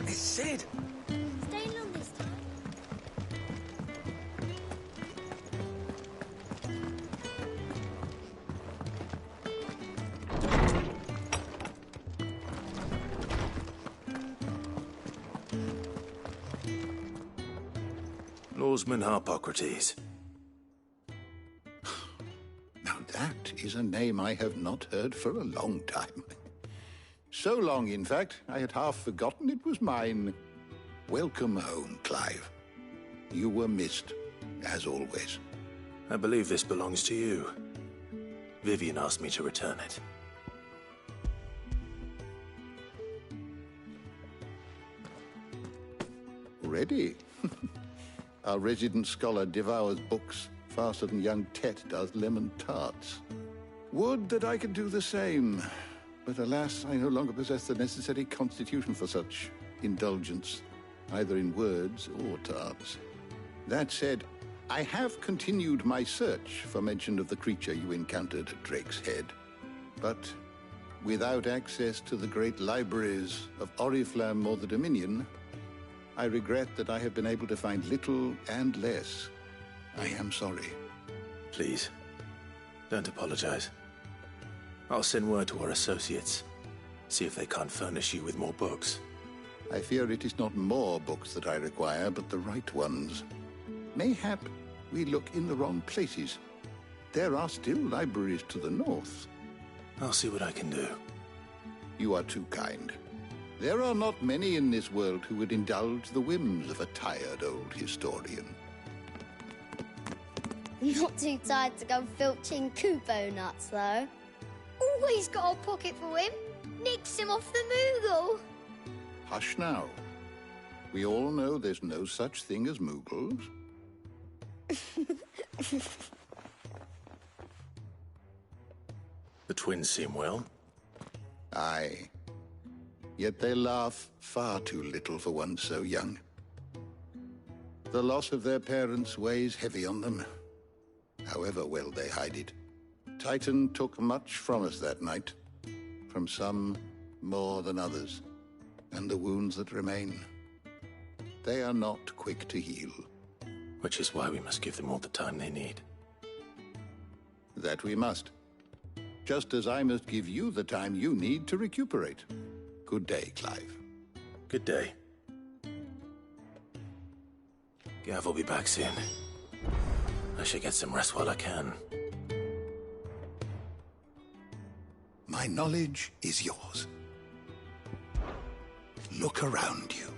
It's Sid! Staying long this time? Lawsman Harpocrates. Now that is a name I have not heard for a long time. So long, in fact, I had half forgotten it was mine. Welcome home, Clive. You were missed, as always. I believe this belongs to you. Vivian asked me to return it. Ready? Our resident scholar devours books faster than young Tet does lemon tarts. Would that I could do the same. But alas, I no longer possess the necessary constitution for such indulgence, either in words or tarts. That said, I have continued my search for mention of the creature you encountered at Drake's Head. But without access to the great libraries of Oriflamme or the Dominion, I regret that I have been able to find little and less. I am sorry. Please, don't apologize. I'll send word to our associates. See if they can't furnish you with more books. I fear it is not more books that I require, but the right ones. Mayhap we look in the wrong places. There are still libraries to the north. I'll see what I can do. You are too kind. There are not many in this world who would indulge the whims of a tired old historian. Not too tired to go filching Kupo nuts, though. Always got a pocket for him. Nicks him off the Moogle. Hush now. We all know there's no such thing as Moogles. The twins seem well. Aye. Yet they laugh far too little for one so young. The loss of their parents weighs heavy on them, however well they hide it. Titan took much from us that night, from some more than others, and the wounds that remain, they are not quick to heal. Which is why we must give them all the time they need. That we must. Just as I must give you the time you need to recuperate. Good day, Clive. Good day. Gav will be back soon. I should get some rest while I can. My knowledge is yours. Look around you.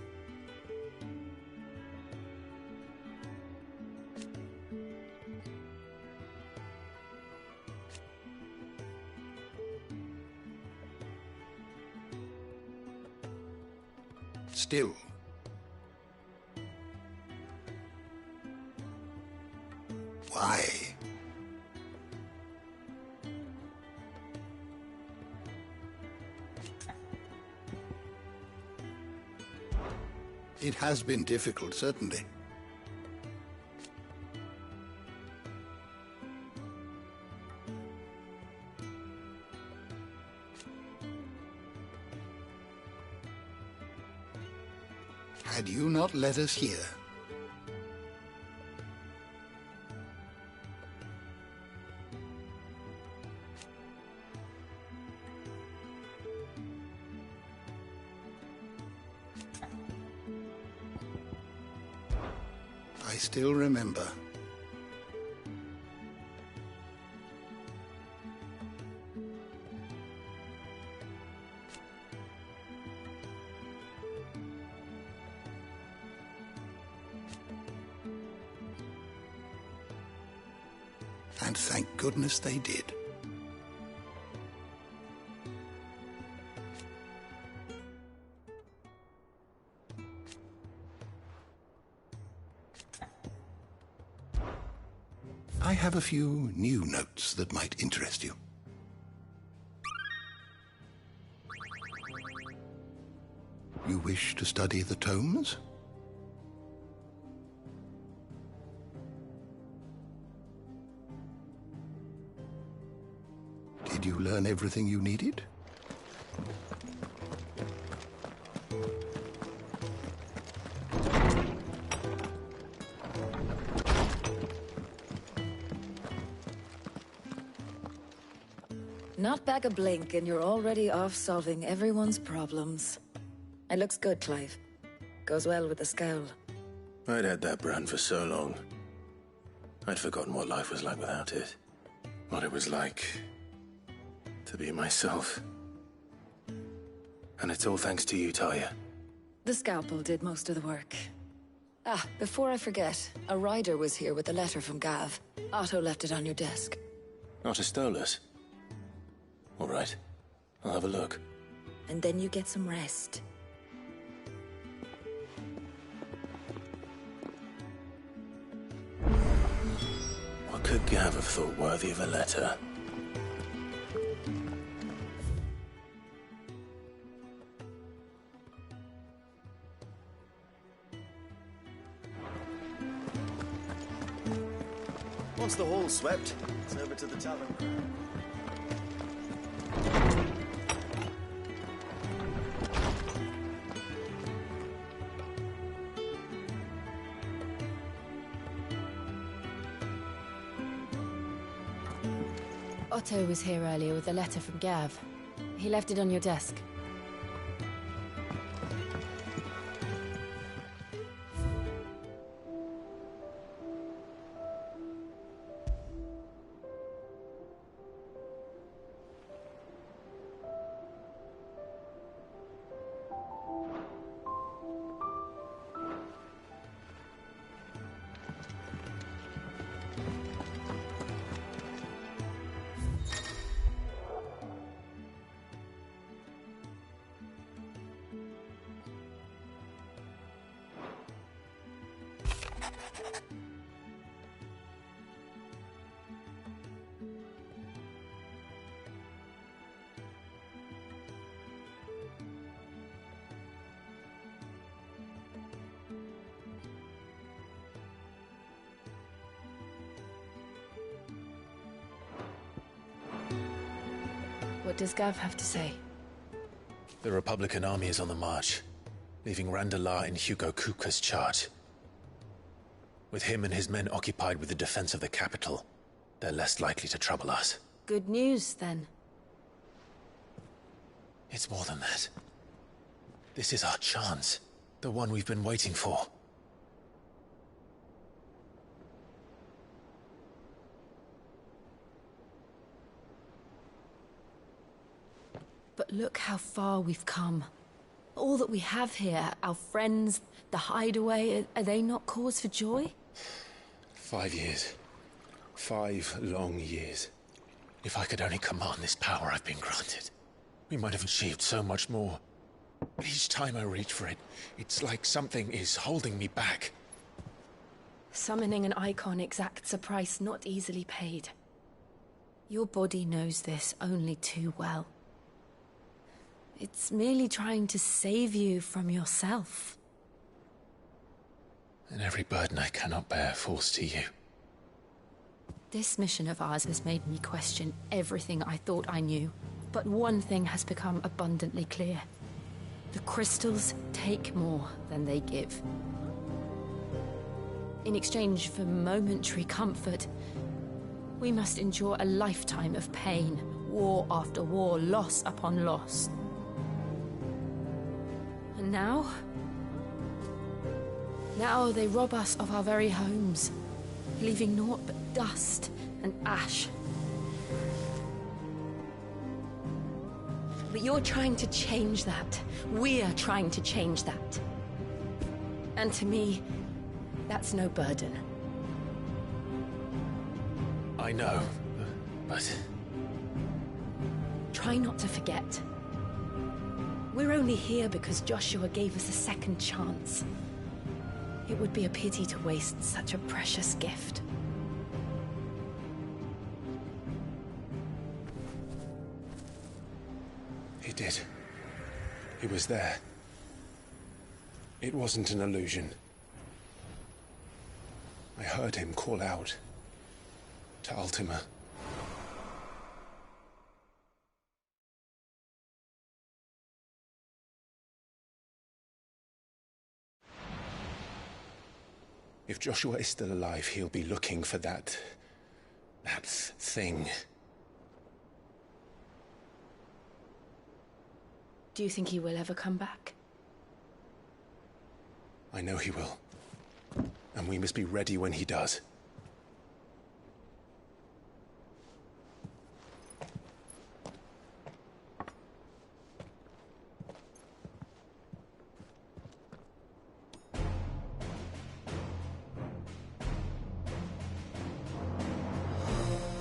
Still. Why? It has been difficult, certainly. Had you not led us here, I still remember. And thank goodness they did. I have a few new notes that might interest you. You wish to study the tomes? Did you learn everything you needed? Not back a blink and you're already off solving everyone's problems. It looks good, Clive. Goes well with the scowl. I'd had that brand for so long. I'd forgotten what life was like without it. What it was like to be myself. And it's all thanks to you, Talia. The scalpel did most of the work. Ah, before I forget, a rider was here with a letter from Gav. Otto left it on your desk. Otto stole us. All right. I'll have a look. And then you get some rest. What could Gav have thought worthy of a letter? Once the hall's swept, it's over to the tavern. Otto was here earlier with a letter from Gav. He left it on your desk. What does Gav have to say? The Republican army is on the march, leaving Randalar in Hugo Kuka's charge. With him and his men occupied with the defense of the capital, they're less likely to trouble us. Good news, then. It's more than that. This is our chance. The one we've been waiting for. But look how far we've come. All that we have here, our friends, the hideaway, are they not cause for joy? 5 years. 5 long years. If I could only command this power I've been granted, we might have achieved so much more. But each time I reach for it, it's like something is holding me back. Summoning an icon exacts a price not easily paid. Your body knows this only too well. It's merely trying to save you from yourself. And every burden I cannot bear falls to you. This mission of ours has made me question everything I thought I knew. But one thing has become abundantly clear. The crystals take more than they give. In exchange for momentary comfort, we must endure a lifetime of pain, war after war, loss upon loss. And now they rob us of our very homes, leaving naught but dust and ash. But you're trying to change that. We're trying to change that. And to me, that's no burden. I know, but... Try not to forget. We're only here because Joshua gave us a second chance. It would be a pity to waste such a precious gift. He did. He was there. It wasn't an illusion. I heard him call out to Ultima. If Joshua is still alive, he'll be looking for that thing. Do you think he will ever come back? I know he will. And we must be ready when he does.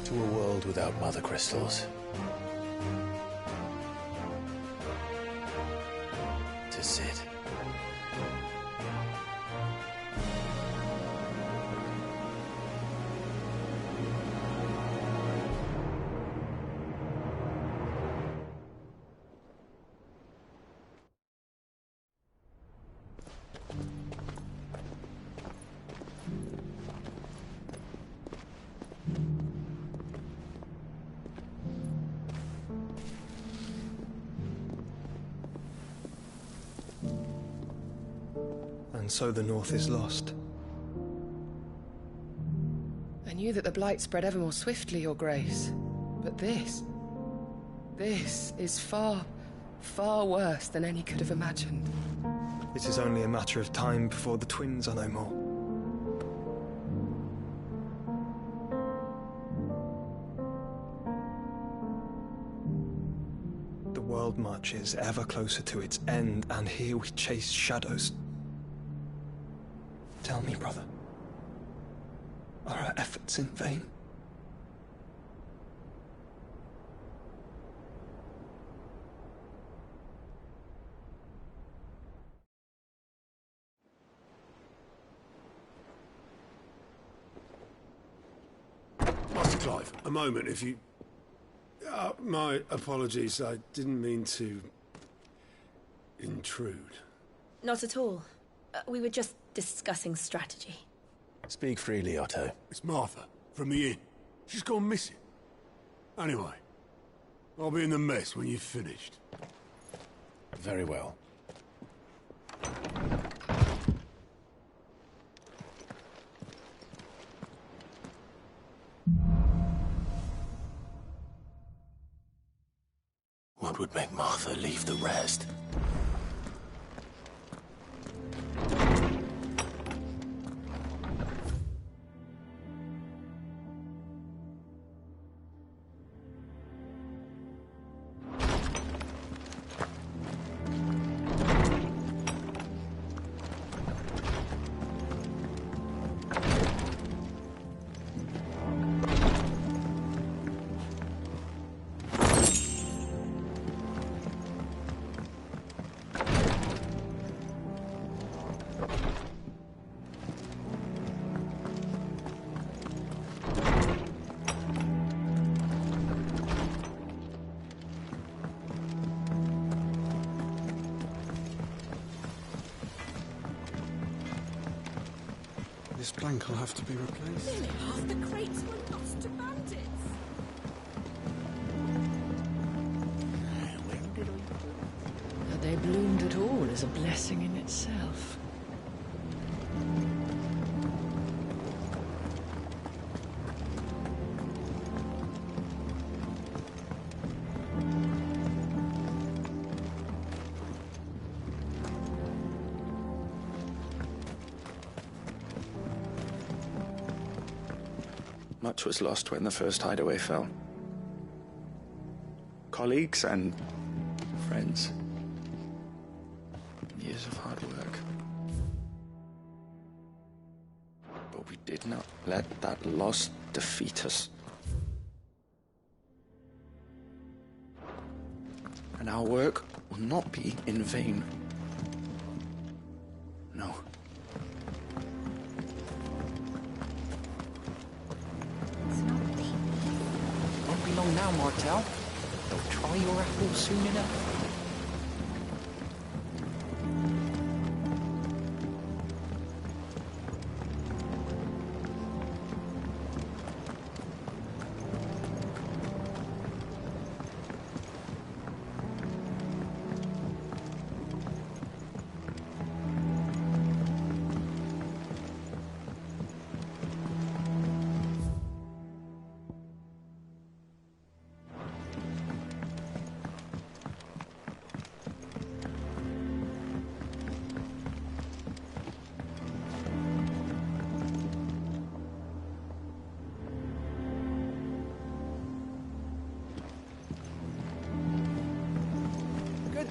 To a world without mother crystals. To Sid. And so the North is lost. I knew that the Blight spread ever more swiftly, Your Grace. But this is far, far worse than any could have imagined. It is only a matter of time before the twins are no more. The world marches ever closer to its end, and here we chase shadows. Tell me, brother, are our efforts in vain? Master Clive, a moment, if you... my apologies, I didn't mean to... intrude. Not at all. We were just discussing strategy. Speak freely, Otto. It's Martha, from the inn. She's gone missing. Anyway, I'll be in the mess when you've finished. Very well. What would make Martha leave the rest? This plank will have to be replaced. Nearly half the crates were lost to bandits. That they bloomed at all is a blessing in itself. Much was lost when the first hideaway fell. Colleagues and friends. Years of hard work. But we did not let that loss defeat us. And our work will not be in vain. No. Won't be long now, Martel. They'll try your apple soon enough.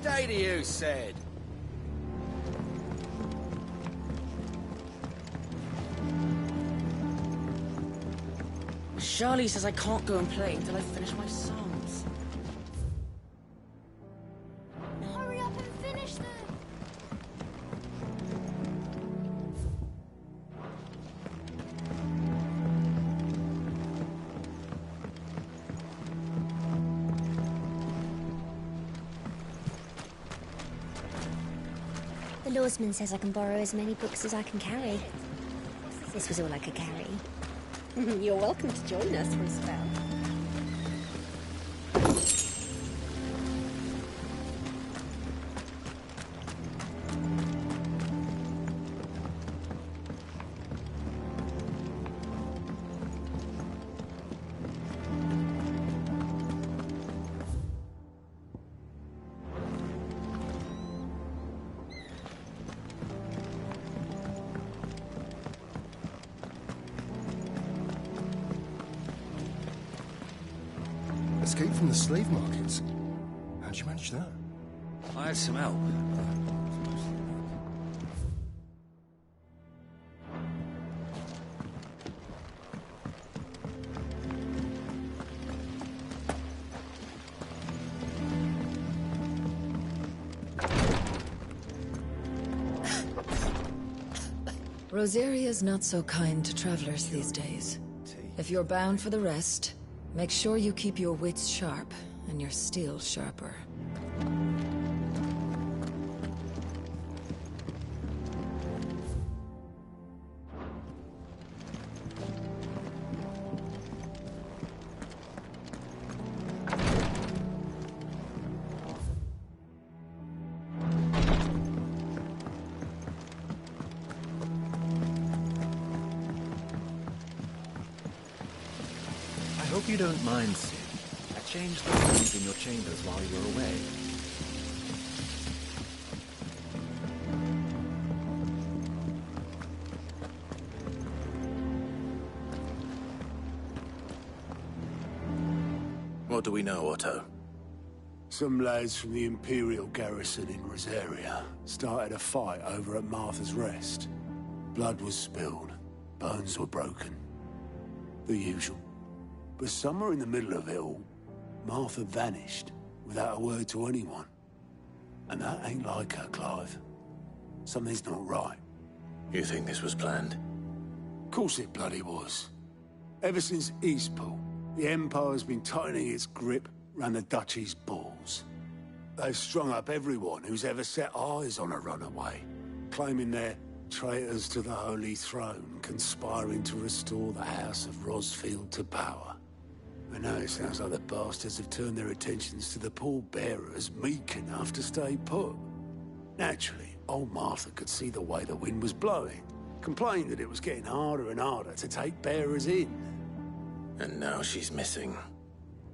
day to you, said. Charlie says I can't go and play until I finish my songs. Hurry up and finish them! The lawsman says I can borrow as many books as I can carry. This was all I could carry. You're welcome to join us for a spell. Escape from the slave markets. How'd you manage that? I had some help. Rosaria's not so kind to travelers these days. If you're bound for the rest, make sure you keep your wits sharp and your steel sharper. I hope you don't mind, Sid. I changed the rooms in your chambers while you were away. What do we know, Otto? Some lads from the Imperial garrison in Rosaria started a fight over at Martha's Rest. Blood was spilled, bones were broken. The usual. But somewhere in the middle of it all, Martha vanished without a word to anyone. And that ain't like her, Clive. Something's not right. You think this was planned? Of course it bloody was. Ever since Eastpool, the Empire's been tightening its grip round the Duchy's balls. They've strung up everyone who's ever set eyes on a runaway, claiming they're traitors to the Holy Throne, conspiring to restore the House of Rosfield to power. And now it sounds like the bastards have turned their attentions to the pallbearers meek enough to stay put. Naturally, old Martha could see the way the wind was blowing, complained that it was getting harder and harder to take bearers in. And now she's missing.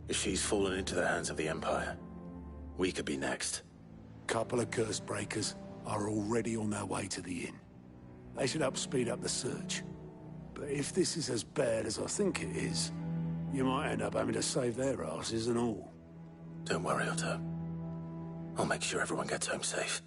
If she's fallen into the hands of the Empire, we could be next. Couple of curse breakers are already on their way to the inn. They should help speed up the search. But if this is as bad as I think it is, you might end up having to save their asses and all. Don't worry, Otto. I'll make sure everyone gets home safe.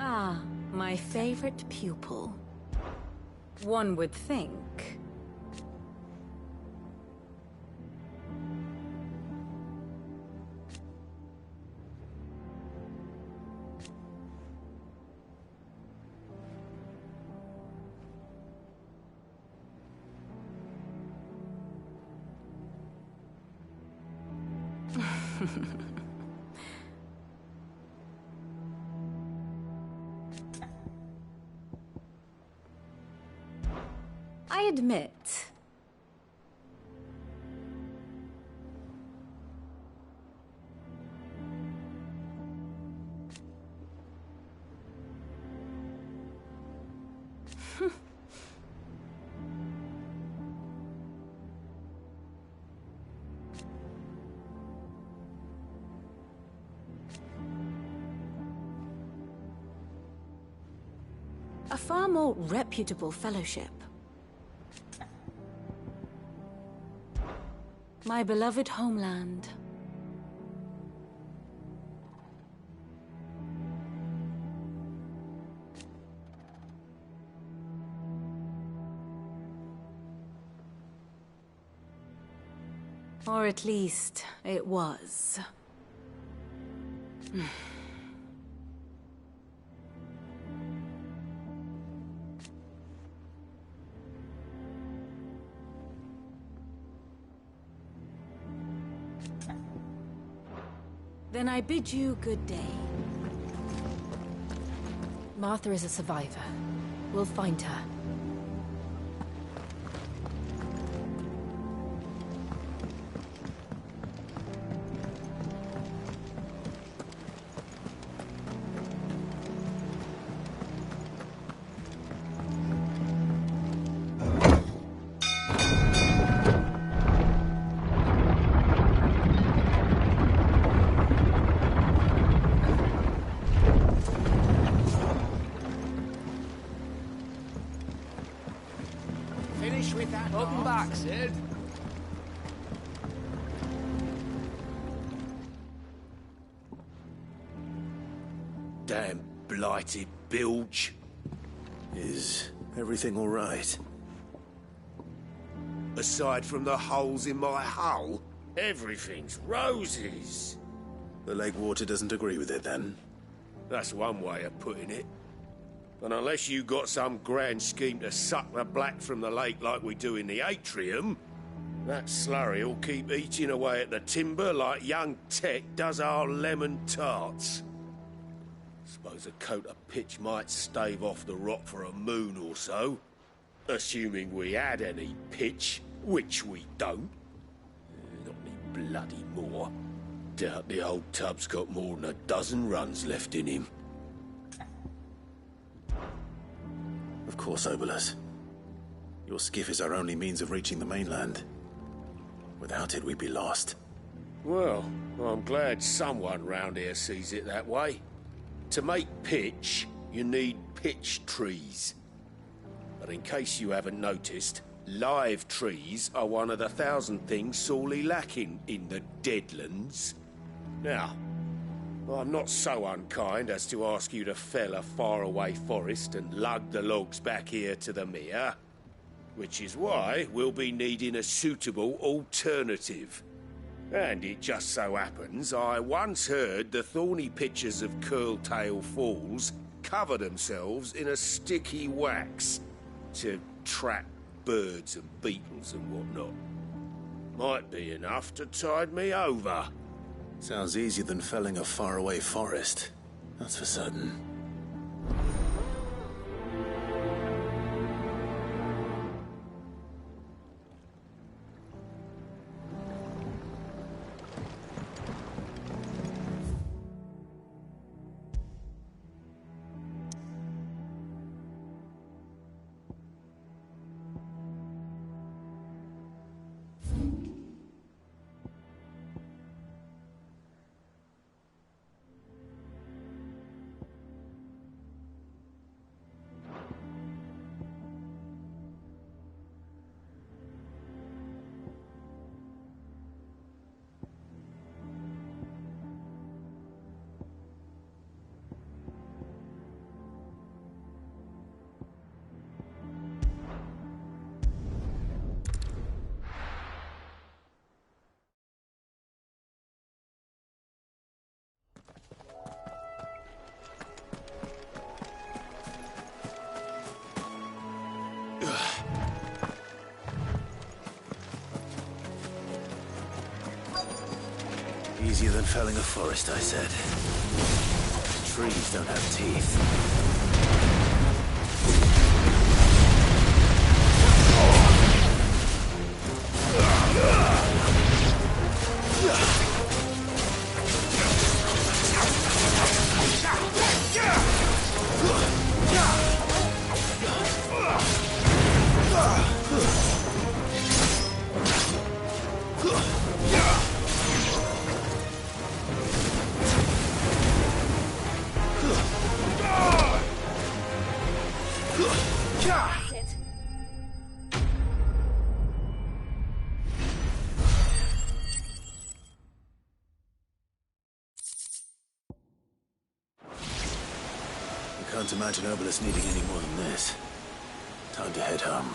Ah, my favorite pupil. One would think. I admit. A far more reputable fellowship. My beloved homeland. Or at least, it was. Then I bid you good day. Martha is a survivor. We'll find her. Finish with that. Welcome back, Sid. Damn blighted bilge. Is everything all right? Aside from the holes in my hull, everything's roses. The lake water doesn't agree with it, then? That's one way of putting it. And unless you got some grand scheme to suck the black from the lake like we do in the atrium, that slurry will keep eating away at the timber like young Tech does our lemon tarts. Suppose a coat of pitch might stave off the rot for a moon or so. Assuming we had any pitch, which we don't. Not any bloody more. Doubt the old tub's got more than a dozen runs left in him. Of course, Obolus. Your skiff is our only means of reaching the mainland. Without it, we'd be lost. Well, I'm glad someone round here sees it that way. To make pitch, you need pitch trees. But in case you haven't noticed, live trees are one of the 1,000 things sorely lacking in the Deadlands. Now, I'm not so unkind as to ask you to fell a faraway forest and lug the logs back here to the mere, which is why we'll be needing a suitable alternative. And it just so happens I once heard the thorny pitchers of Curltail Falls cover themselves in a sticky wax to trap birds and beetles and whatnot. Might be enough to tide me over. Sounds easier than felling a faraway forest. That's for certain. Easier than felling a forest, I said. Trees don't have teeth. Can't imagine Obelus needing any more than this. Time to head home.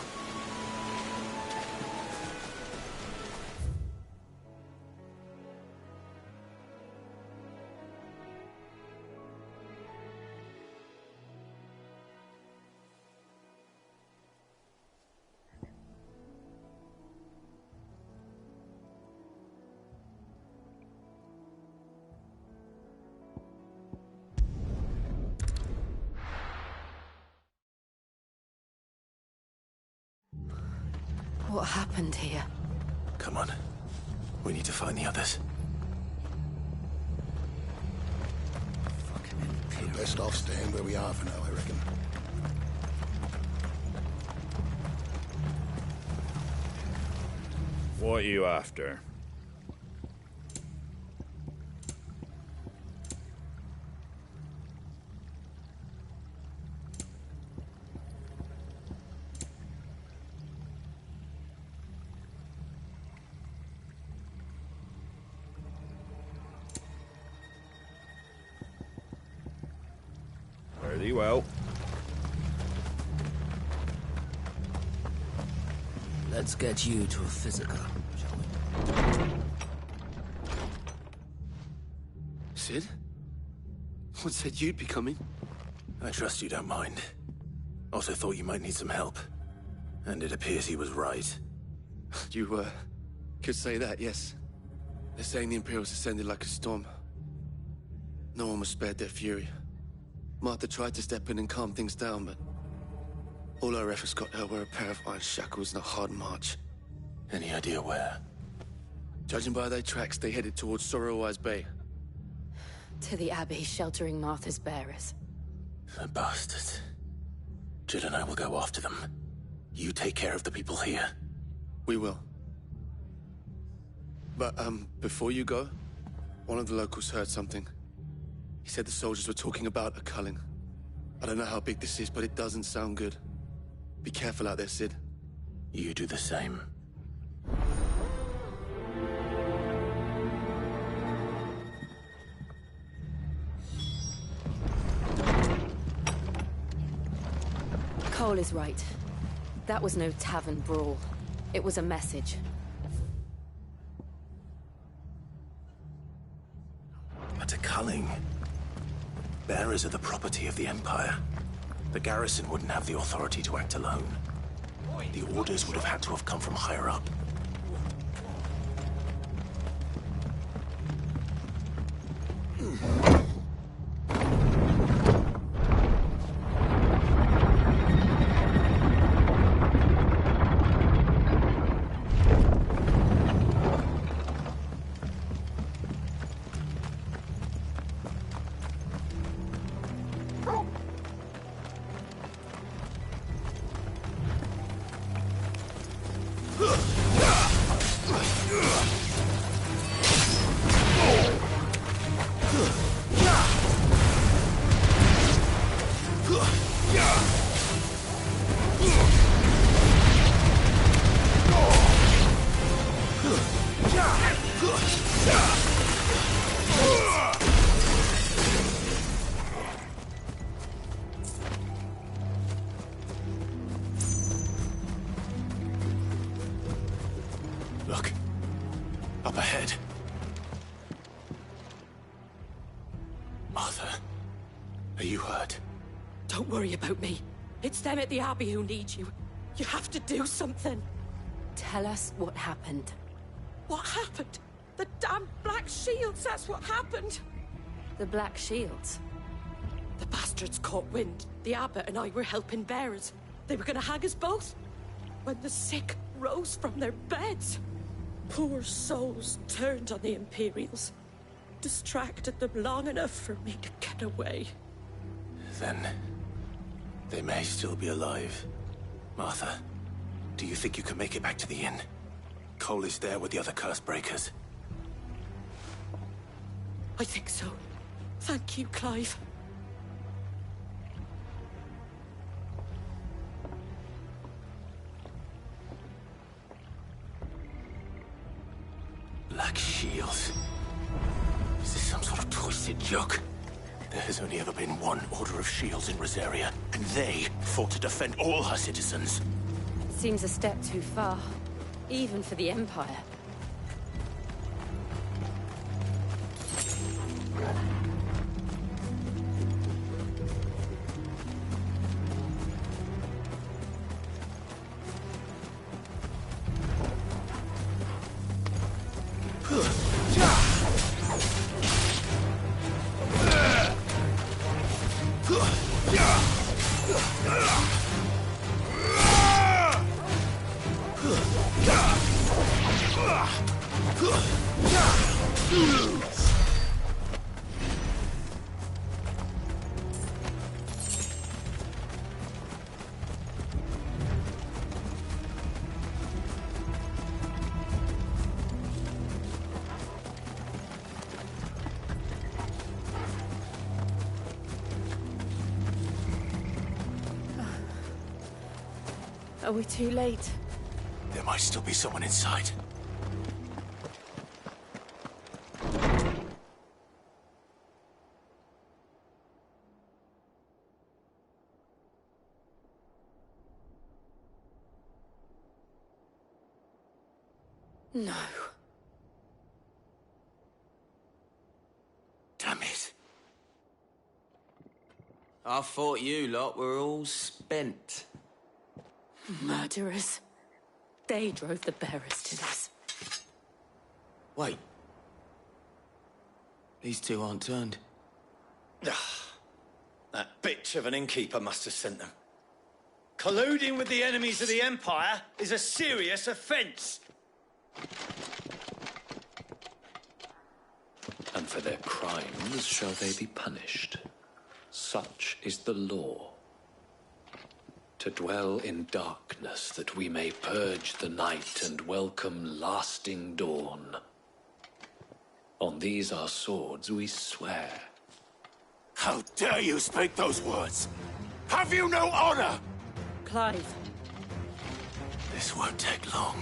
What happened here? Come on. We need to find the others. We're best off staying where we are for now, I reckon. What are you after? Very well. Let's get you to a physical, shall we? Sid? What said you'd be coming? I trust you don't mind. Also thought you might need some help. And it appears he was right. You, could say that, yes. They're saying the Imperials ascended like a storm. No one was spared their fury. Martha tried to step in and calm things down, but all our efforts got her were a pair of iron shackles and a hard march. Any idea where? Judging by their tracks, they headed towards Sorrowwise Bay. To the Abbey sheltering Martha's bearers. The bastards. Jill and I will go after them. You take care of the people here. We will. But, before you go, one of the locals heard something. He said the soldiers were talking about a culling. I don't know how big this is, but it doesn't sound good. Be careful out there, Sid. You do the same. Cole is right. That was no tavern brawl. It was a message. But a culling. Bearers are the property of the Empire. The garrison wouldn't have the authority to act alone. The orders would have had to have come from higher up. Look. Up ahead. Martha, are you hurt? Don't worry about me. It's them at the Abbey who need you. You have to do something. Tell us what happened. What happened? The damn Black Shields, that's what happened. The Black Shields? The bastards caught wind. The abbot and I were helping bearers. They were gonna hang us both. When the sick rose from their beds, poor souls turned on the Imperials. Distracted them long enough for me to get away. Then they may still be alive. Martha, do you think you can make it back to the inn? Cole is there with the other curse breakers. I think so. Thank you, Clive. Black Shields. Is this some sort of twisted joke? There has only ever been one Order of Shields in Rosaria, and they fought to defend all her citizens. Seems a step too far, even for the Empire. Are we too late? There might still be someone inside. No. Damn it. I thought you lot were all spent. Murderers. They drove the bearers to this. Wait. These two aren't turned. That bitch of an innkeeper must have sent them. Colluding with the enemies of the Empire is a serious offence. And for their crimes shall they be punished. Such is the law. To dwell in darkness that we may purge the night and welcome lasting dawn. On these our swords we swear. How dare you speak those words? Have you no honor? Clive. This won't take long.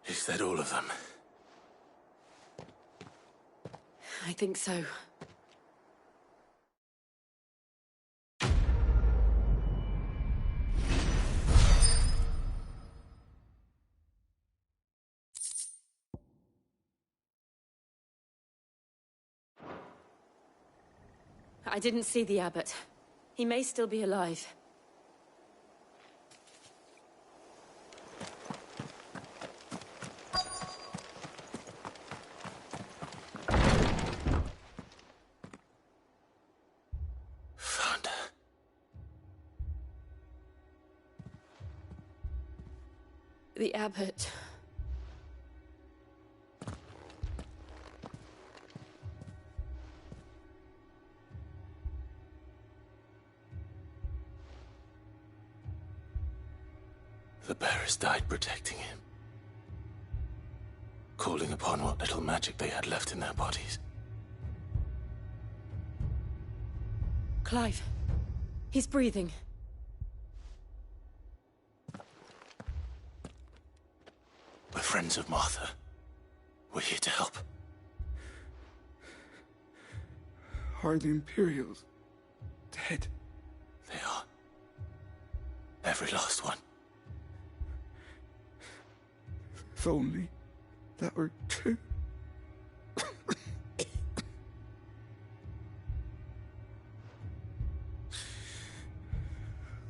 Is that all of them? I think so. I didn't see the abbot. He may still be alive. The abbot. The bearers died protecting him. Calling upon what little magic they had left in their bodies. Clive. He's breathing. We're friends of Martha. We're here to help. Are the Imperials dead? They are. Every last one. If only that were true.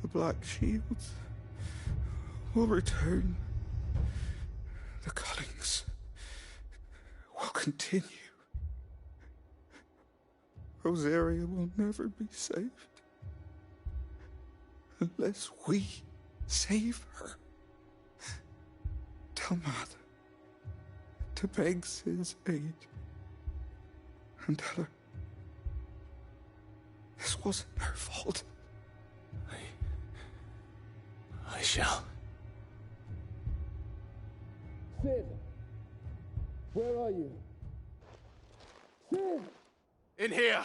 The Black Shields will return. The cullings will continue. Rosaria will never be saved unless we save her. Tell Mother to beg Sid's aid and tell her this wasn't her fault. I shall. Sid! Where are you? Sid! In here!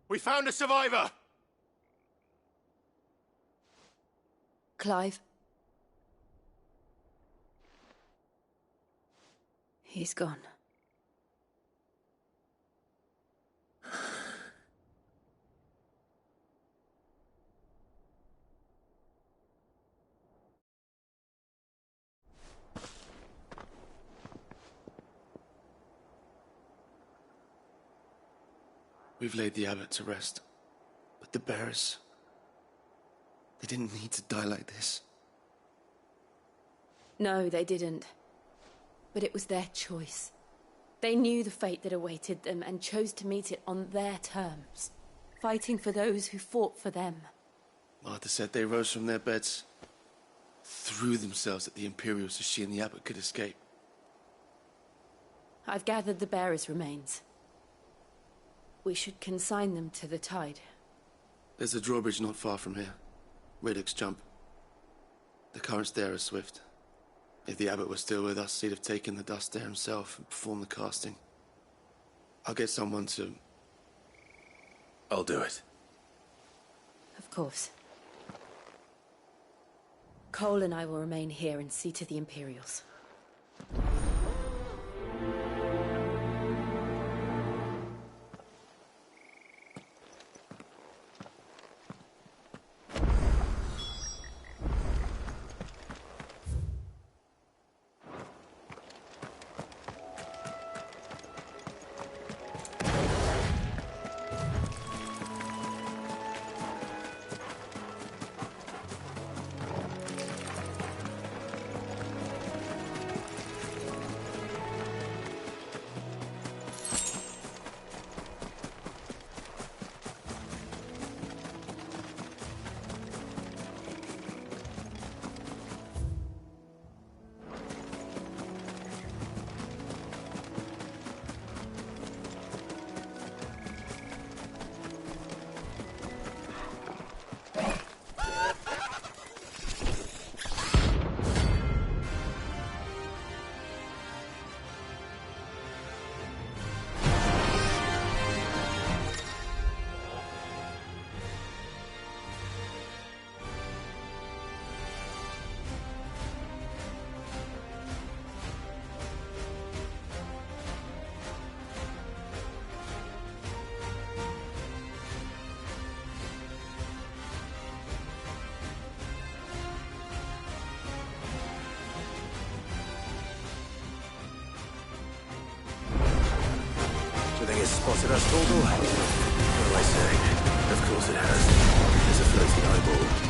We found a survivor! Clive. He's gone. We've laid the abbot to rest. But the bearers... they didn't need to die like this. No, they didn't. But it was their choice. They knew the fate that awaited them and chose to meet it on their terms, fighting for those who fought for them. Martha said they rose from their beds, threw themselves at the Imperials so she and the abbot could escape. I've gathered the bearers' remains. We should consign them to the tide. There's a drawbridge not far from here. Radix Jump. The currents there are swift. If the abbot was still with us, he'd have taken the dust there himself and performed the casting. I'll get someone to... I'll do it. Of course. Cole and I will remain here and see to the Imperials. Spotted us, Torgal? What do I say? Of course it has. There's a floating eyeball.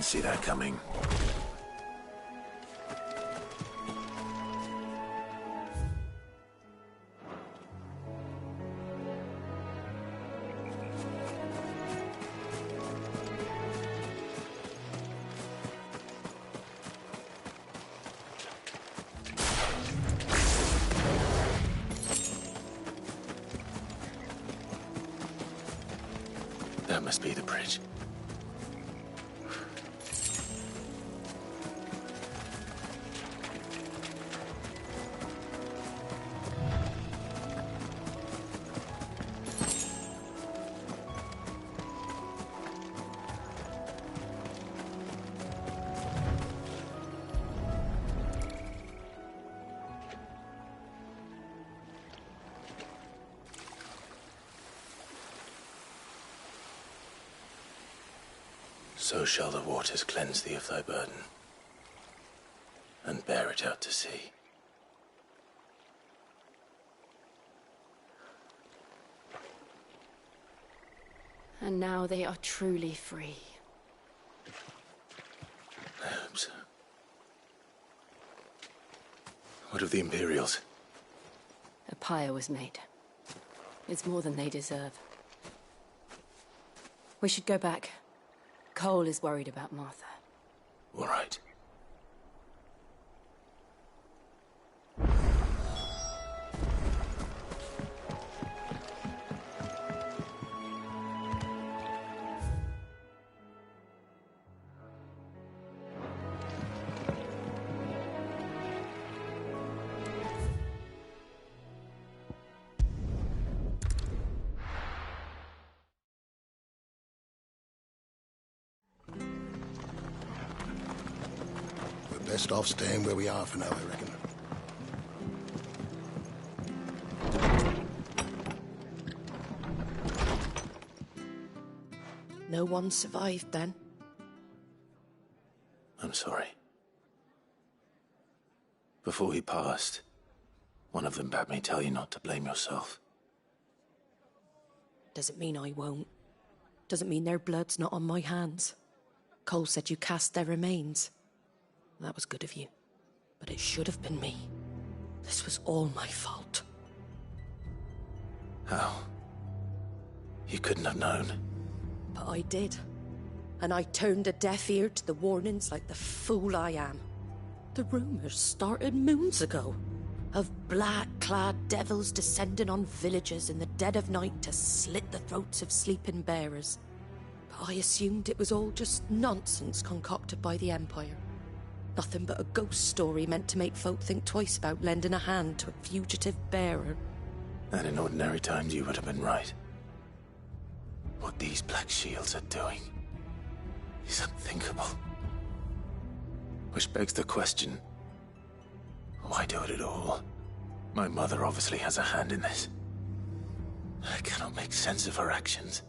didn't see that coming. That must be the bridge. So shall the waters cleanse thee of thy burden, and bear it out to sea. And now they are truly free. I hope so. What of the Imperials? A pyre was made. It's more than they deserve. We should go back. Cole is worried about Martha. All right. Best off staying where we are for now, I reckon. No one survived then? I'm sorry. Before he passed, one of them bade me tell you not to blame yourself. Doesn't mean I won't. Doesn't mean their blood's not on my hands. Cole said you cast their remains. That was good of you. But it should have been me. This was all my fault. How? You couldn't have known. But I did. And I turned a deaf ear to the warnings like the fool I am. The rumours started moons ago. Of black-clad devils descending on villages in the dead of night to slit the throats of sleeping bearers. But I assumed it was all just nonsense concocted by the Empire. Nothing but a ghost story meant to make folk think twice about lending a hand to a fugitive bearer. And in ordinary times you would have been right. What these Black Shields are doing is unthinkable. Which begs the question, why do it at all? My mother obviously has a hand in this. I cannot make sense of her actions.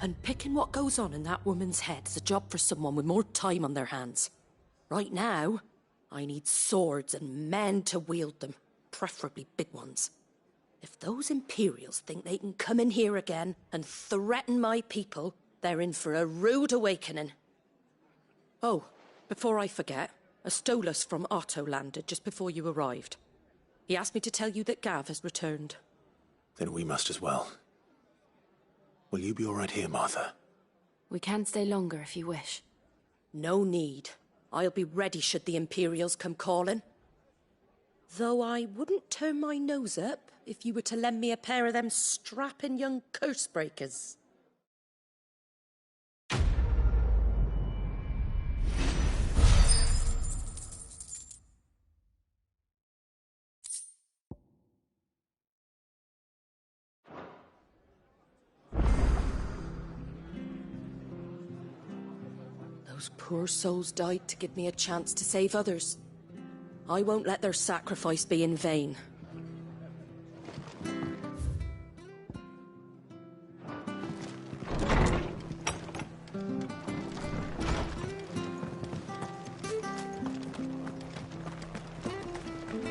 And picking what goes on in that woman's head is a job for someone with more time on their hands. Right now, I need swords and men to wield them, preferably big ones. If those Imperials think they can come in here again and threaten my people, they're in for a rude awakening. Oh, before I forget, a Stolas from Otto landed just before you arrived. He asked me to tell you that Gav has returned. Then we must as well. Will you be all right here, Martha? We can stay longer if you wish. No need. I'll be ready should the Imperials come calling. Though I wouldn't turn my nose up if you were to lend me a pair of them strapping young curse-breakers. Those poor souls died to give me a chance to save others. I won't let their sacrifice be in vain.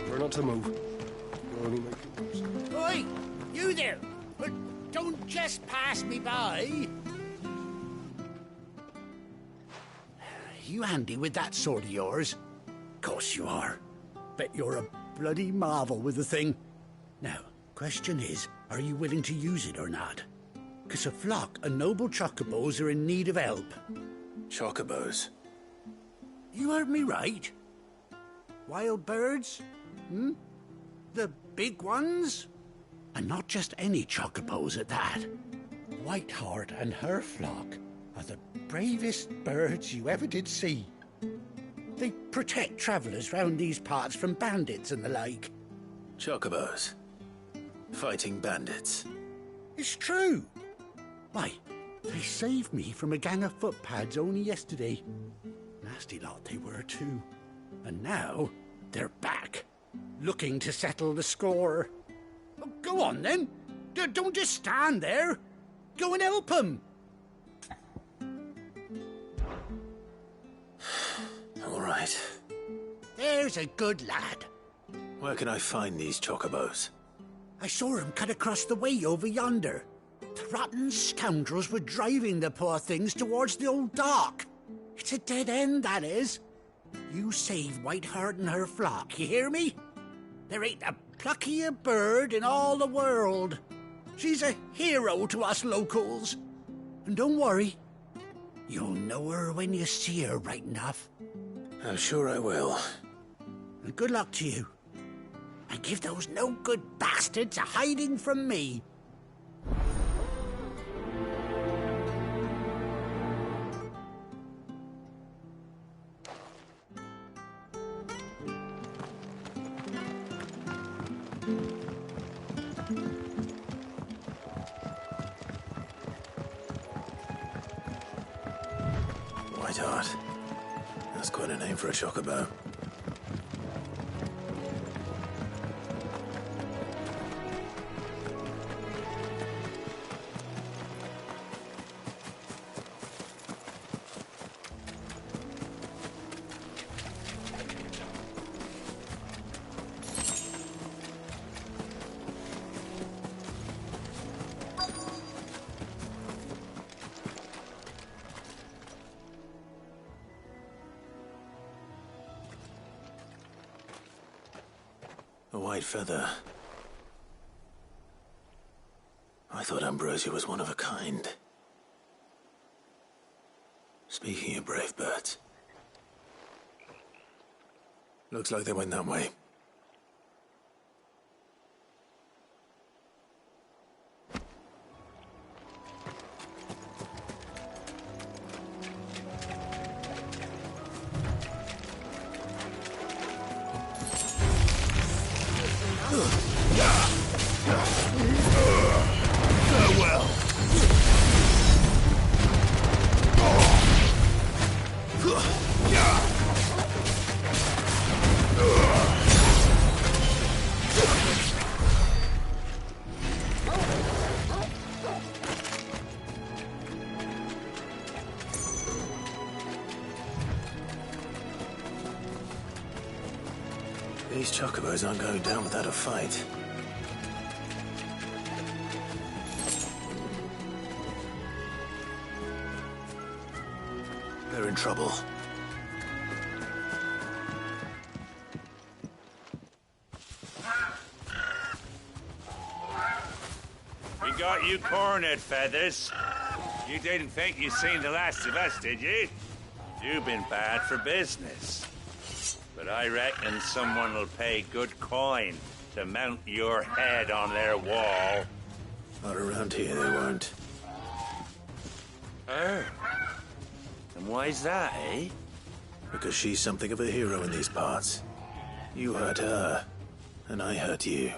We're not to move. We're only making moves. Oi! You there! Don't just pass me by! You handy with that sword of yours? Course you are. Bet you're a bloody marvel with the thing. Now, question is, are you willing to use it or not? 'Cause a flock of noble chocobos are in need of help. Chocobos? You heard me right. Wild birds? Hmm? The big ones? And not just any chocobos at that. Whiteheart and her flock are the bravest birds you ever did see. They protect travellers round these parts from bandits and the like. Chocobos? Fighting bandits? It's true. Why, they saved me from a gang of footpads only yesterday. Nasty lot they were too. And now they're back, looking to settle the score. Oh, go on then. Don't just stand there. Go and help them. All right. There's a good lad. Where can I find these chocobos? I saw him cut across the way over yonder. The rotten scoundrels were driving the poor things towards the old dock. It's a dead end, that is. You save Whiteheart and her flock, you hear me? There ain't a pluckier bird in all the world. She's a hero to us locals. And don't worry, you'll know her when you see her right enough. I'm sure I will. And good luck to you. And give those no-good bastards a hiding from me. Whiteheart. That's quite a name for a chocobo. A white feather. I thought Ambrosia was one of a kind. Speaking of brave birds. Looks like they went that way. Farewell. These chocobos aren't going down without a fight. They're in trouble. We got you cornered, Feathers. You didn't think you'd seen the last of us, did you? You've been bad for business. But I reckon someone will pay good coin to mount your head on their wall. Not around here, they won't. Oh. And why's that, eh? Because she's something of a hero in these parts. You hurt her, and I hurt you.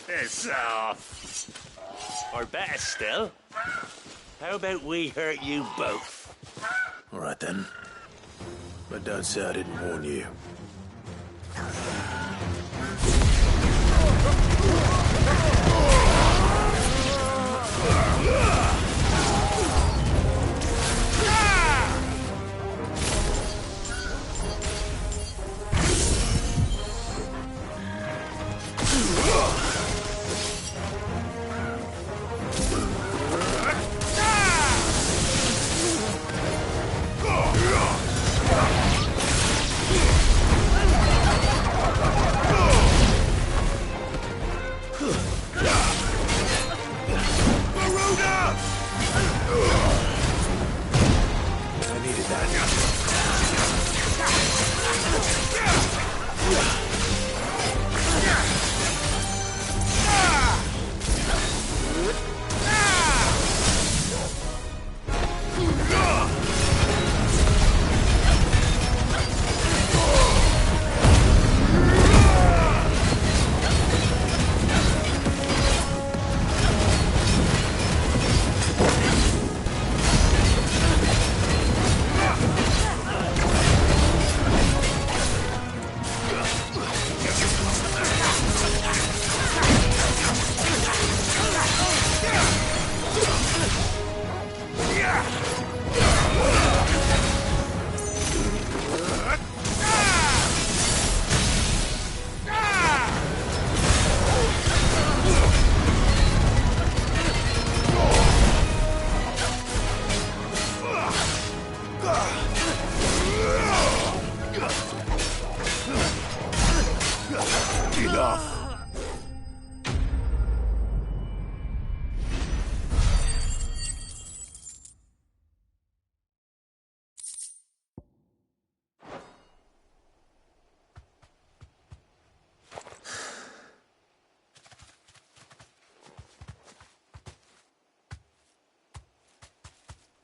Piss off. Or better still, how about we hurt you both? All right then. But don't say I didn't warn you.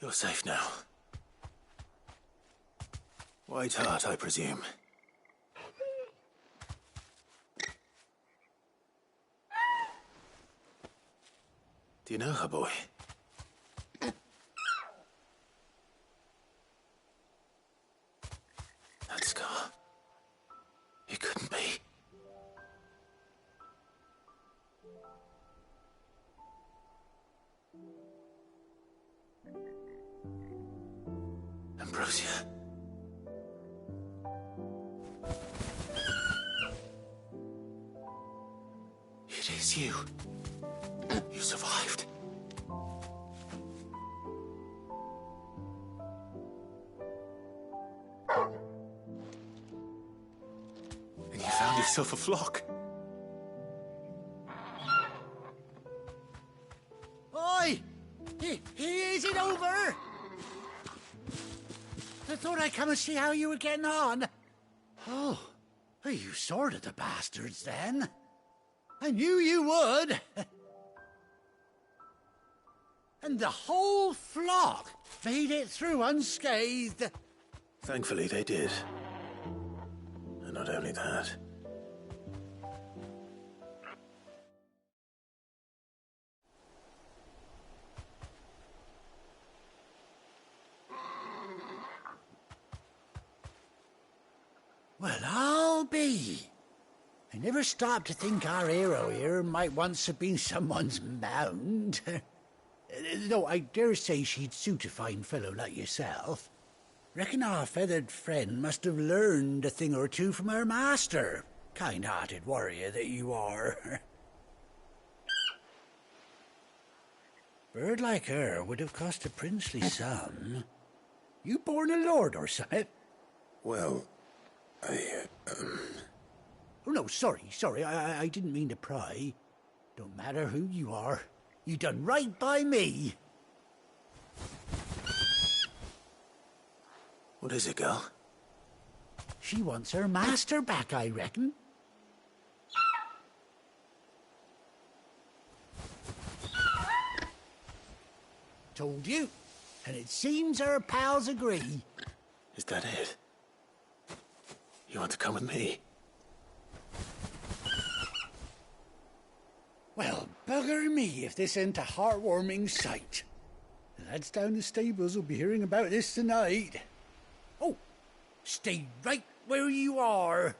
You're safe now. White Hart, I presume. Do you know her, boy? That scar. It couldn't be. Ambrosia. It is you. You survived. And you found yourself a flock. Oi! Is it over? I thought I'd come and see how you were getting on. Oh, you sorted the bastards then. I knew you would. And the whole flock made it through unscathed. Thankfully, they did. And not only that. Well, I'll be. I never stopped to think our hero here might once have been someone's mount. Though I dare say she'd suit a fine fellow like yourself. Reckon our feathered friend must have learned a thing or two from her master. Kind-hearted warrior that you are. Bird like her would have cost a princely sum. You born a lord or something? Well, Oh, no, sorry. I didn't mean to pry. Don't matter who you are. You done right by me. What is it, girl? She wants her master back, I reckon. Told you. And it seems her pals agree. Is that it? You want to come with me? Well, bugger me if this ain't a heartwarming sight. The lads down the stables will be hearing about this tonight. Oh, stay right where you are.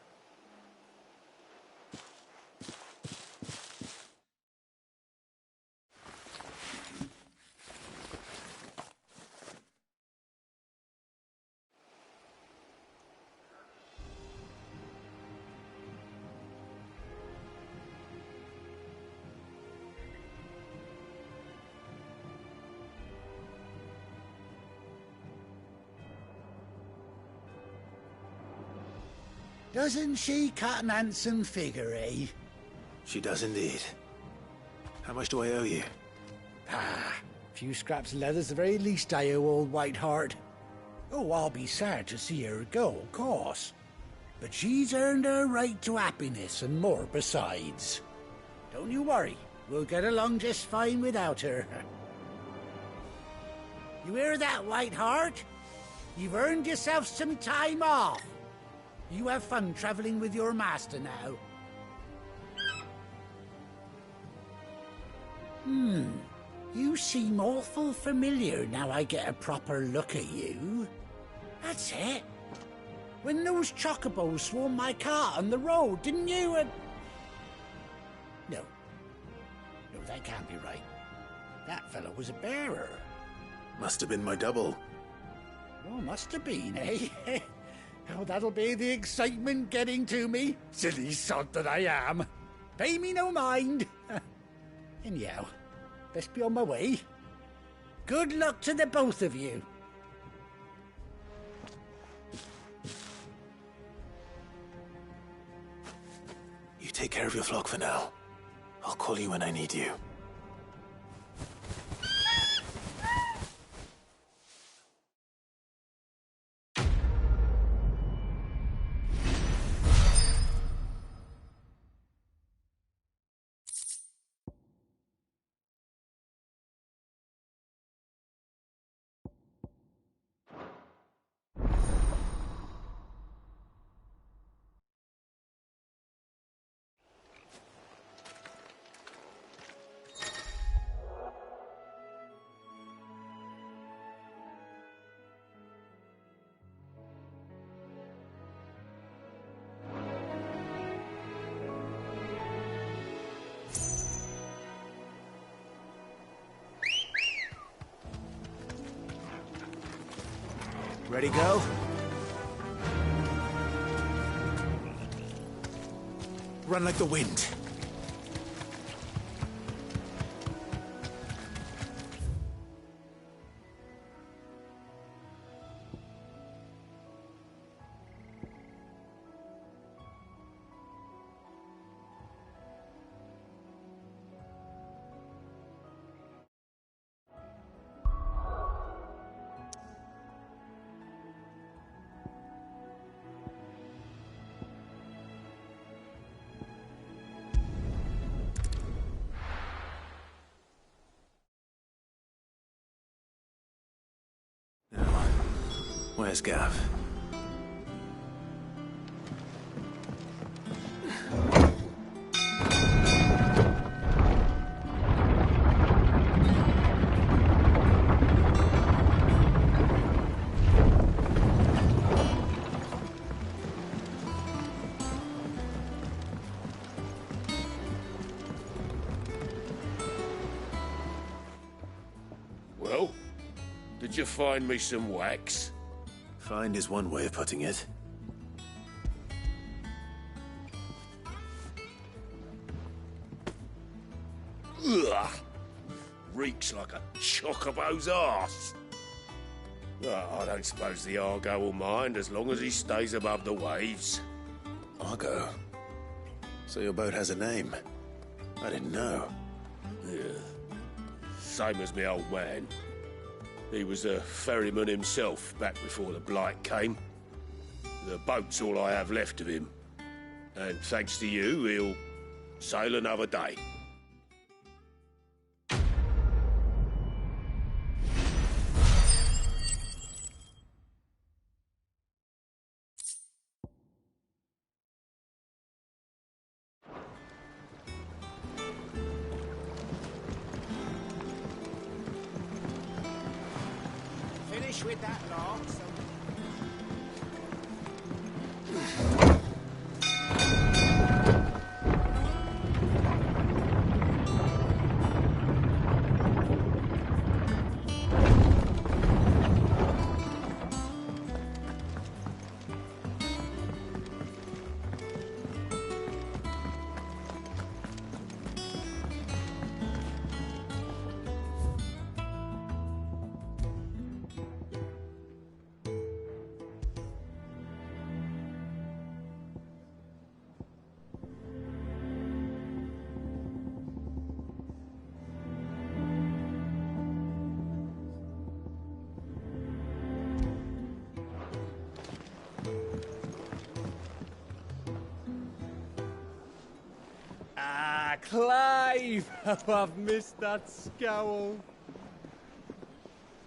Doesn't she cut an handsome figure, eh? She does indeed. How much do I owe you? Ah, a few scraps of leather's the very least I owe old White Hart. Oh, I'll be sad to see her go, of course. But she's earned her right to happiness and more besides. Don't you worry, we'll get along just fine without her. You hear that, White Hart? You've earned yourself some time off. You have fun traveling with your master now. You seem awful familiar now I get a proper look at you. That's it. When those chocobos swarmed my cart on the road, didn't you? No, that can't be right. That fellow was a bearer. Must have been my double. Oh, must have been, eh? Oh, that'll be the excitement getting to me. Silly sod that I am. Pay me no mind. Anyhow, best be on my way. Good luck to the both of you. You take care of your flock for now. I'll call you when I need you. Ready, go? Run like the wind. Where's Gav? Well, did you find me some wax? Find is one way of putting it. Ugh! Reeks like a chocobo's arse. I don't suppose the Argo will mind as long as he stays above the waves. Argo? So your boat has a name? I didn't know. Yeah. Same as me old man. He was a ferryman himself back before the Blight came. The boat's all I have left of him. And thanks to you, he'll sail another day. Finish with that lot. Clive! Oh, I've missed that scowl.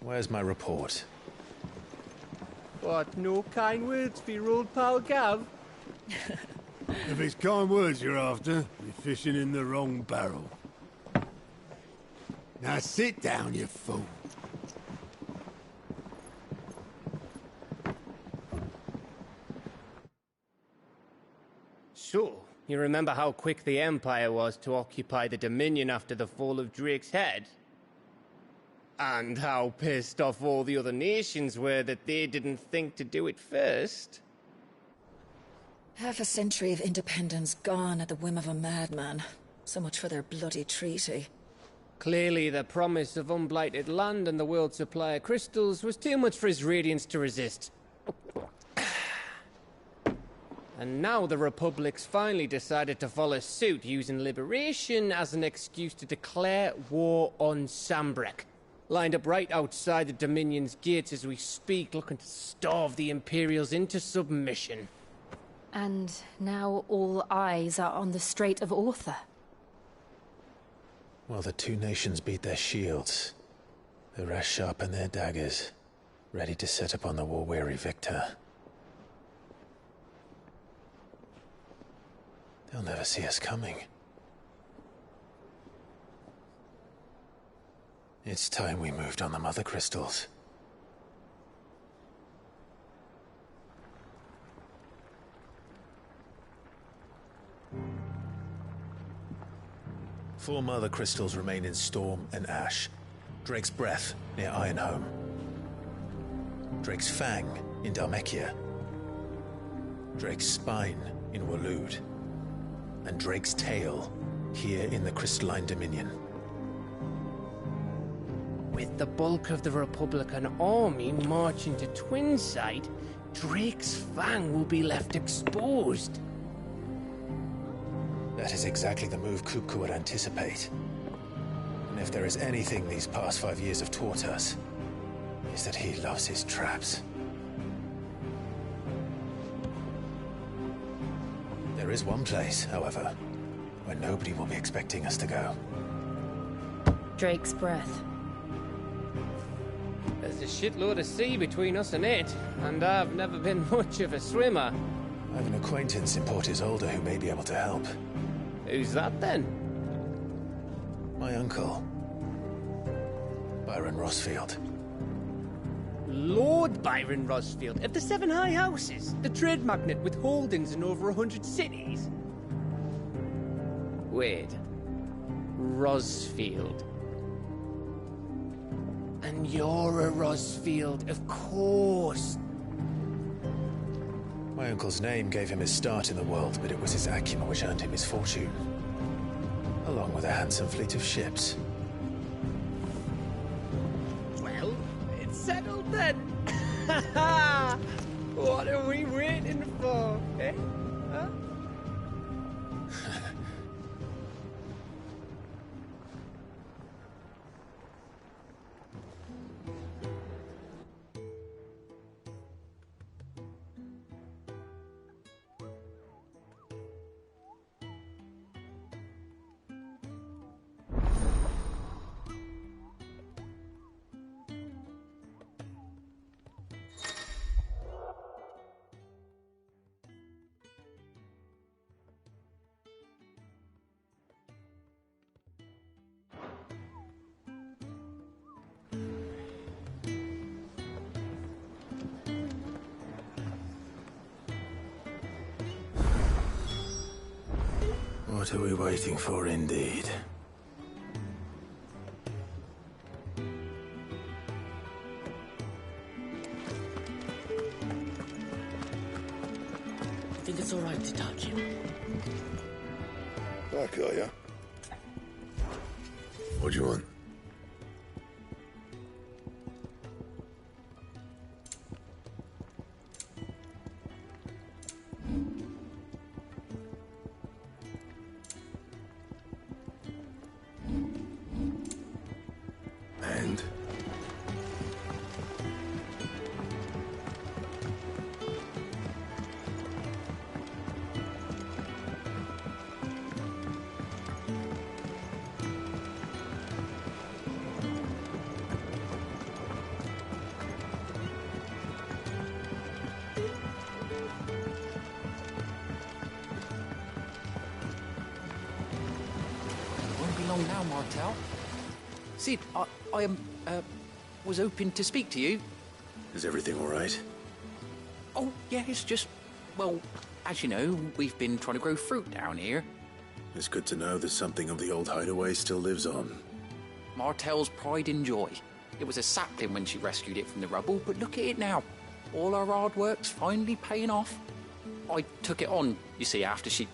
Where's my report? What, no kind words for your old pal Gav? If it's kind words you're after, you're fishing in the wrong barrel. Now sit down, you fool. So, you remember how quick the Empire was to occupy the Dominion after the fall of Drake's head? And how pissed off all the other nations were that they didn't think to do it first? Half a century of independence gone at the whim of a madman. So much for their bloody treaty. Clearly, the promise of unblighted land and the world's supply of crystals was too much for his radiance to resist. And now the Republic's finally decided to follow suit, using liberation as an excuse to declare war on Sambrek. Lined up right outside the Dominion's gates as we speak, looking to starve the Imperials into submission. And now all eyes are on the Strait of Author. Well, the two nations beat their shields. The rest sharpen their daggers, ready to set upon the war-weary victor. They'll never see us coming. It's time we moved on the Mother Crystals. Four Mother Crystals remain in Storm and Ash. Drake's Breath, near Ironhome. Drake's Fang in Dhalmekia, Drake's Spine in Waloed, and Drake's Tail here in the Crystalline Dominion. With the bulk of the Republican army marching to Twinside, Drake's Fang will be left exposed. That is exactly the move Kupka would anticipate. And if there is anything these past 5 years have taught us, is that he loves his traps. There is one place, however, where nobody will be expecting us to go. Drake's breath. There's a shitload of sea between us and it, and I've never been much of a swimmer. I have an acquaintance in Port Isolde who may be able to help. Who's that then? My uncle, Byron Rosfield. Lord Byron Rosfield of the Seven High Houses, the trade magnate with holdings in over 100 cities. Wait, Rosfield. And you're a Rosfield, of course. My uncle's name gave him his start in the world, but it was his acumen which earned him his fortune, along with a handsome fleet of ships. Well, it's settled then. What are we waiting for, eh? Huh? What are we waiting for, indeed? Think it's all right to touch him? Back, are ya? What do you want? And? Won't be long now, Martel. Sid, I was hoping to speak to you. Is everything all right? Oh, yeah, it's just, well, as you know, we've been trying to grow fruit down here. It's good to know that something of the old hideaway still lives on. Martel's pride and joy. It was a sapling when she rescued it from the rubble, but look at it now. All our hard work's finally paying off. I took it on, you see, after she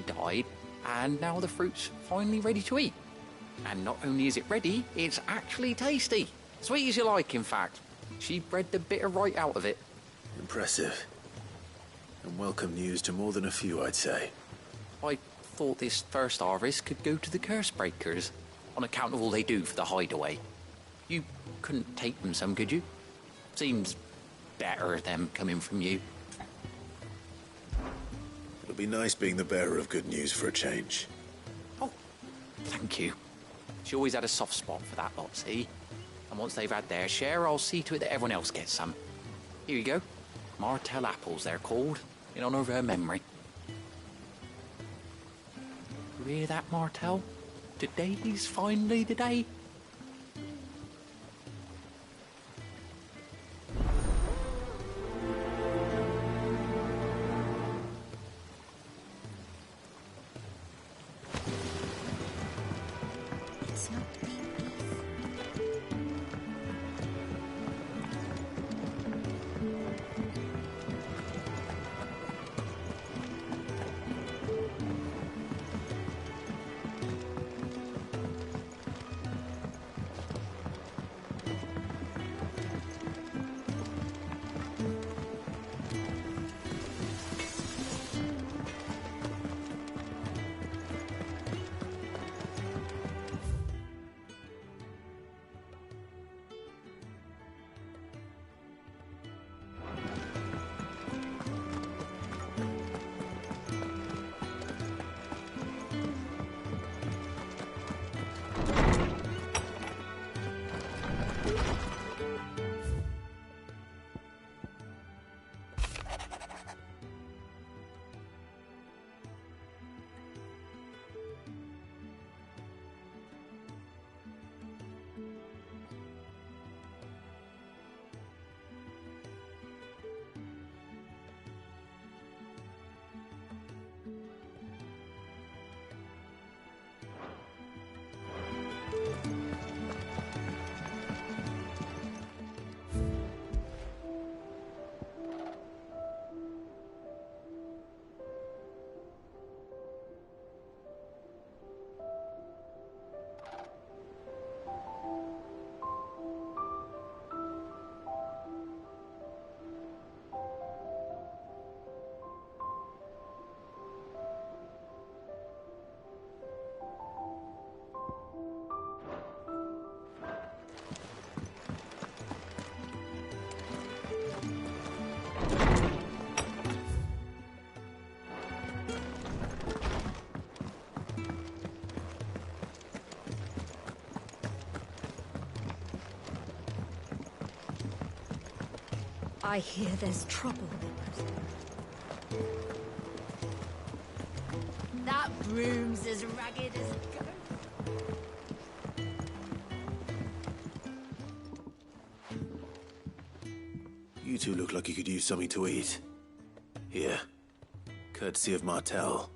died, and now the fruit's finally ready to eat. And not only is it ready, it's actually tasty. Sweet as you like, in fact. She bred the bitter right out of it. Impressive. And welcome news to more than a few, I'd say. I thought this first harvest could go to the curse breakers, on account of all they do for the hideaway. You couldn't take them some, could you? Seems better them coming from you. It'll be nice being the bearer of good news for a change. Oh, thank you. She always had a soft spot for that lot, see? And once they've had their share, I'll see to it that everyone else gets some. Here you go. Martel apples, they're called, in honor of her memory. You hear that, Martel? Today's finally the day. I hear there's trouble. That room's as ragged as a goat. You two look like you could use something to eat. Here. Courtesy of Martel.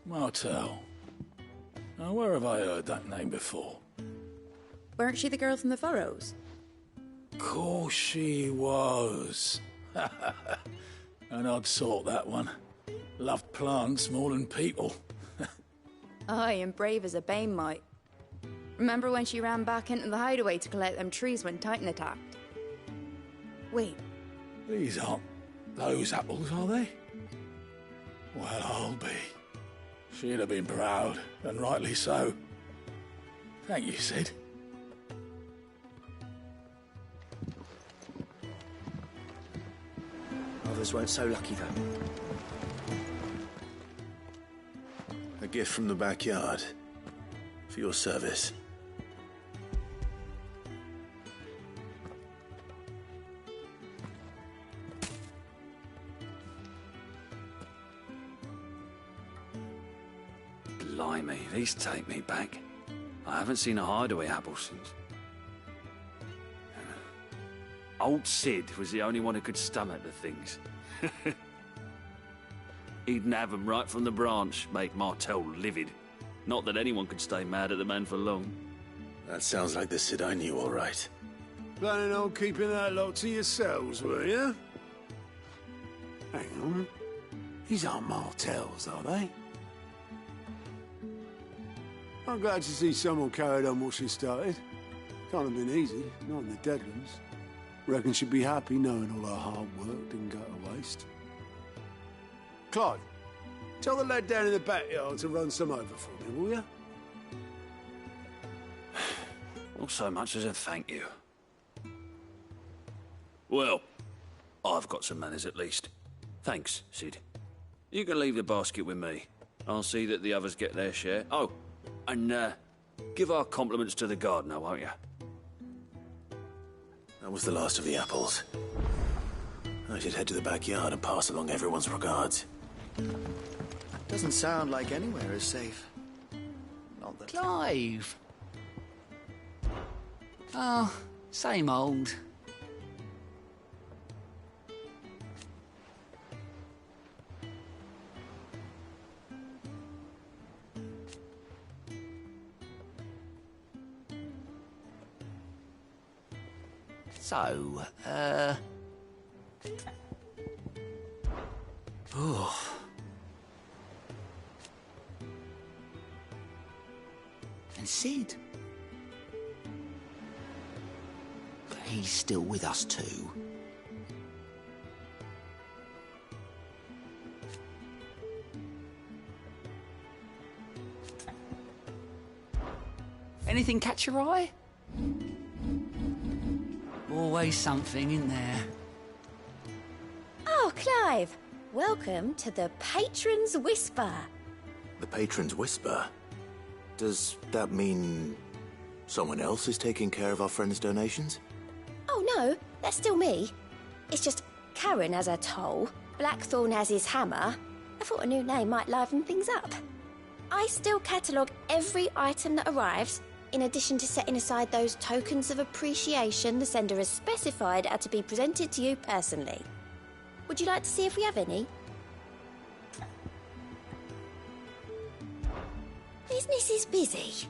Martel. Now, where have I heard that name before? Weren't she the girl from the Furrows? Course she was. An odd sort, that one. Loved plants more than people. Aye, and brave as a bane might. Remember when she ran back into the hideaway to collect them trees when Titan attacked? Wait. These aren't those apples, are they? Well, I'll be. She'd have been proud, and rightly so. Thank you, Sid. Others weren't so lucky, though. A gift from the backyard. For your service. Blimey, these take me back. I haven't seen a hideaway apple since. Old Sid was the only one who could stomach the things. He'd nab 'em right from the branch, make Martel livid. Not that anyone could stay mad at the man for long. That sounds like the Sid I knew, all right. Planning on keeping that lot to yourselves, were you? Hang on. These aren't Martels, are they? I'm glad to see someone carried on what she started. Can't have been easy, not in the Deadlands. Reckon she'd be happy knowing all her hard work didn't go to waste. Clive, tell the lad down in the backyard to run some over for me, will you? Not so much as a thank you. Well, I've got some manners at least. Thanks, Sid. You can leave the basket with me. I'll see that the others get their share. Oh, and give our compliments to the gardener, won't you? That was the last of the apples. I should head to the backyard and pass along everyone's regards. Doesn't sound like anywhere is safe. Not that... Clive! Oh, same old. So, oh. And Sid. He's still with us too. Anything catch your eye? Always something in there. Oh, Clive! Welcome to the Patron's Whisper. The Patron's Whisper? Does that mean someone else is taking care of our friends' donations? Oh no, that's still me. It's just Karen has her toll, Blackthorn has his hammer. I thought a new name might liven things up. I still catalogue every item that arrives, in addition to setting aside those tokens of appreciation the sender has specified are to be presented to you personally. Would you like to see if we have any? Business is busy.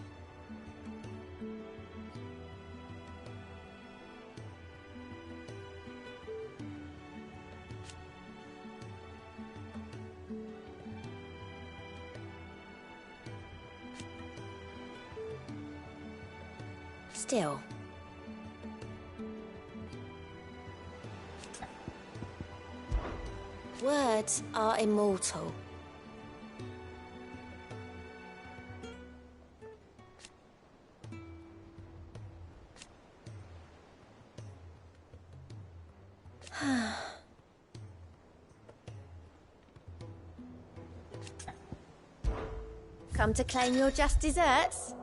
Still. Words are immortal. Come to claim your just desserts?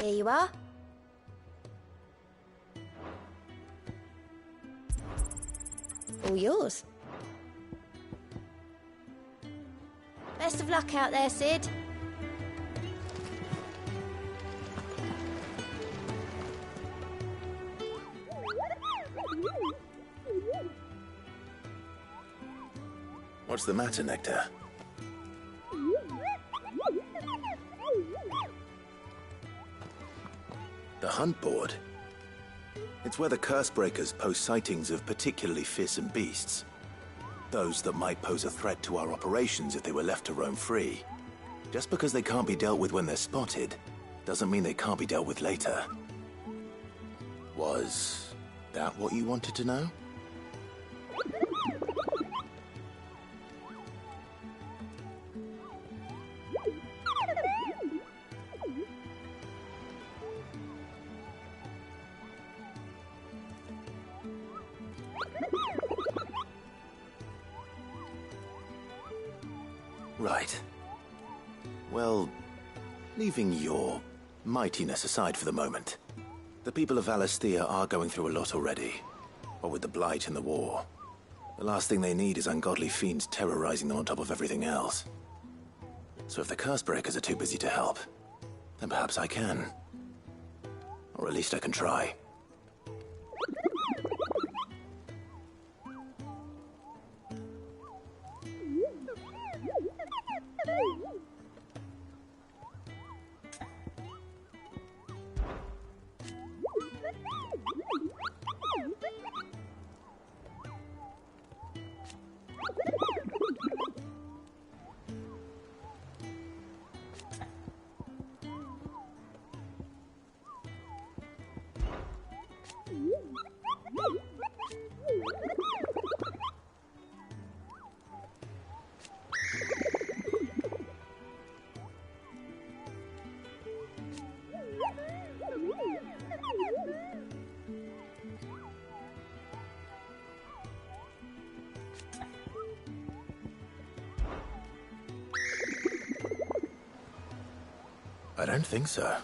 Here you are. All yours. Best of luck out there, Sid. What's the matter, Nectar? The hunt board? It's where the Cursebreakers post sightings of particularly fearsome beasts. Those that might pose a threat to our operations if they were left to roam free. Just because they can't be dealt with when they're spotted, doesn't mean they can't be dealt with later. Was that what you wanted to know? Right. Well, leaving your mightiness aside for the moment, the people of Alastia are going through a lot already. What with the Blight and the war. The last thing they need is ungodly fiends terrorizing them on top of everything else. So if the Cursebreakers are too busy to help, then perhaps I can. Or at least I can try. I don't think so.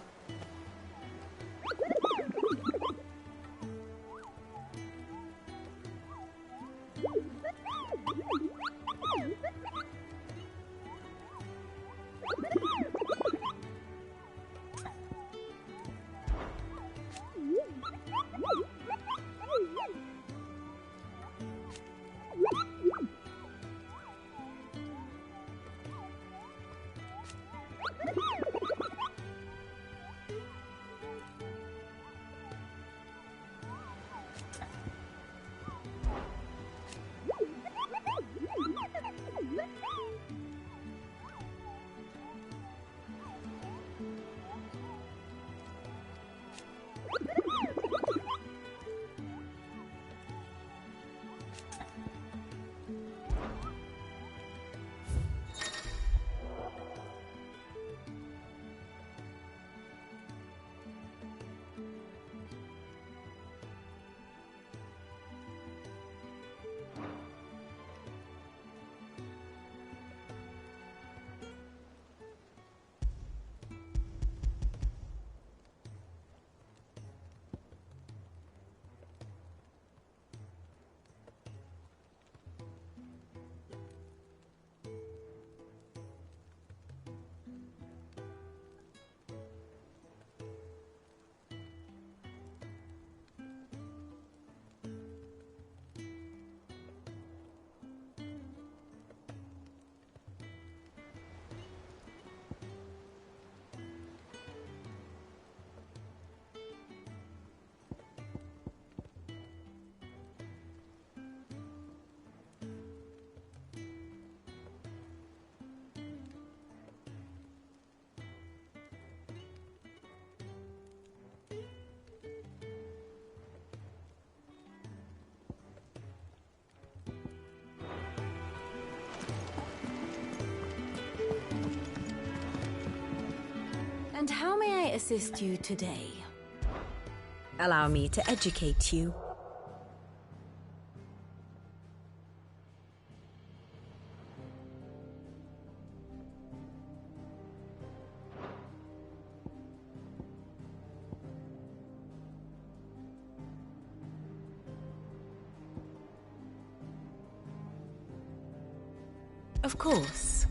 And how may I assist you today? Allow me to educate you. Of course.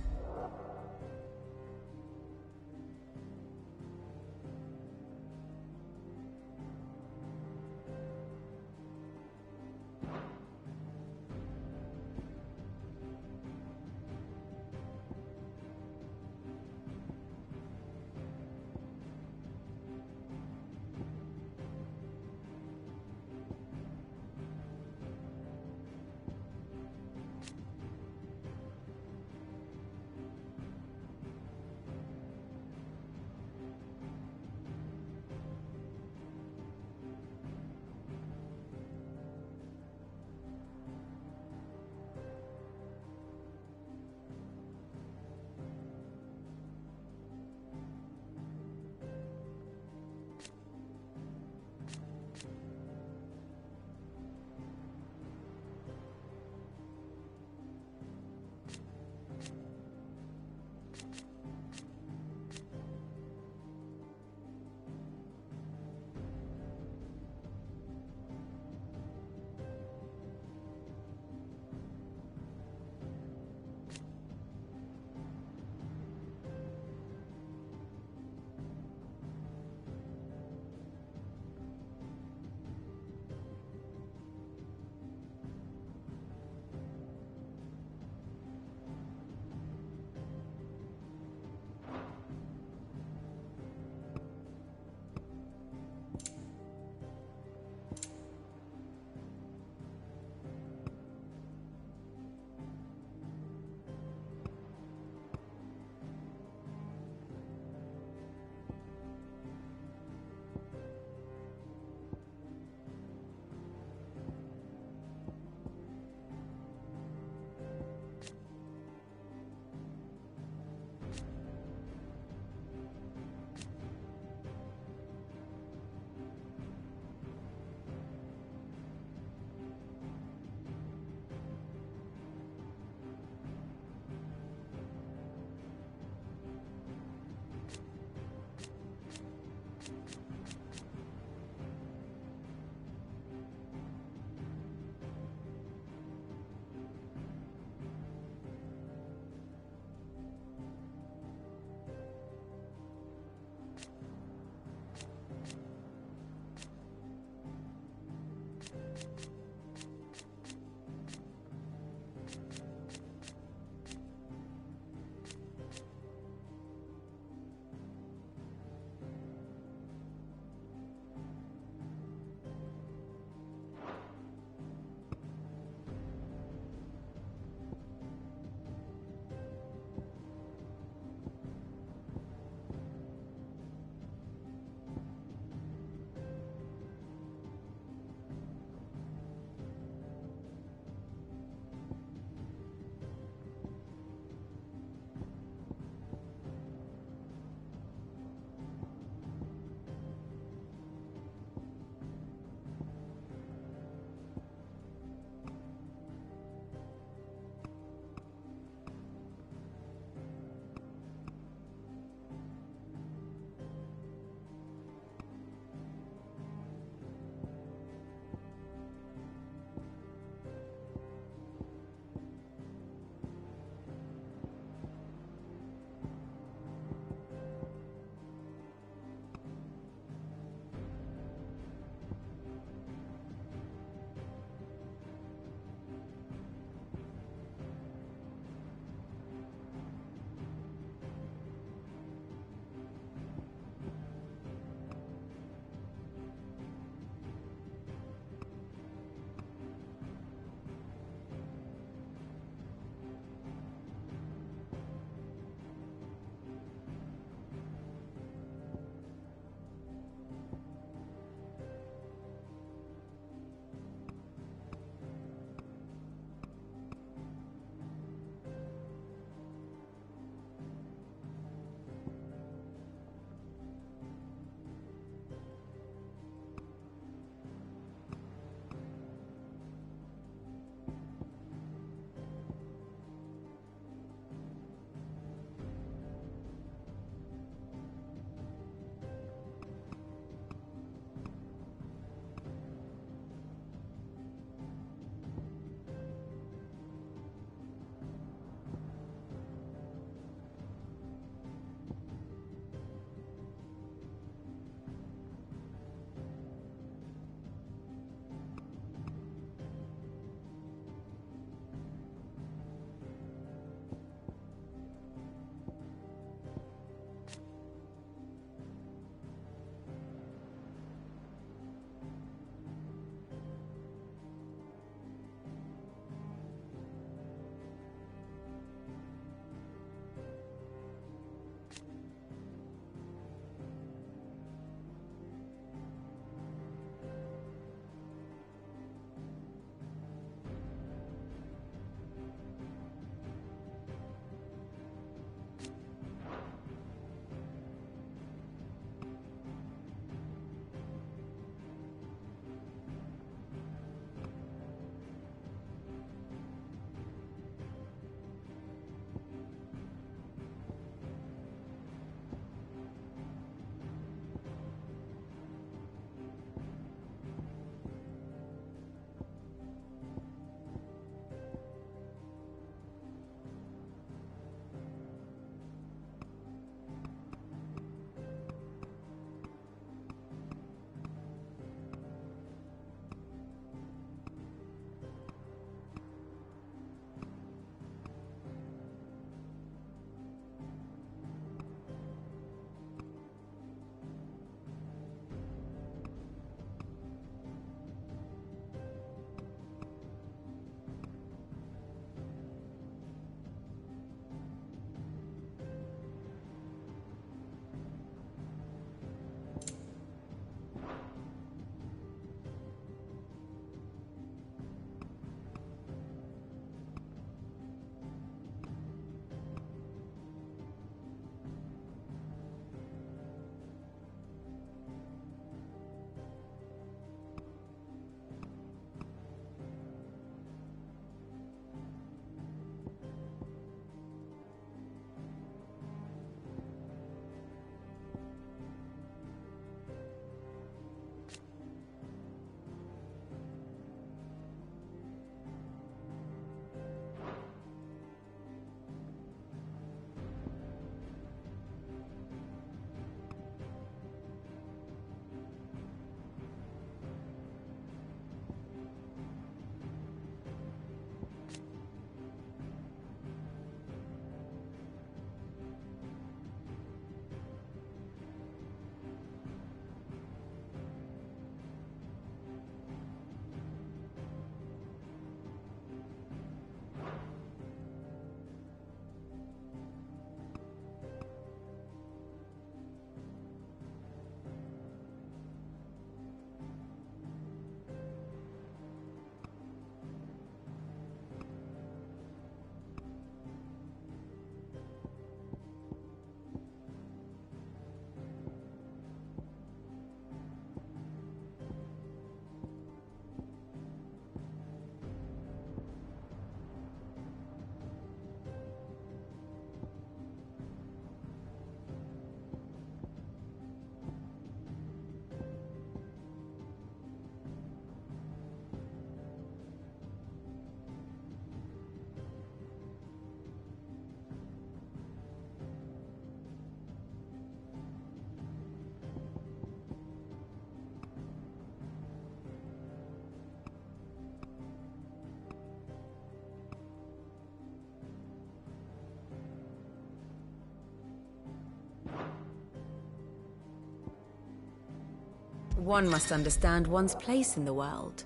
One must understand one's place in the world.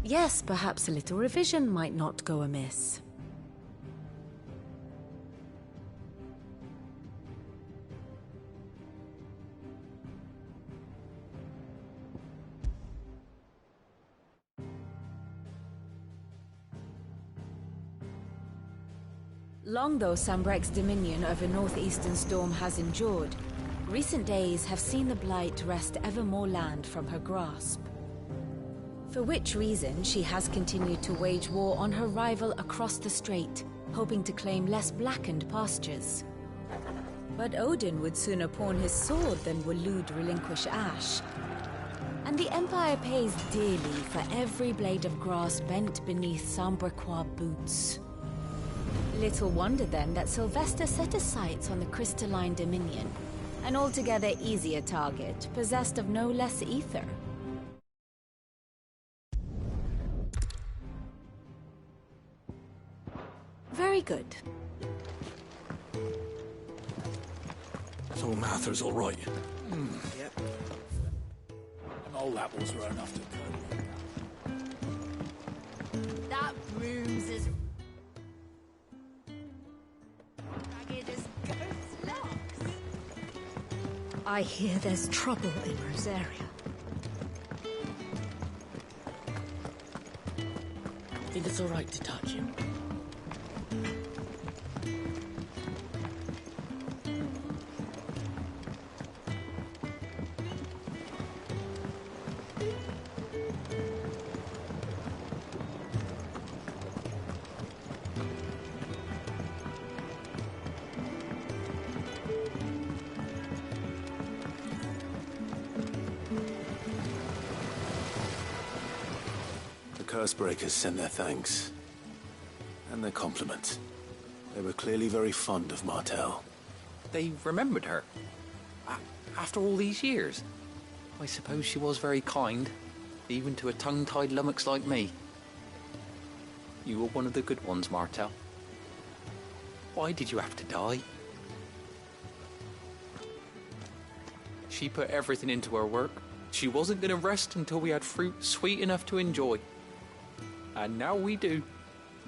Yes, perhaps a little revision might not go amiss. Long though Sambrek's dominion over northeastern Storm has endured, recent days have seen the Blight wrest ever more land from her grasp. For which reason she has continued to wage war on her rival across the strait, hoping to claim less blackened pastures. But Odin would sooner pawn his sword than Waloed relinquish Ash. And the Empire pays dearly for every blade of grass bent beneath Sambrequois boots. Little wonder then that Sylvester set his sights on the crystalline dominion, An altogether easier target, possessed of no less ether. Very good. So Martha's all right. Yep. Them old apples were enough to cut. That broom's as ragged as ghost locks. I hear there's trouble in Rosaria. Think it's all right to touch him? Cursebreakers sent their thanks. And their compliments. They were clearly very fond of Martel. They remembered her. After all these years. I suppose she was very kind, even to a tongue-tied lummox like me. You were one of the good ones, Martel. Why did you have to die? She put everything into her work. She wasn't going to rest until we had fruit sweet enough to enjoy. And now we do.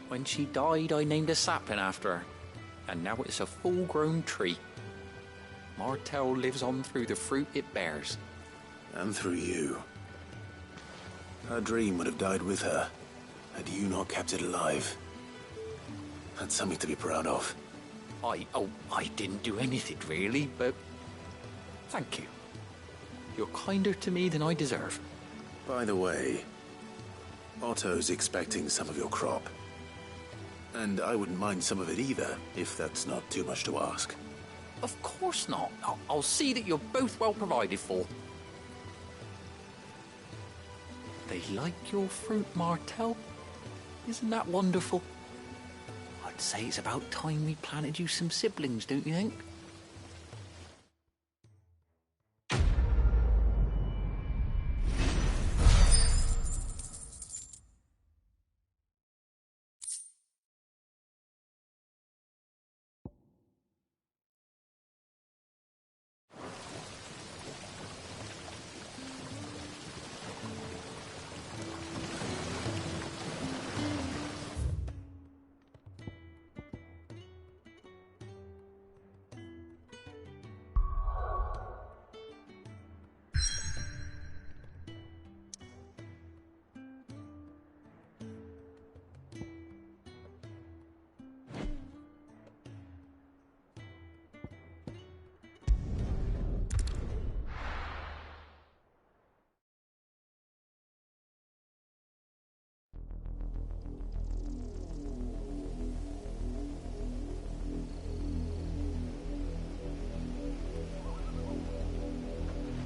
When she died, I named a sapling after her. And now it's a full-grown tree. Martel lives on through the fruit it bears. And through you. Her dream would have died with her, had you not kept it alive. That's something to be proud of. I didn't do anything really, but thank you. You're kinder to me than I deserve. By the way, Otto's expecting some of your crop. And I wouldn't mind some of it either, if that's not too much to ask. Of course not. I'll see that you're both well provided for. They like your fruit, Martel. Isn't that wonderful? I'd say it's about time we planted you some siblings, don't you think?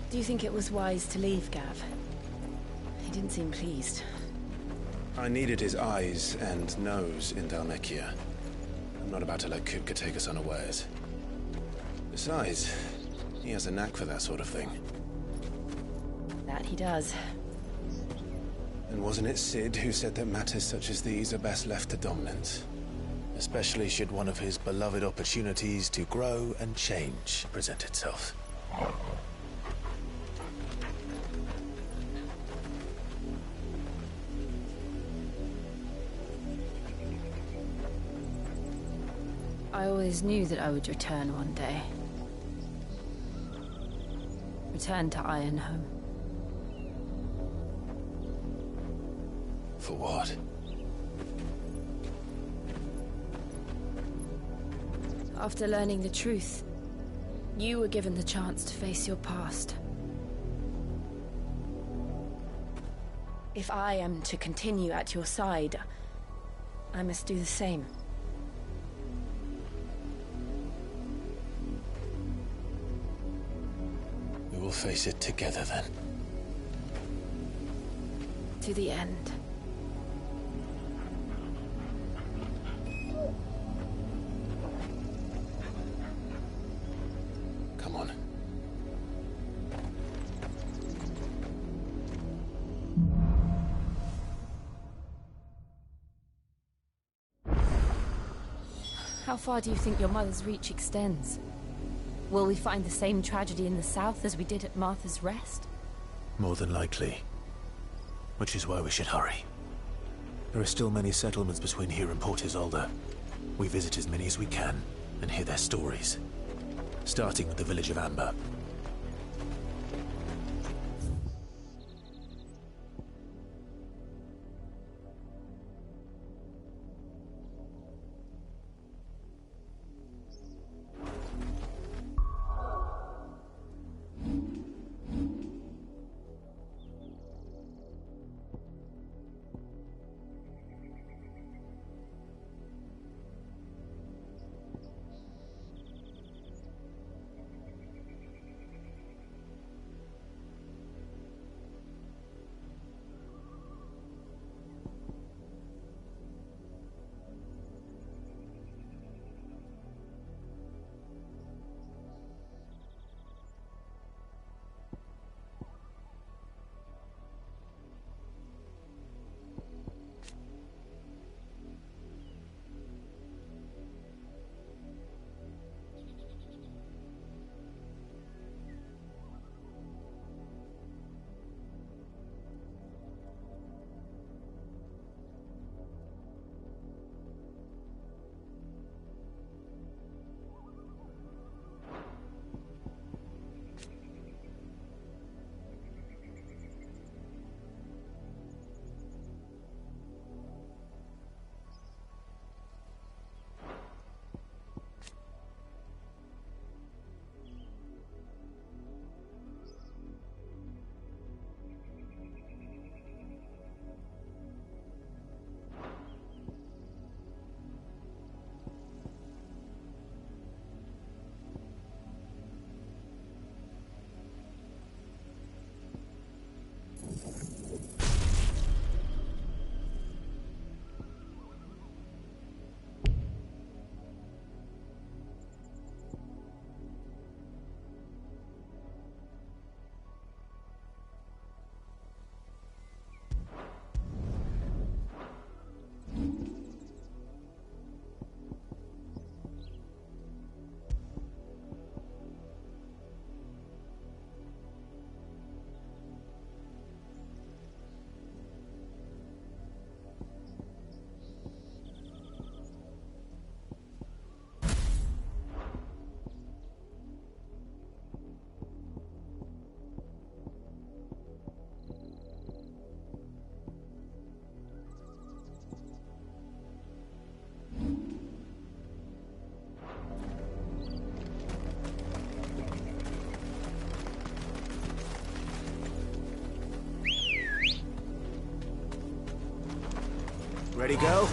Do you think it was wise to leave, Gav? He didn't seem pleased. I needed his eyes and nose in Dhalmekia. I'm not about to let Kupka take us unawares. Besides, he has a knack for that sort of thing. That he does. And wasn't it Sid who said that matters such as these are best left to dominance? Especially should one of his beloved opportunities to grow and change present itself. I always knew that I would return one day. Return to Ironhome. For what? After learning the truth, you were given the chance to face your past. If I am to continue at your side, I must do the same. We will face it together then. To the end. Come on. How far do you think your mother's reach extends? Will we find the same tragedy in the south as we did at Martha's Rest? More than likely. Which is why we should hurry. There are still many settlements between here and Port Isolde. We visit as many as we can and hear their stories. Starting with the village of Amber. Ready, go?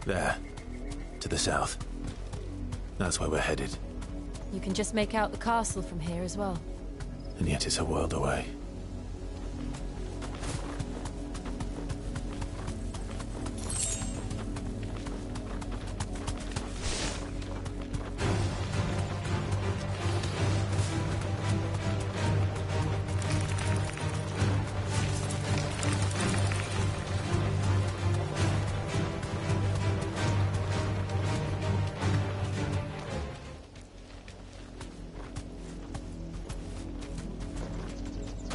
There. To the south. That's where we're headed. You can just make out the castle from here as well. And yet it's a world away.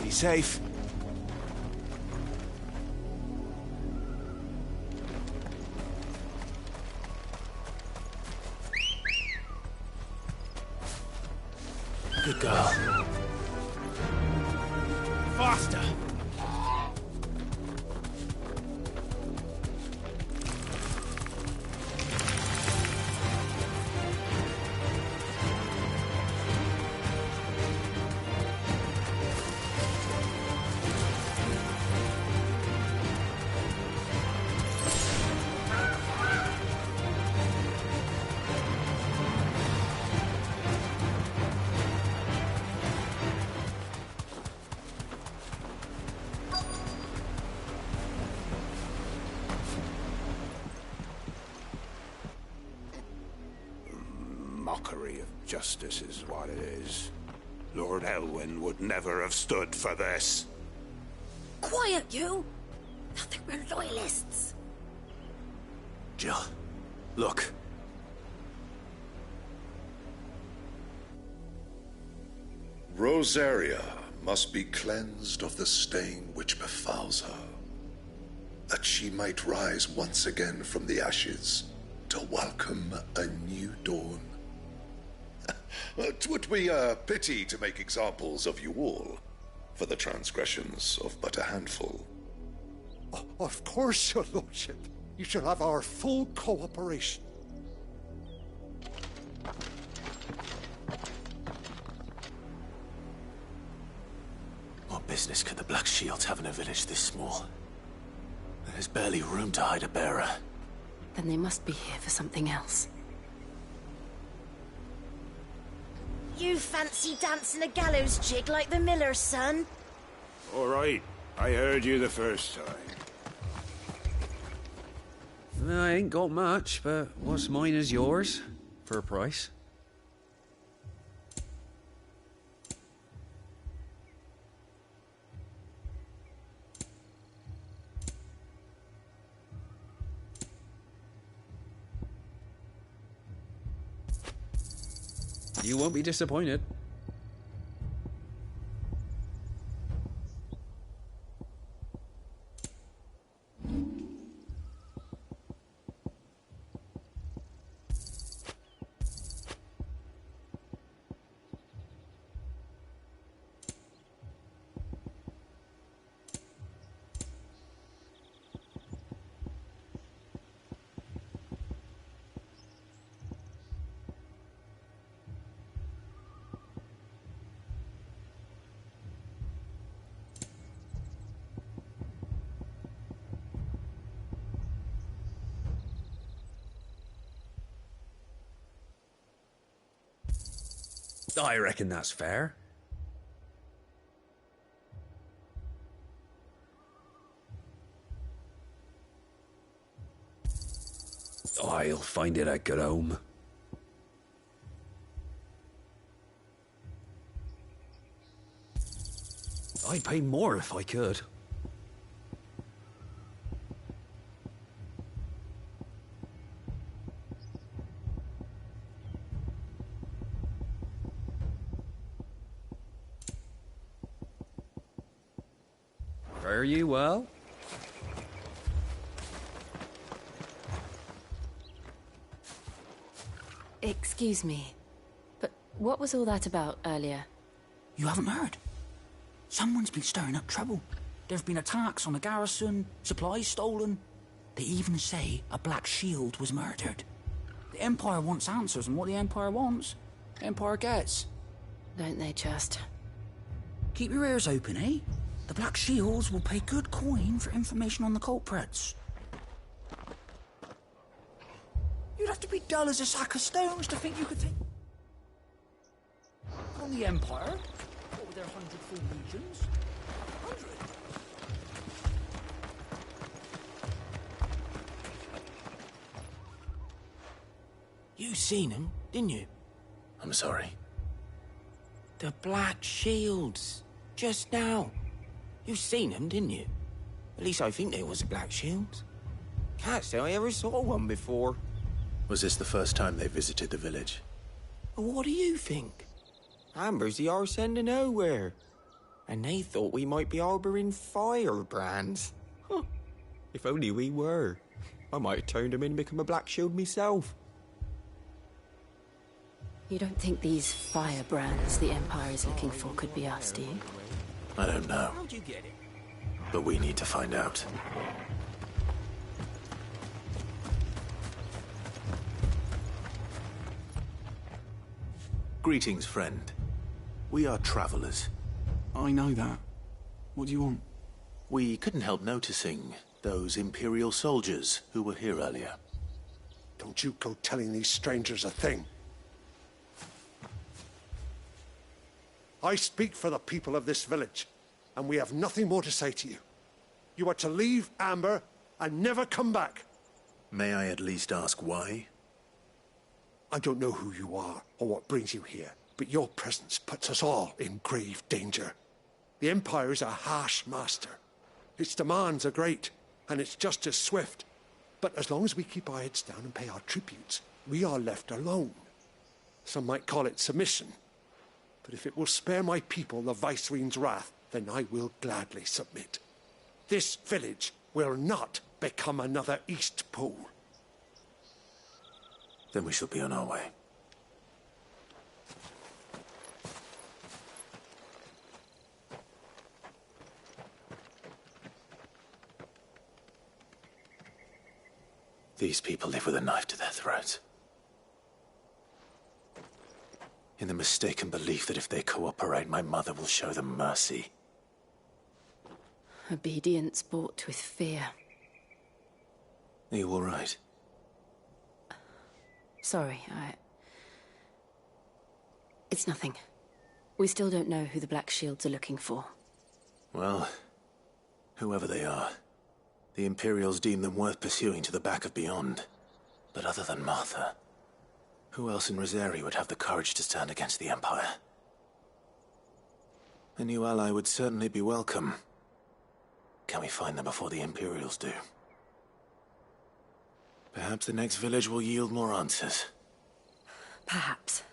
Safe. Good girl. Faster! mockery of justice is what it is. Lord Elwyn would never have stood for this. Quiet, you! Nothing, we're loyalists. Jill, look. Rosaria must be cleansed of the stain which befouls her, that she might rise once again from the ashes to welcome a new dawn. 'Twould be a pity to make examples of you all, for the transgressions of but a handful. Of course, your lordship. You shall have our full cooperation. What business could the Black Shields have in a village this small? There's barely room to hide a bearer. Then they must be here for something else. You fancy dancing a gallows jig like the miller's son? All right, I heard you the first time. I ain't got much, but what's mine is yours, for a price. You won't be disappointed. I reckon that's fair. I'll find it a good home. I'd pay more if I could. Fare you well? Excuse me, but what was all that about earlier? You haven't heard? Someone's been stirring up trouble. There've been attacks on the garrison, supplies stolen. They even say a Black Shield was murdered. The Empire wants answers, and what the Empire wants, the Empire gets. Don't they just? Keep your ears open, eh? The Black Shields will pay good coin for information on the culprits. You'd have to be dull as a sack of stones to think you could take on the Empire. What with their 100 full legions? 100? You seen them, didn't you? I'm sorry. The Black Shields. Just now. You seen them, didn't you? At least I think they was a Black Shields. Can't say I ever saw one before. Was this the first time they visited the village? What do you think? Amber's the arse end of nowhere. And they thought we might be harbouring firebrands. Huh. If only we were. I might have turned them in and become a Black Shield myself. You don't think these firebrands the Empire is looking for could be us, do you? I don't know. How'd you get it? But we need to find out. Greetings, friend. We are travelers. I know that. What do you want? We couldn't help noticing those Imperial soldiers who were here earlier. Don't you go telling these strangers a thing. I speak for the people of this village, and we have nothing more to say to you. You are to leave Amber and never come back. May I at least ask why? I don't know who you are or what brings you here, but your presence puts us all in grave danger. The Empire is a harsh master. Its demands are great, and its justice swift. But as long as we keep our heads down and pay our tributes, we are left alone. Some might call it submission. But if it will spare my people the Viceroy's wrath, then I will gladly submit. This village will not become another East Pool. Then we shall be on our way. These people live with a knife to their throats. In the mistaken belief that if they cooperate, my mother will show them mercy. Obedience bought with fear. Are you all right? Sorry, It's nothing. We still don't know who the Black Shields are looking for. Well, whoever they are, the Imperials deem them worth pursuing to the back of beyond. But other than Martha, who else in Rosaria would have the courage to stand against the Empire? A new ally would certainly be welcome. Can we find them before the Imperials do? Perhaps the next village will yield more answers. Perhaps.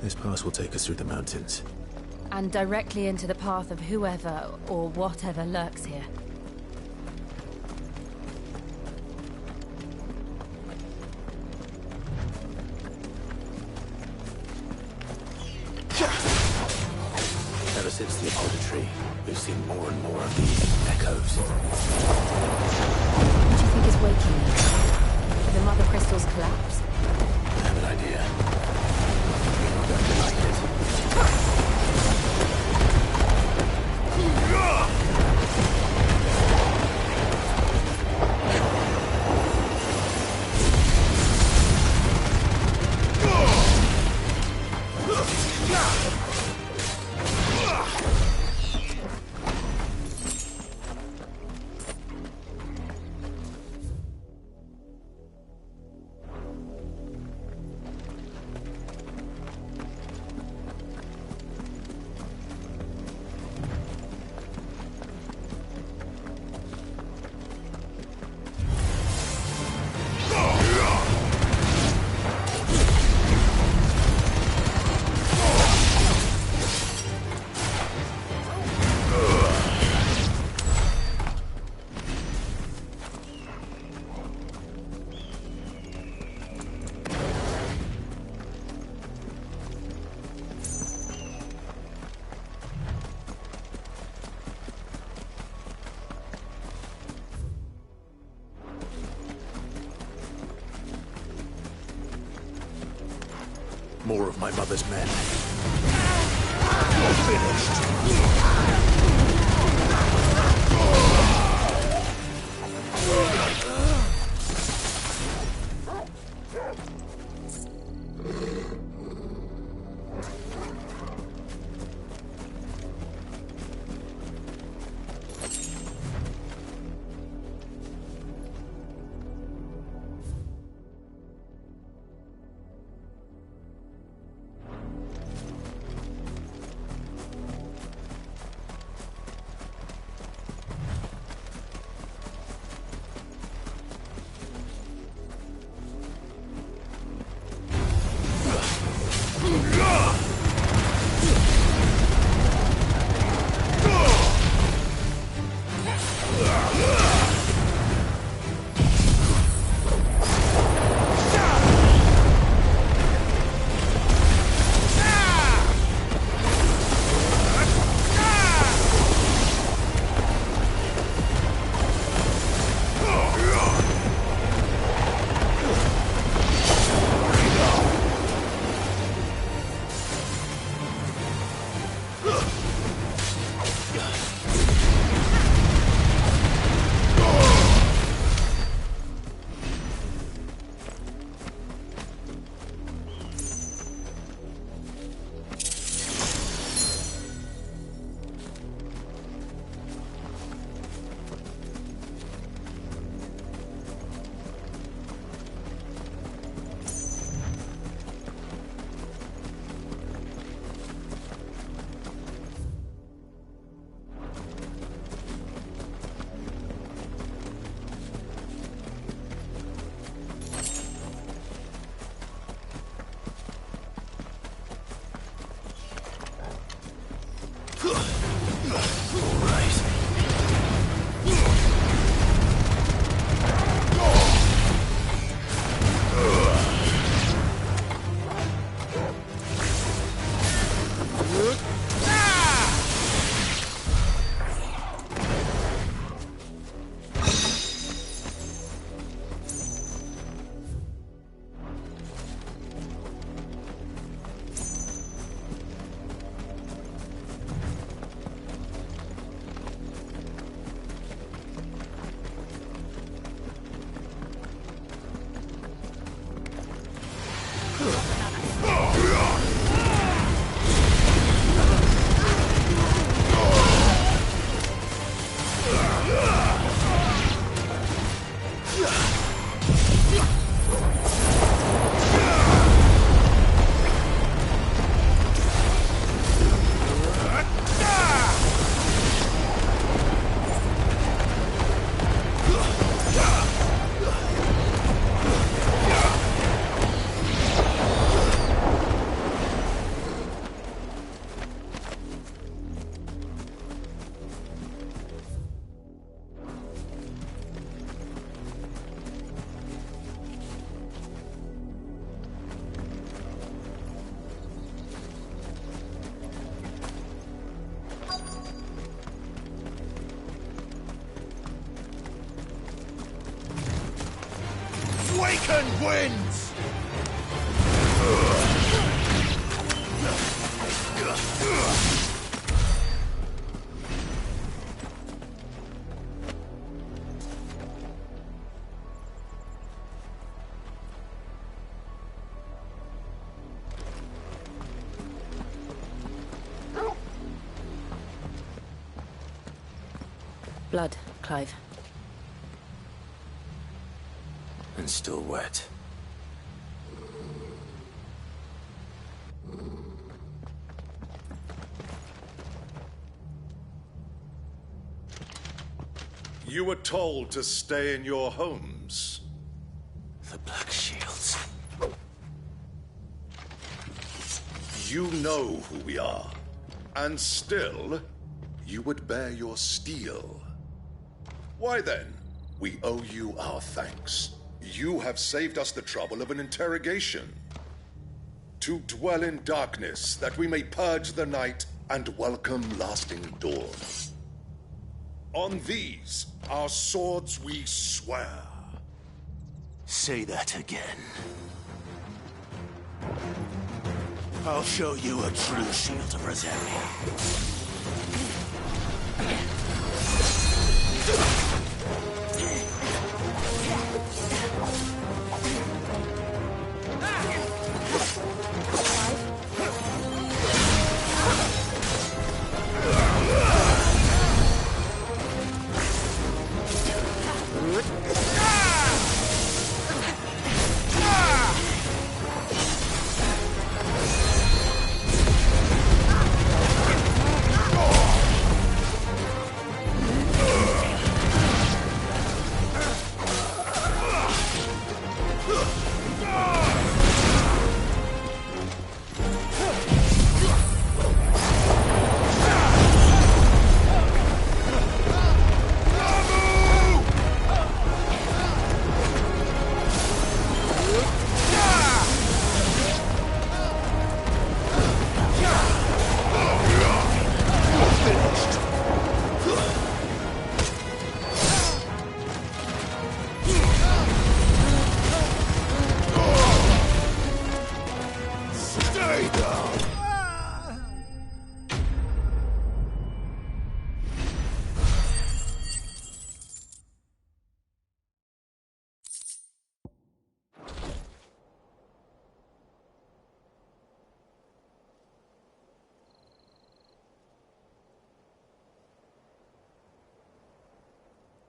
This pass will take us through the mountains. And directly into the path of whoever or whatever lurks here. Ever since the Apodatory, we've seen more and more of these echoes. What do you think is waking them? Did the mother crystals collapse? I have an idea. You're not going to like it. More of my mother's men. You're finished. Awaken winds! Blood, Clive. And still wet. You were told to stay in your homes. The Black Shields. You know who we are. And still, you would bear your steel. Why then, we owe you our thanks. You have saved us the trouble of an interrogation. To dwell in darkness, that we may purge the night and welcome lasting dawn. On these, our swords we swear. Say that again. I'll show you a true shield of Rosaria.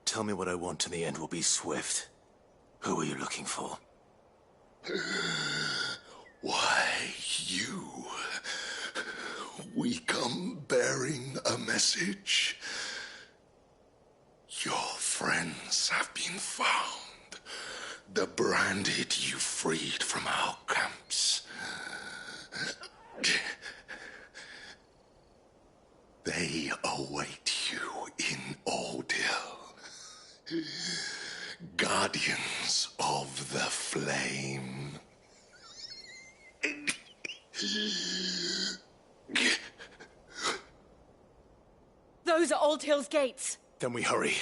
Tell me what I want and the end will be swift. Who are you looking for? Why, you. We come bearing a message. Your friends have been found. The branded you freed from our camps. They await you in Oldhill. Guardians of the Flame. Those are Old Hill's gates. Then we hurry.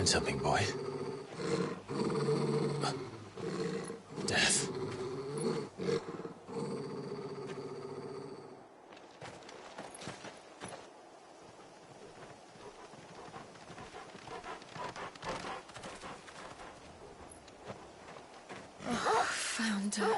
find something, boy. Death. Oh, found her.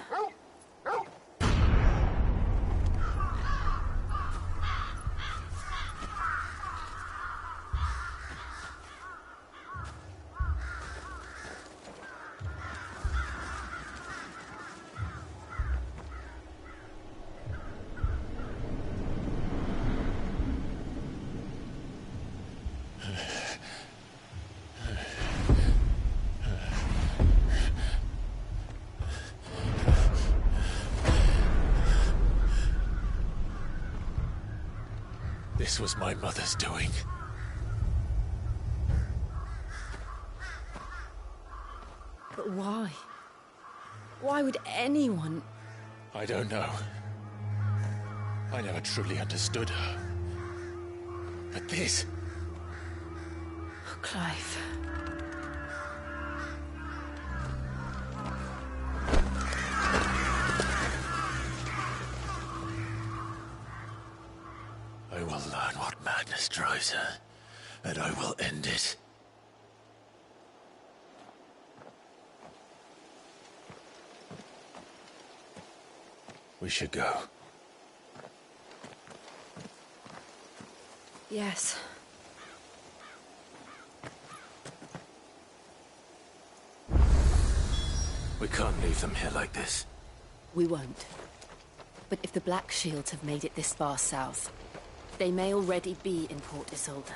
This was my mother's doing. But why? Why would anyone... I don't know. I never truly understood her. But this... Oh, Clive. I will learn what madness drives her, and I will end it. We should go. Yes. We can't leave them here like this. We won't. But if the Black Shields have made it this far south, they may already be in Port Isolde.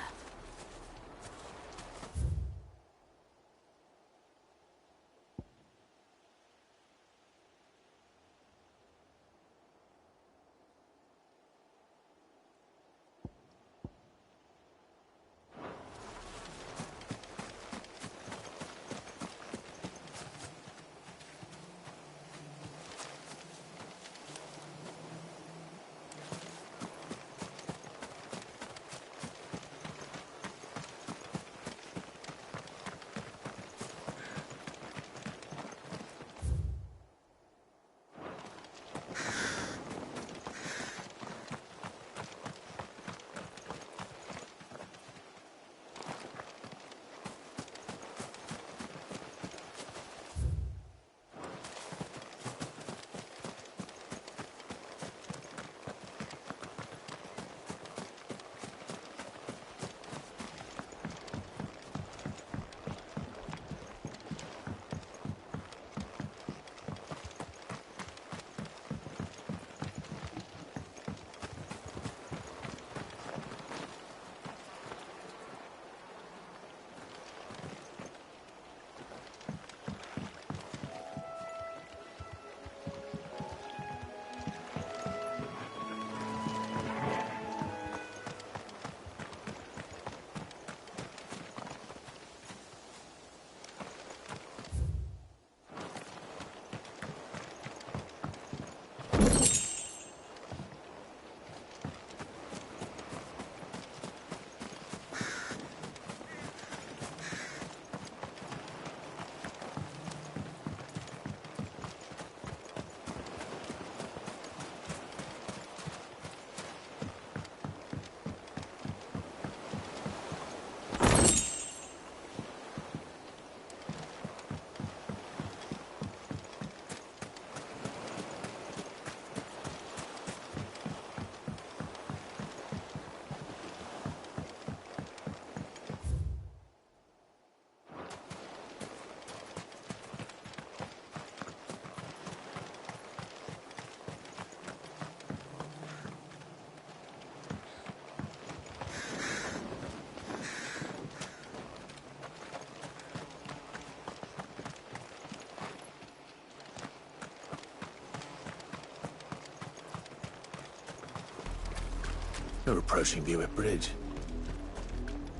We're approaching Buick Bridge.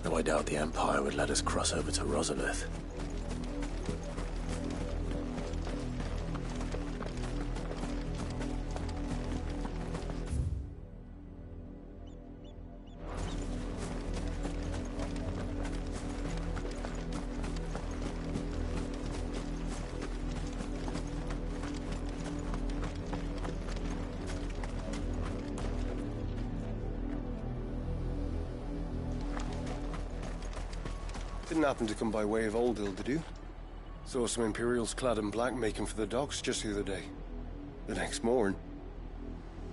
Though I doubt the Empire would let us cross over to Rosalith. Didn't happen to come by way of Oldhill, did you? Saw some Imperials clad in black making for the docks just the other day. The next morn,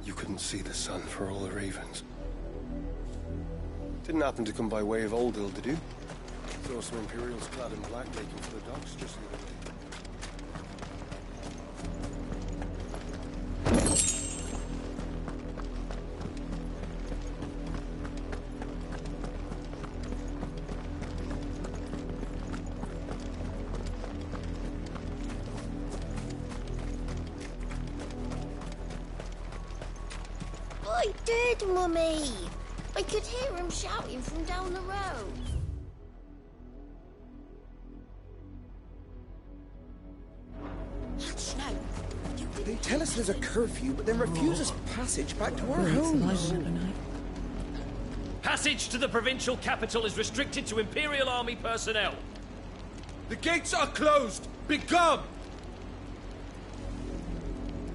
you couldn't see the sun for all the ravens. Didn't happen to come by way of Oldhill, did you? Saw some Imperials clad in black making for the docks just the other day. I did, Mummy! I could hear him shouting from down the road. They tell us there's a curfew, but then refuse us passage back to our homes. Passage to the provincial capital is restricted to Imperial Army personnel. The gates are closed! Begone!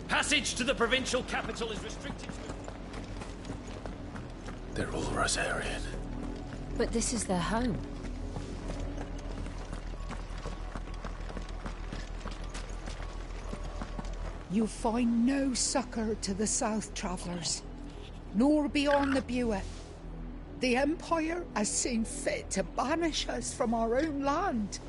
Passage to the provincial capital is restricted to... They're all Rosarian. But this is their home. You find no succor to the south travellers, nor beyond the Buet. The Empire has seen fit to banish us from our own land.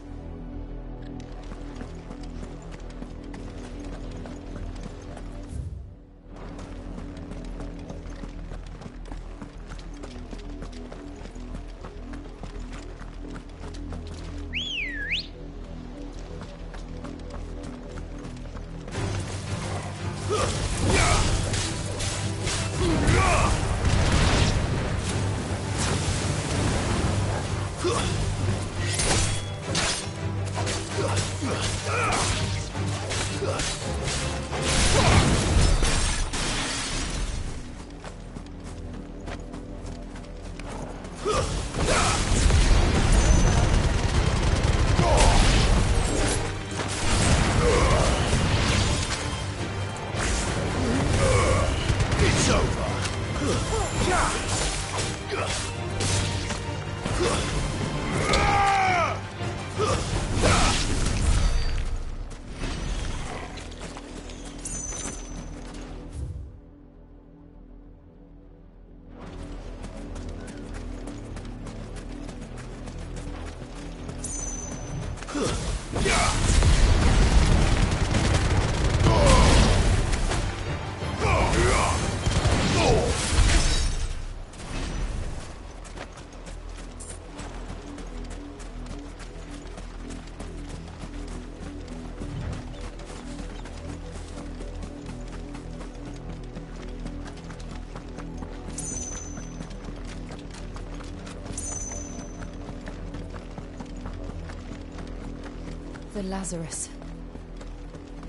The Lazarus.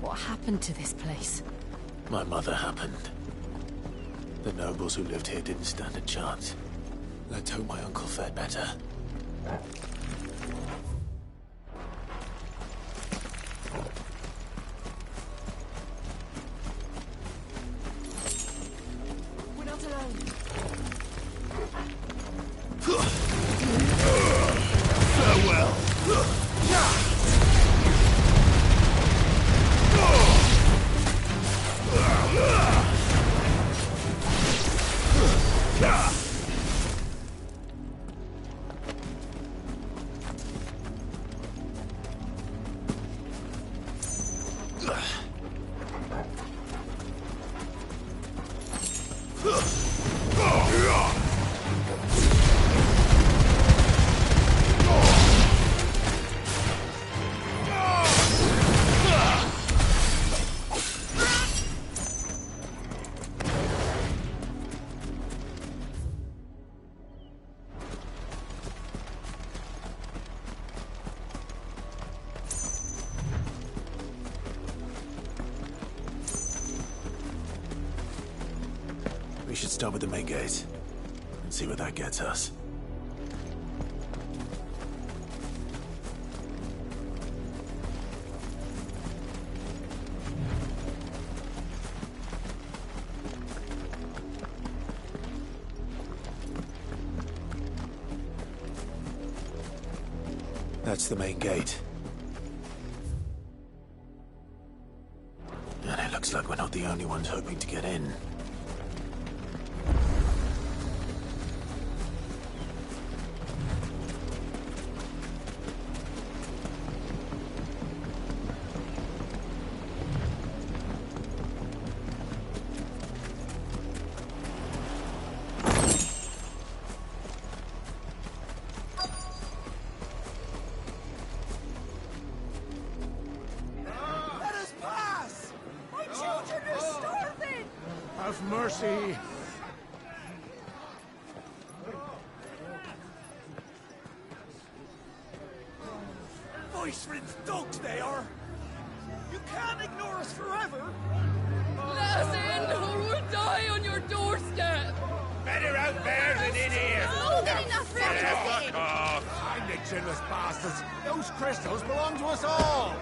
What happened to this place? My mother happened. The nobles who lived here didn't stand a chance. Let's hope my uncle fared better. We're not alone. Farewell. We should start with the main gate and see where that gets us. That's the main gate. And it looks like we're not the only ones hoping to get in. Have mercy. Voice-rinsed dogs they are! You can't ignore us forever! Let us in, or we'll die on your doorstep! Better out there than in here. More than enough room to Fuck sit. off. I'm the chinless bastards. Those crystals belong to us all.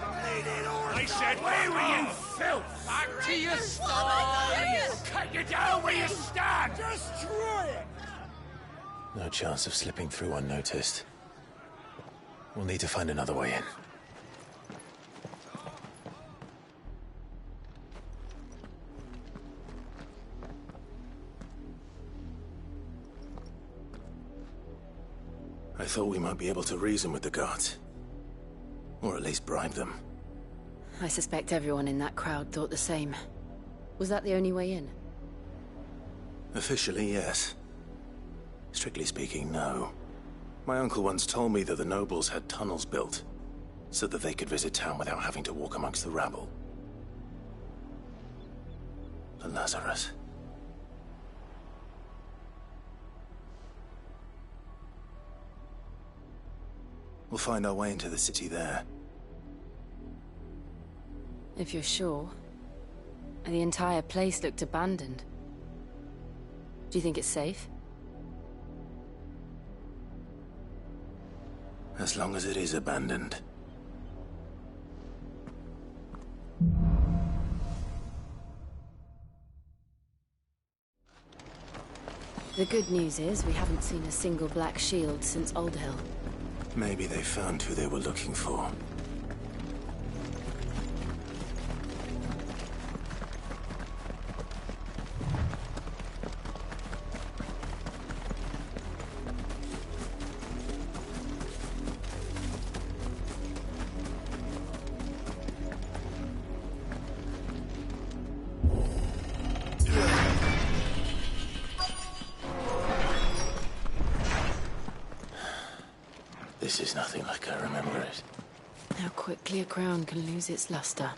I said, where were you, filth? Back to your I'll cut you down where you stand. Destroy it! No chance of slipping through unnoticed. We'll need to find another way in. I thought we might be able to reason with the guards. Or at least bribe them. I suspect everyone in that crowd thought the same. Was that the only way in? Officially, yes. Strictly speaking, no. My uncle once told me that the nobles had tunnels built, so that they could visit town without having to walk amongst the rabble. The Lazarus. We'll find our way into the city there. If you're sure. The entire place looked abandoned. Do you think it's safe? As long as it is abandoned. The good news is we haven't seen a single black shield since Old Hill. Maybe they found who they were looking for. This is nothing like I remember it. How quickly a crown can lose its luster.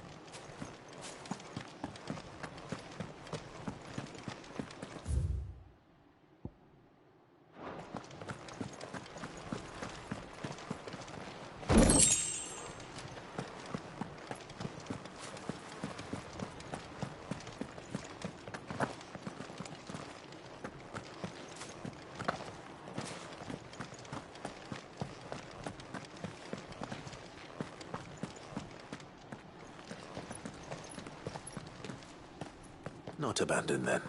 Not abandoned, then.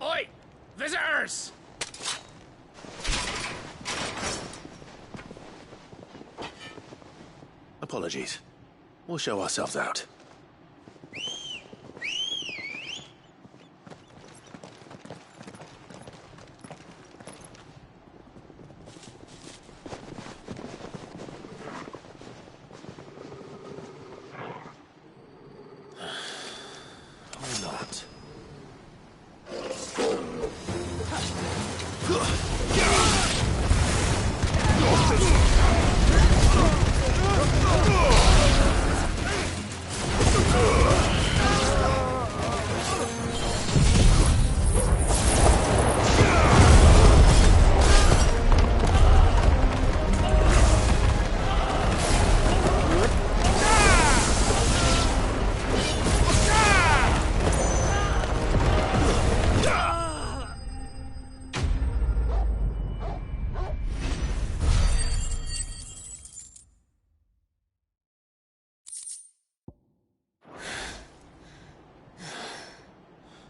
Oi! Visitors! Apologies. We'll show ourselves out.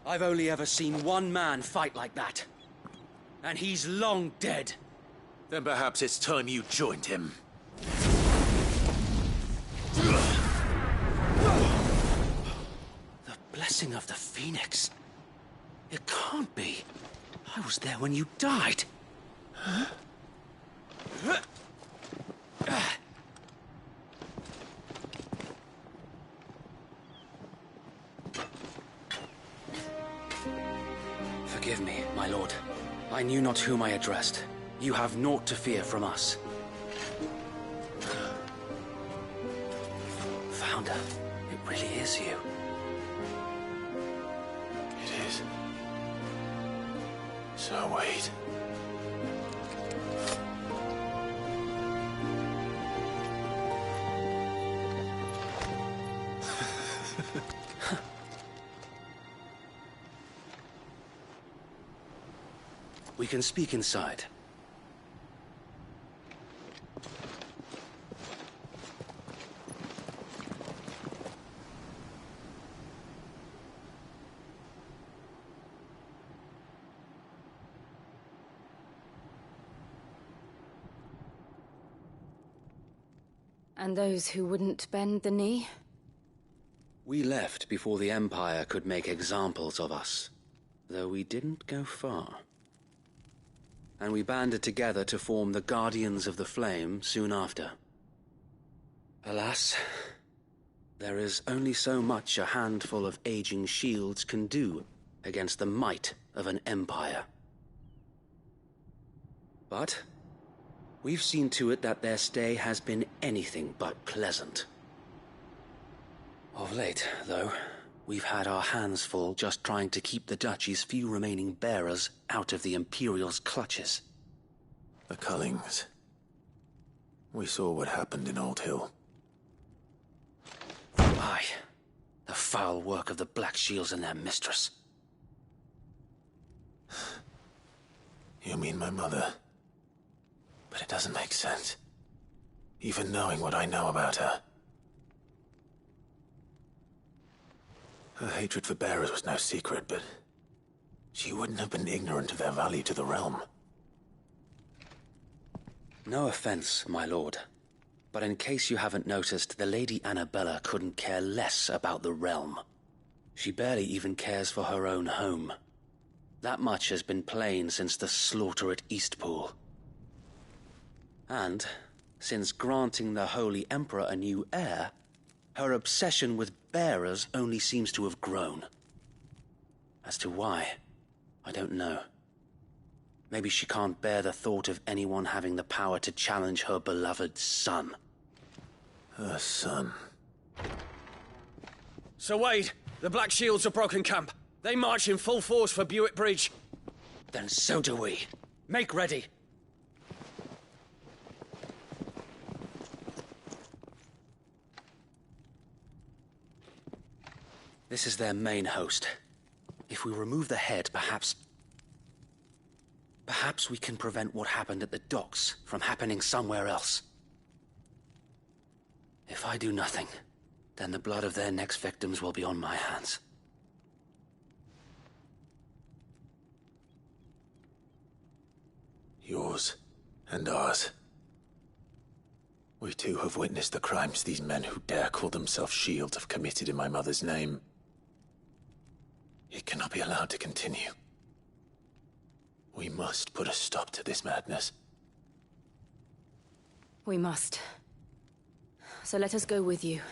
I've only ever seen one man fight like that. And he's long dead. Then perhaps it's time you joined him. The blessing of the Phoenix. It can't be. I was there when you died. Huh? Forgive me, my lord. I knew not whom I addressed. You have naught to fear from us. Founder, it really is you. It is. So wait. We can speak inside. And those who wouldn't bend the knee? We left before the Empire could make examples of us, though we didn't go far. And we banded together to form the Guardians of the Flame soon after. Alas, there is only so much a handful of aging shields can do against the might of an empire. But we've seen to it that their stay has been anything but pleasant. Of late, though, we've had our hands full just trying to keep the Duchy's few remaining bearers out of the Imperial's clutches. The Cullings. We saw what happened in Old Hill. Aye. The foul work of the Black Shields and their mistress. You mean my mother? But it doesn't make sense. Even knowing what I know about her. Her hatred for bearers was no secret, but she wouldn't have been ignorant of their value to the realm. No offense, my lord, but in case you haven't noticed, the Lady Annabella couldn't care less about the realm. She barely even cares for her own home. That much has been plain since the slaughter at Eastpool. And, since granting the Holy Emperor a new heir, her obsession with bearers only seems to have grown. As to why, I don't know. Maybe she can't bear the thought of anyone having the power to challenge her beloved son. Her son. Sir Wade, the Black Shields have broken camp. They march in full force for Buick Bridge. Then so do we. Make ready. This is their main host. If we remove the head, perhaps we can prevent what happened at the docks from happening somewhere else. If I do nothing, then the blood of their next victims will be on my hands. Yours and ours. We too have witnessed the crimes these men who dare call themselves shields have committed in my mother's name. It cannot be allowed to continue. We must put a stop to this madness. We must. So let us go with you.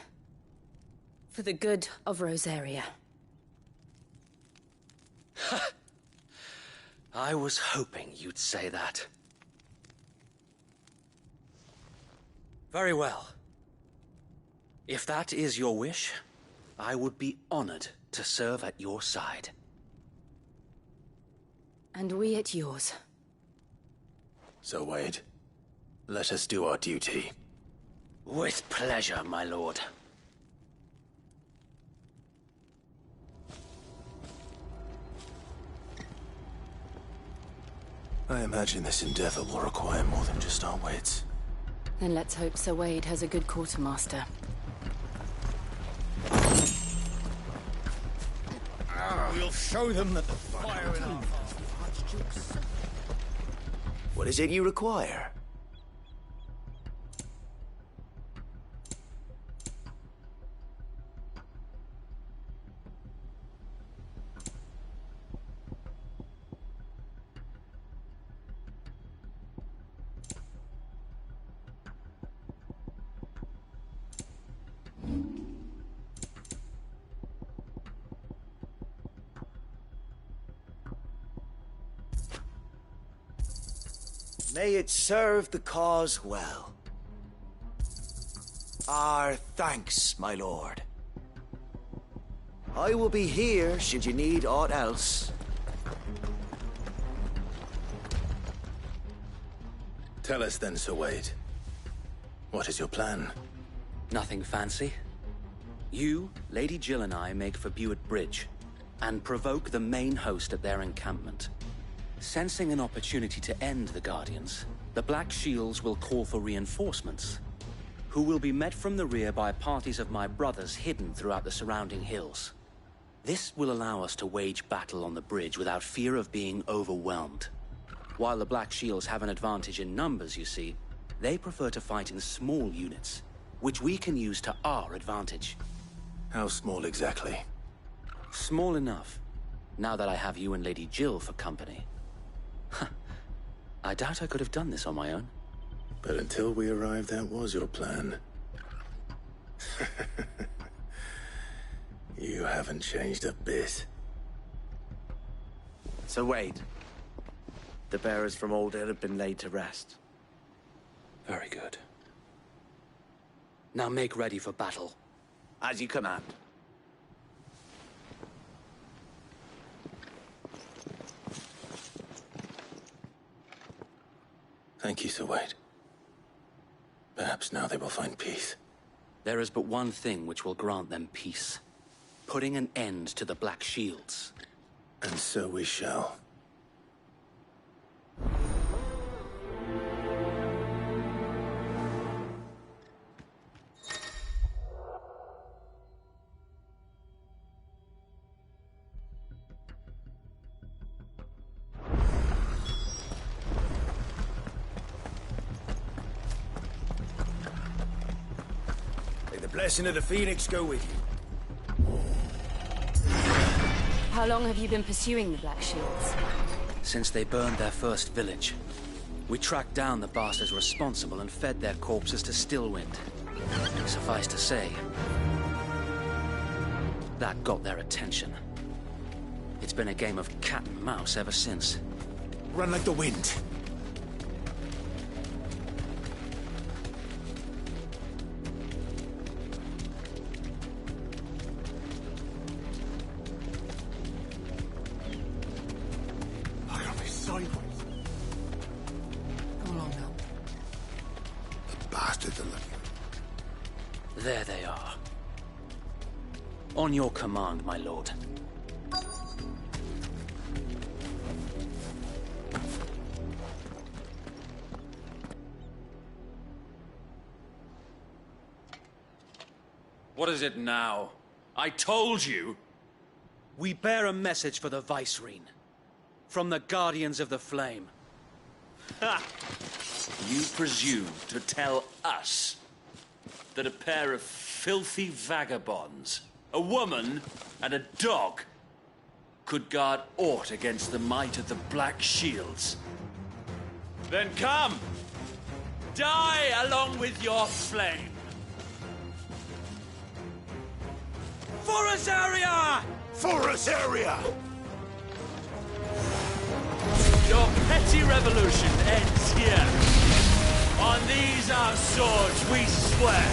For the good of Rosaria. I was hoping you'd say that. Very well. If that is your wish, I would be honored to serve at your side. And we at yours. So, Wade, let us do our duty. With pleasure, my lord. I imagine this endeavor will require more than just our wits. Then let's hope Sir Wade has a good quartermaster. We'll show them that the fire in our hearts. What is it you require? May it serve the cause well. Our thanks, my lord. I will be here should you need aught else. Tell us then, Sir Wade. What is your plan? Nothing fancy. You, Lady Jill and I make for Buett Bridge, and provoke the main host at their encampment. Sensing an opportunity to end the Guardians, the Black Shields will call for reinforcements, who will be met from the rear by parties of my brothers hidden throughout the surrounding hills. This will allow us to wage battle on the bridge without fear of being overwhelmed. While the Black Shields have an advantage in numbers, you see, they prefer to fight in small units, which we can use to our advantage. How small exactly? Small enough, now that I have you and Lady Jill for company. I doubt I could have done this on my own. But until we arrived, that was your plan. You haven't changed a bit. So Wade, the bearers from Old Hill have been laid to rest. Very good. Now make ready for battle. As you command. Thank you, Sir Wade. Perhaps now they will find peace. There is but one thing which will grant them peace. Putting an end to the Black Shields. And so we shall. Blessing of the Phoenix go with you. How long have you been pursuing the Black Shields? Since they burned their first village. We tracked down the bastards responsible and fed their corpses to Stillwind. Suffice to say, that got their attention. It's been a game of cat and mouse ever since. Run like the wind. There they are. On your command, my lord. What is it now? I told you! We bear a message for the Vicereine. From the Guardians of the Flame. Ha! You presume to tell us that a pair of filthy vagabonds, a woman and a dog, could guard aught against the might of the Black Shields? Then come! Die along with your flame! For Azaria! For Azaria! Your petty revolution ends here. On these our swords we swear.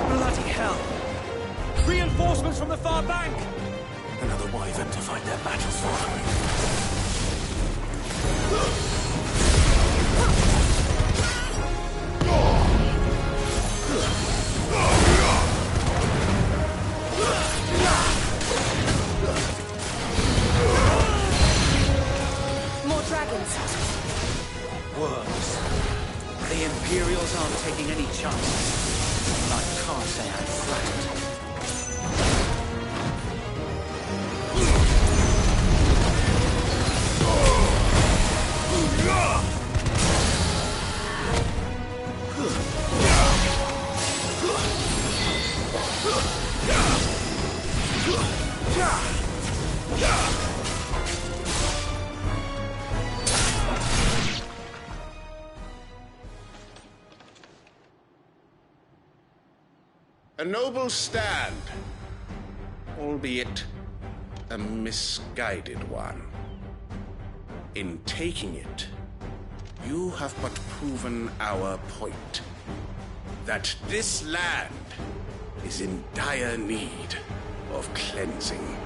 Bloody hell! Reinforcements from the far bank! Another wyvern to fight their battles for. worms. The Imperials aren't taking any chances. I can't say I'm flattered. A noble stand, albeit a misguided one. In taking it, you have but proven our point, that this land is in dire need of cleansing.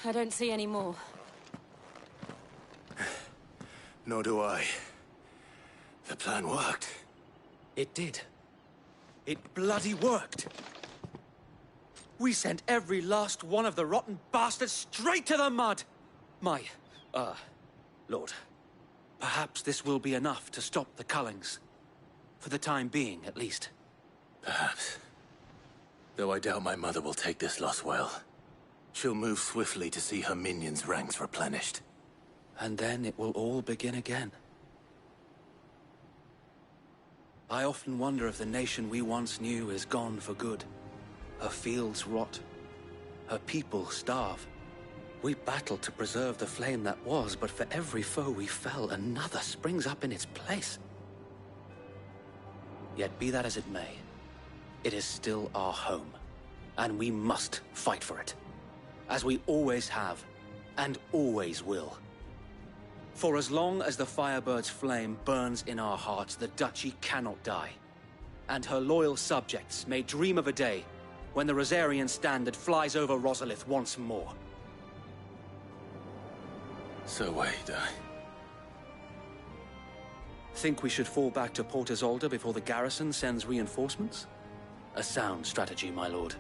I don't see any more. Nor do I. The plan worked. It did. It bloody worked. We sent every last one of the rotten bastards straight to the mud! Lord. Perhaps this will be enough to stop the Cullings. For the time being, at least. Perhaps. Though I doubt my mother will take this loss well. She'll move swiftly to see her minions' ranks replenished. And then it will all begin again. I often wonder if the nation we once knew is gone for good. Her fields rot. Her people starve. We battled to preserve the flame that was, but for every foe we fell, another springs up in its place. Yet be that as it may, it is still our home, and we must fight for it. As we always have, and always will. For as long as the Firebird's flame burns in our hearts, the Duchy cannot die. And her loyal subjects may dream of a day when the Rosarian standard flies over Rosalith once more. So wait, Think we should fall back to Port Isolde before the garrison sends reinforcements? A sound strategy, my lord.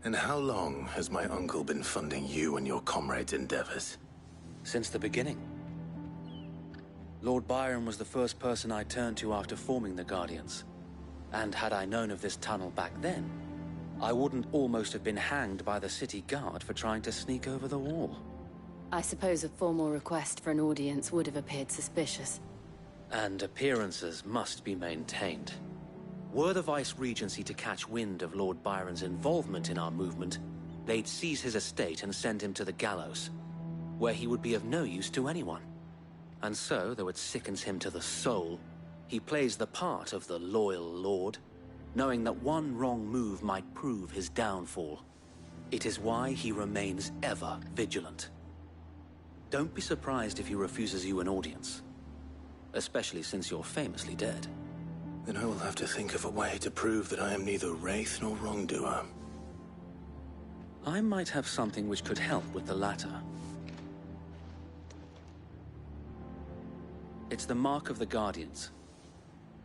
And how long has my uncle been funding you and your comrades' endeavors? Since the beginning. Lord Byron was the first person I turned to after forming the Guardians. And had I known of this tunnel back then, I wouldn't almost have been hanged by the city guard for trying to sneak over the wall. I suppose a formal request for an audience would have appeared suspicious. And appearances must be maintained. Were the Vice-Regency to catch wind of Lord Byron's involvement in our movement, they'd seize his estate and send him to the gallows, where he would be of no use to anyone. And so, though it sickens him to the soul, he plays the part of the loyal lord, knowing that one wrong move might prove his downfall. It is why he remains ever vigilant. Don't be surprised if he refuses you an audience, especially since you're famously dead. Then I will have to think of a way to prove that I am neither wraith nor wrongdoer. I might have something which could help with the latter. It's the mark of the Guardians.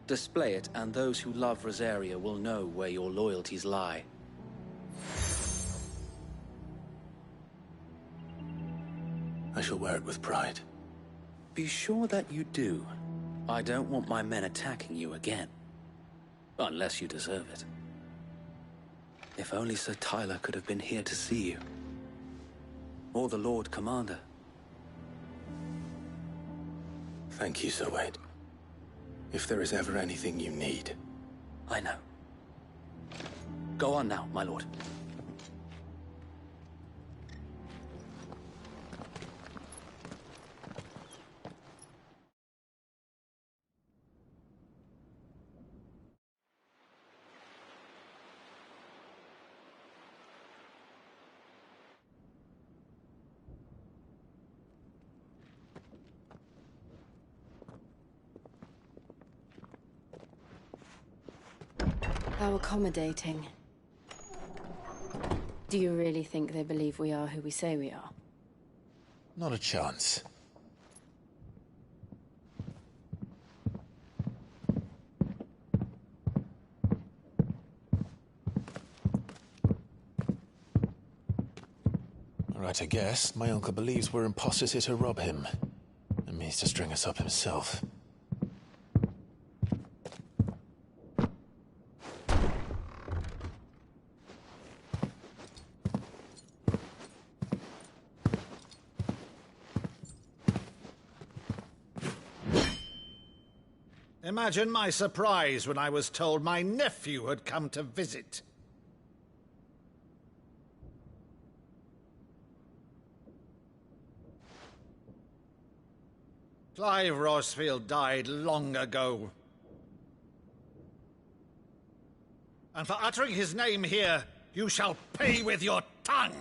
Display it, and those who love Rosaria will know where your loyalties lie. I shall wear it with pride. Be sure that you do. I don't want my men attacking you again. Unless you deserve it. If only Sir Tyler could have been here to see you. Or the Lord Commander. Thank you, Sir Wade. If there is ever anything you need. I know. Go on now, my lord. How accommodating. Do you really think they believe we are who we say we are? Not a chance. Right, I guess. My uncle believes we're imposters here to rob him. And means to string us up himself. Imagine my surprise when I was told my nephew had come to visit. Clive Rosfield died long ago. And for uttering his name here, you shall pay with your tongue!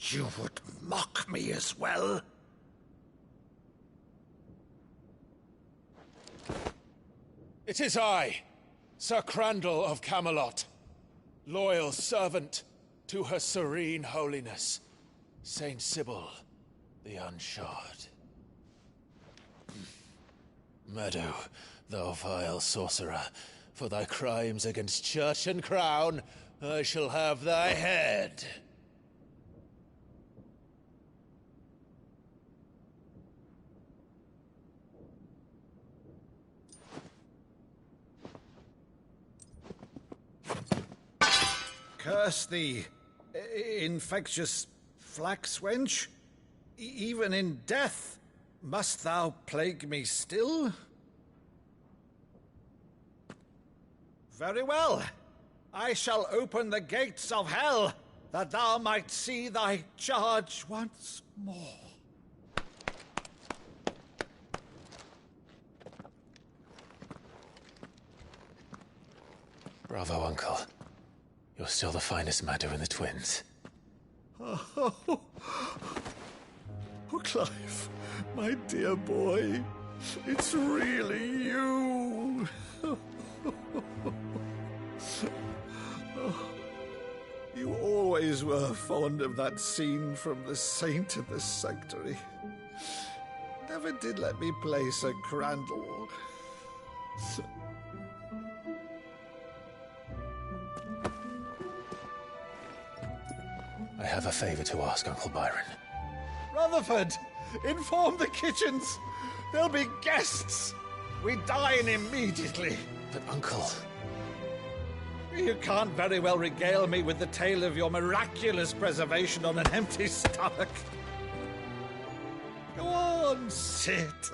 You would mock me as well? It is I, Sir Crandall of Camelot, loyal servant to Her Serene Holiness, Saint Sybil the Unshod. Meadow, thou vile sorcerer, for thy crimes against church and crown, I shall have thy head. Curse thee, infectious flax wench. Even in death, must thou plague me still? Very well. I shall open the gates of hell, that thou might see thy charge once more. Bravo, Uncle. You're still the finest Maddo in the twins. Oh, Clive, my dear boy, it's really you. You always were fond of that scene from The Saint in the Sanctuary. Never never did let me play Sir Crandall. I have a favor to ask, Uncle Byron. Rutherford, inform the kitchens. There'll be guests. We dine immediately. But, Uncle... You can't very well regale me with the tale of your miraculous preservation on an empty stomach. Go on, sit.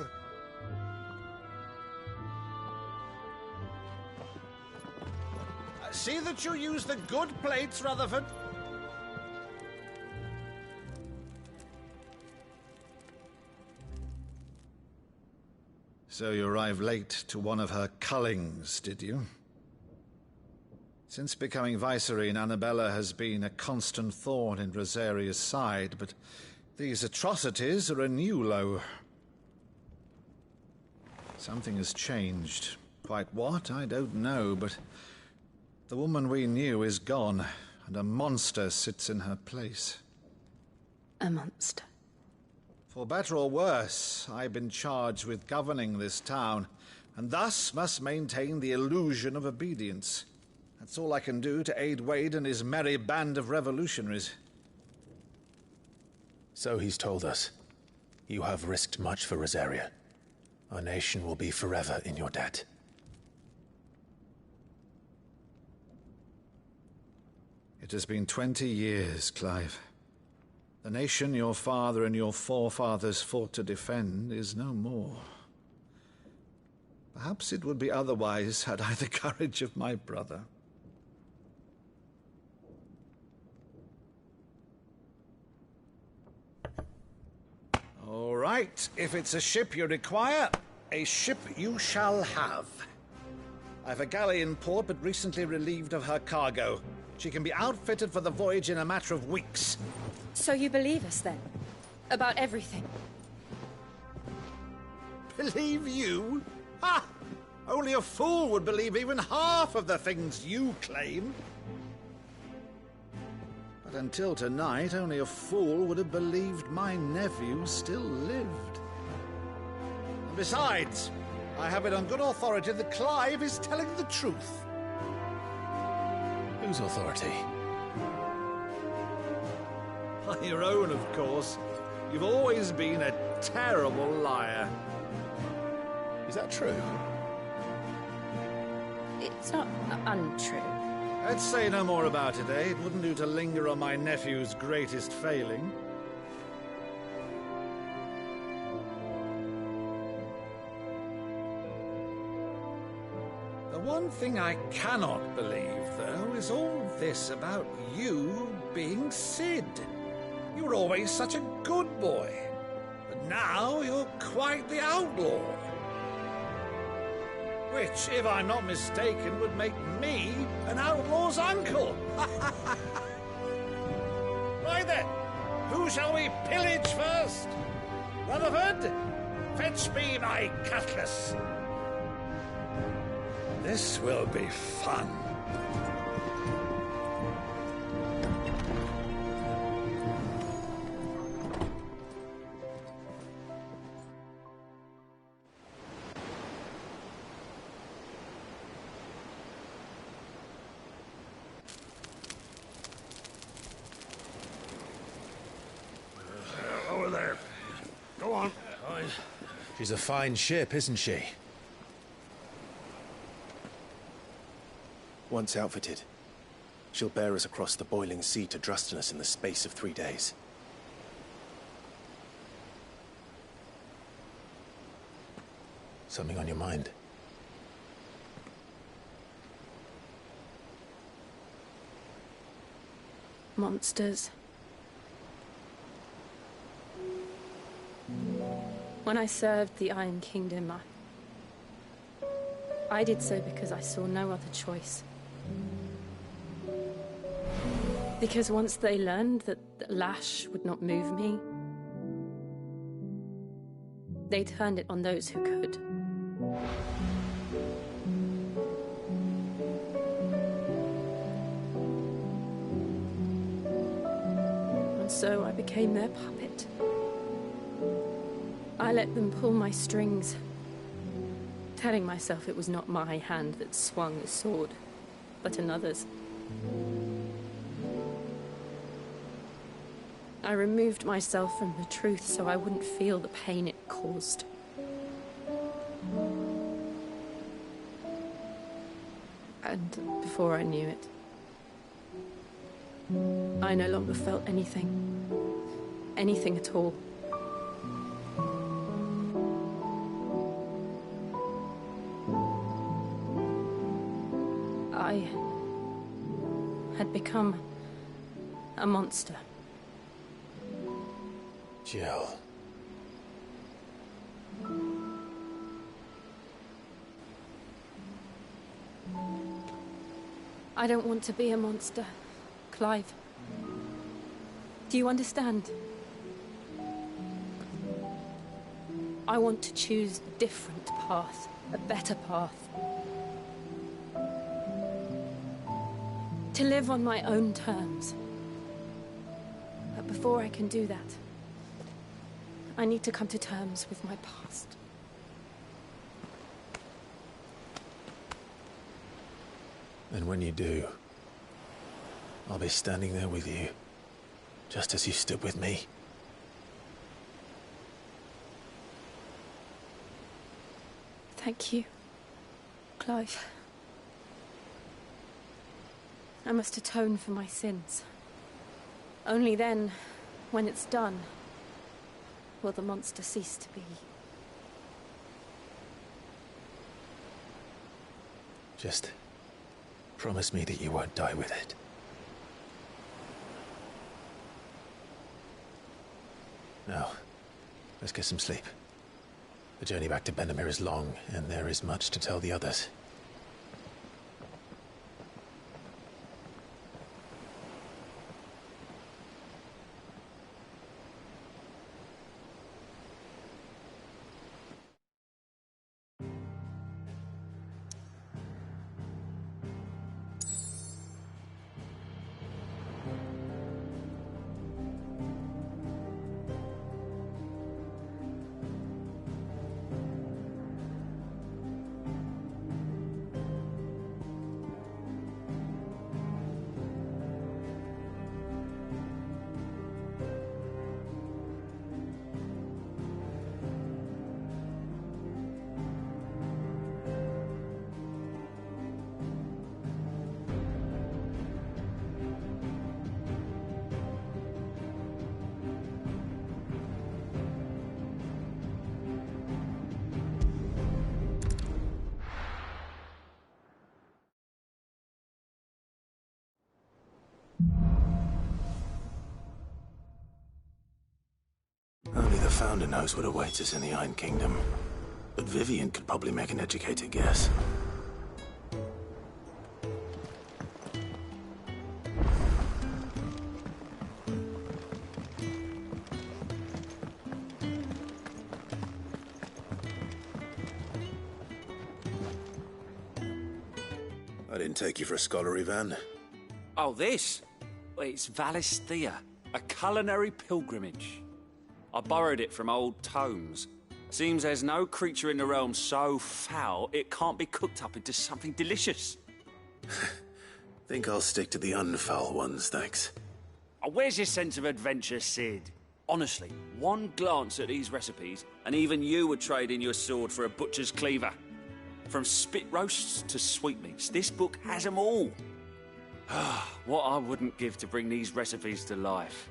See that you use the good plates, Rutherford. So you arrived late to one of her cullings, did you? Since becoming Vicereine, Annabella has been a constant thorn in Rosaria's side, but these atrocities are a new low. Something has changed. Quite what, I don't know, but the woman we knew is gone, and a monster sits in her place. A monster? For better or worse, I've been charged with governing this town, and thus must maintain the illusion of obedience. That's all I can do to aid Wade and his merry band of revolutionaries. So he's told us. You have risked much for Rosaria. Our nation will be forever in your debt. It has been 20 years, Clive. The nation your father and your forefathers fought to defend is no more. Perhaps it would be otherwise had I the courage of my brother. All right, if it's a ship you require, a ship you shall have. I've a galley in port, but recently relieved of her cargo. She can be outfitted for the voyage in a matter of weeks. So you believe us, then? About everything? Believe you? Ha! Only a fool would believe even half of the things you claim. But until tonight, only a fool would have believed my nephew still lived. And besides, I have it on good authority that Clive is telling the truth. Whose authority? Your own, of course. You've always been a terrible liar. Is that true? It's not untrue. Let's say no more about it, eh? It wouldn't do to linger on my nephew's greatest failing. The one thing I cannot believe, though, is all this about you being Sid. You were always such a good boy, but now you're quite the outlaw. Which, if I'm not mistaken, would make me an outlaw's uncle. Right then, who shall we pillage first? Rutherford, fetch me my cutlass. This will be fun. Over there. Go on. She's a fine ship, isn't she? Once outfitted, she'll bear us across the boiling sea to Drustinus in the space of 3 days. Something on your mind? Monsters. When I served the Iron Kingdom, I did so because I saw no other choice. Because once they learned that the lash would not move me, they turned it on those who could. And so I became their puppet. I let them pull my strings, telling myself it was not my hand that swung the sword, but another's. I removed myself from the truth so I wouldn't feel the pain it caused. And before I knew it, I no longer felt anything. Anything at all. I had become a monster. Jill. I don't want to be a monster, Clive. Do you understand? I want to choose a different path, a better path. To live on my own terms. But before I can do that, I need to come to terms with my past. And when you do, I'll be standing there with you, just as you stood with me. Thank you, Clive. I must atone for my sins. Only then, when it's done, will the monster cease to be. Just promise me that you won't die with it. Now, let's get some sleep. The journey back to Benamir is long, and there is much to tell the others. Only the Founder knows what awaits us in the Iron Kingdom. But Vivian could probably make an educated guess. I didn't take you for a scholar, Ivan. Oh, this? Well, it's Valisthea, a culinary pilgrimage. I borrowed it from old tomes. Seems there's no creature in the realm so foul it can't be cooked up into something delicious. Think I'll stick to the unfoul ones, thanks. Oh, where's your sense of adventure, Sid? Honestly, one glance at these recipes, and even you would trade in your sword for a butcher's cleaver. From spit roasts to sweetmeats, this book has them all. What I wouldn't give to bring these recipes to life.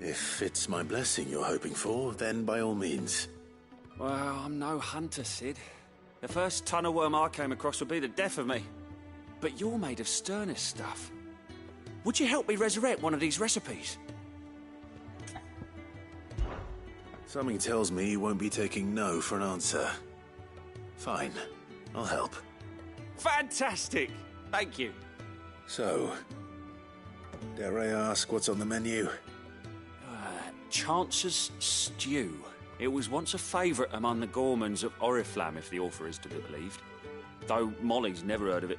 If it's my blessing you're hoping for, then by all means. Well, I'm no hunter, Sid. The first ton of worm I came across would be the death of me. But you're made of sterner stuff. Would you help me resurrect one of these recipes? Something tells me you won't be taking no for an answer. Fine, I'll help. Fantastic! Thank you. So, dare I ask what's on the menu? Chance's Stew. It was once a favourite among the gourmands of Oriflamme, if the author is to be believed. Though Molly's never heard of it.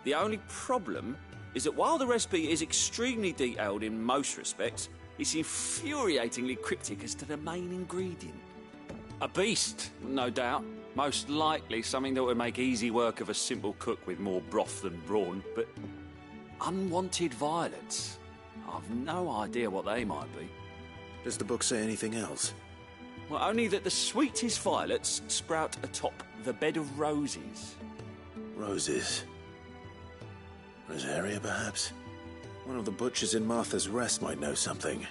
The only problem is that while the recipe is extremely detailed in most respects, it's infuriatingly cryptic as to the main ingredient. A beast, no doubt. Most likely something that would make easy work of a simple cook with more broth than brawn, but unwanted violets. I've no idea what they might be. Does the book say anything else? Well, only that the sweetest violets sprout atop the bed of roses. Roses. Rosaria, perhaps? One of the butchers in Martha's Rest might know something.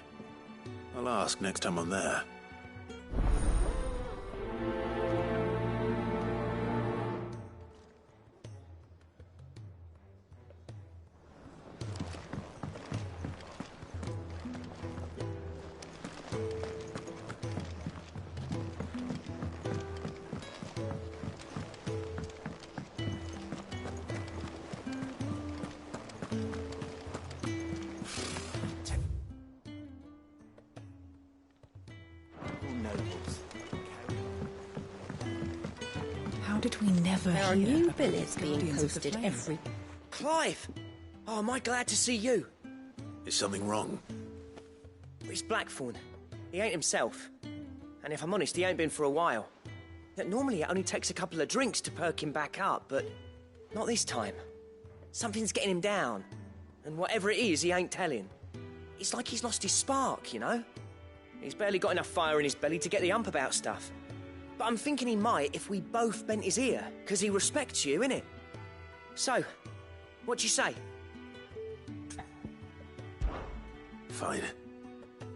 I'll ask next time I'm there. How did we never There are hear new about billets the being Guardians of the posted Flame? every... Clive! Oh, am I glad to see you? Is something wrong? It's Blackthorn. He ain't himself. And if I'm honest, he ain't been for a while. Normally it only takes a couple of drinks to perk him back up, but not this time. Something's getting him down. And whatever it is, he ain't telling. It's like he's lost his spark, you know? He's barely got enough fire in his belly to get the ump about stuff. But I'm thinking he might if we both bent his ear, because he respects you, innit? So, what do you say? Fine.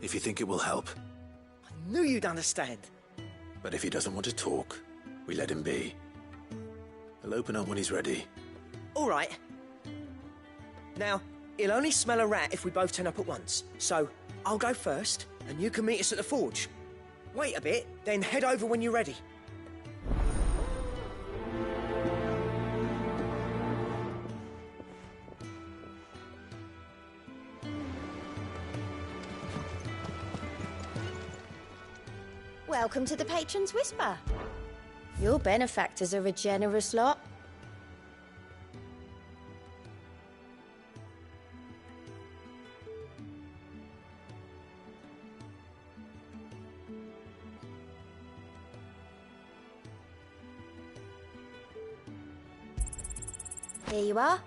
If you think it will help. I knew you'd understand. But if he doesn't want to talk, we let him be. He'll open up when he's ready. All right. Now, he'll only smell a rat if we both turn up at once. So, I'll go first, and you can meet us at the forge. Wait a bit, then head over when you're ready. Welcome to the Patron's Whisper. Your benefactors are a generous lot. Here you are.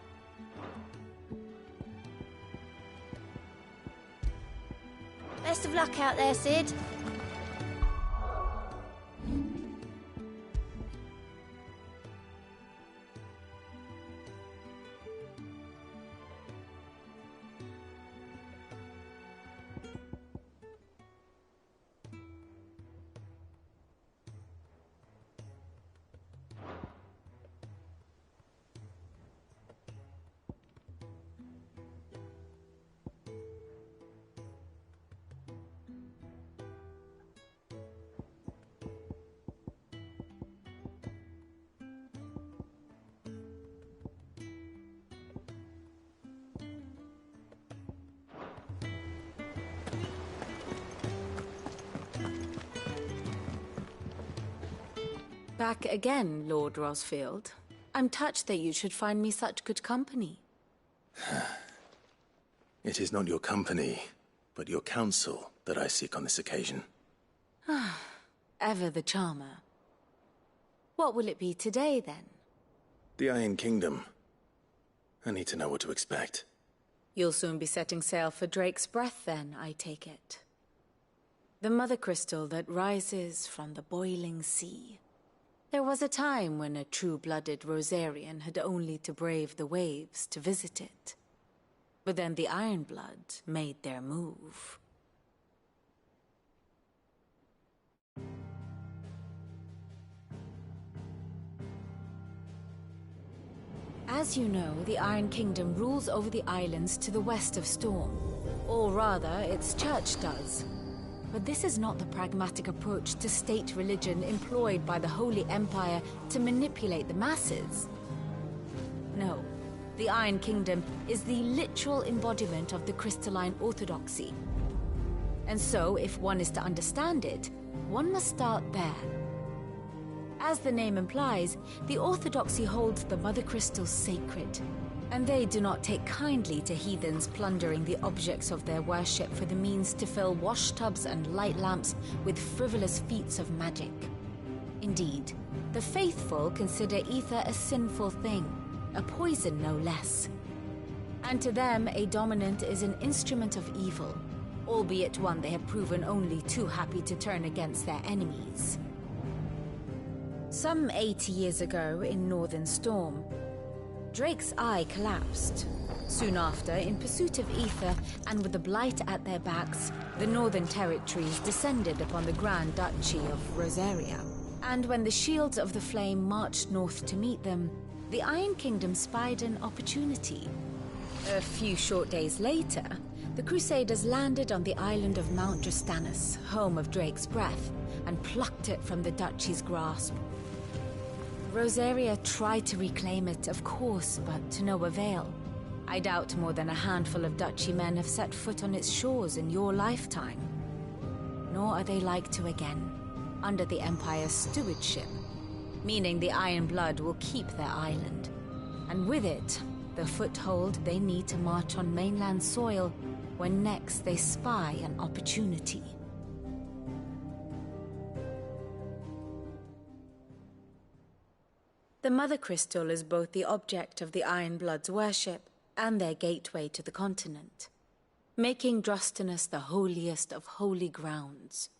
Best of luck out there, Sid. Back again, Lord Rosfield. I'm touched that you should find me such good company. It is not your company, but your counsel that I seek on this occasion. Ever the charmer. What will it be today, then? The Iron Kingdom. I need to know what to expect. You'll soon be setting sail for Drake's Breath, then, I take it. The mother crystal that rises from the boiling sea. There was a time when a true-blooded Rosarian had only to brave the waves to visit it. But then the Ironblood made their move. As you know, the Iron Kingdom rules over the islands to the west of Storm. Or rather, its church does. But this is not the pragmatic approach to state religion employed by the Holy Empire to manipulate the masses. No, the Iron Kingdom is the literal embodiment of the crystalline orthodoxy. And so, if one is to understand it, one must start there. As the name implies, the Orthodoxy holds the Mother Crystals sacred, and they do not take kindly to heathens plundering the objects of their worship for the means to fill washtubs and light lamps with frivolous feats of magic. Indeed, the faithful consider ether a sinful thing, a poison no less. And to them, a dominant is an instrument of evil, albeit one they have proven only too happy to turn against their enemies. Some 80 years ago, in Northern Storm, Drake's eye collapsed. Soon after, in pursuit of ether and with the Blight at their backs, the Northern Territories descended upon the Grand Duchy of Rosaria. And when the Shields of the Flame marched north to meet them, the Iron Kingdom spied an opportunity. A few short days later, the Crusaders landed on the island of Mount Drastanus, home of Drake's breath, and plucked it from the Duchy's grasp. Rosaria tried to reclaim it, of course, but to no avail. I doubt more than a handful of Duchy men have set foot on its shores in your lifetime. Nor are they like to again, under the Empire's stewardship, meaning the Iron Blood will keep their island. And with it, the foothold they need to march on mainland soil when next they spy an opportunity. The Mother Crystal is both the object of the Iron Blood's worship and their gateway to the continent, making Drastanus the holiest of holy grounds,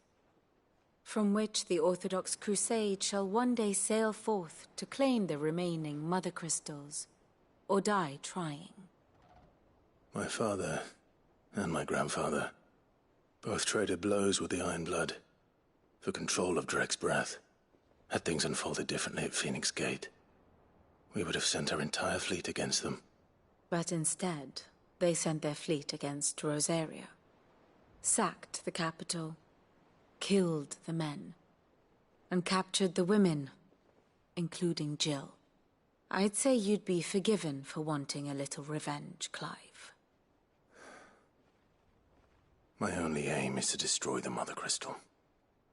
from which the Orthodox Crusade shall one day sail forth to claim the remaining Mother Crystals, or die trying. My father and my grandfather both traded blows with the Iron Blood for control of Drake's breath. Had things unfolded differently at Phoenix Gate, we would have sent our entire fleet against them. But instead, they sent their fleet against Rosaria, sacked the capital, killed the men, and captured the women, including Jill. I'd say you'd be forgiven for wanting a little revenge, Clive. My only aim is to destroy the Mother Crystal.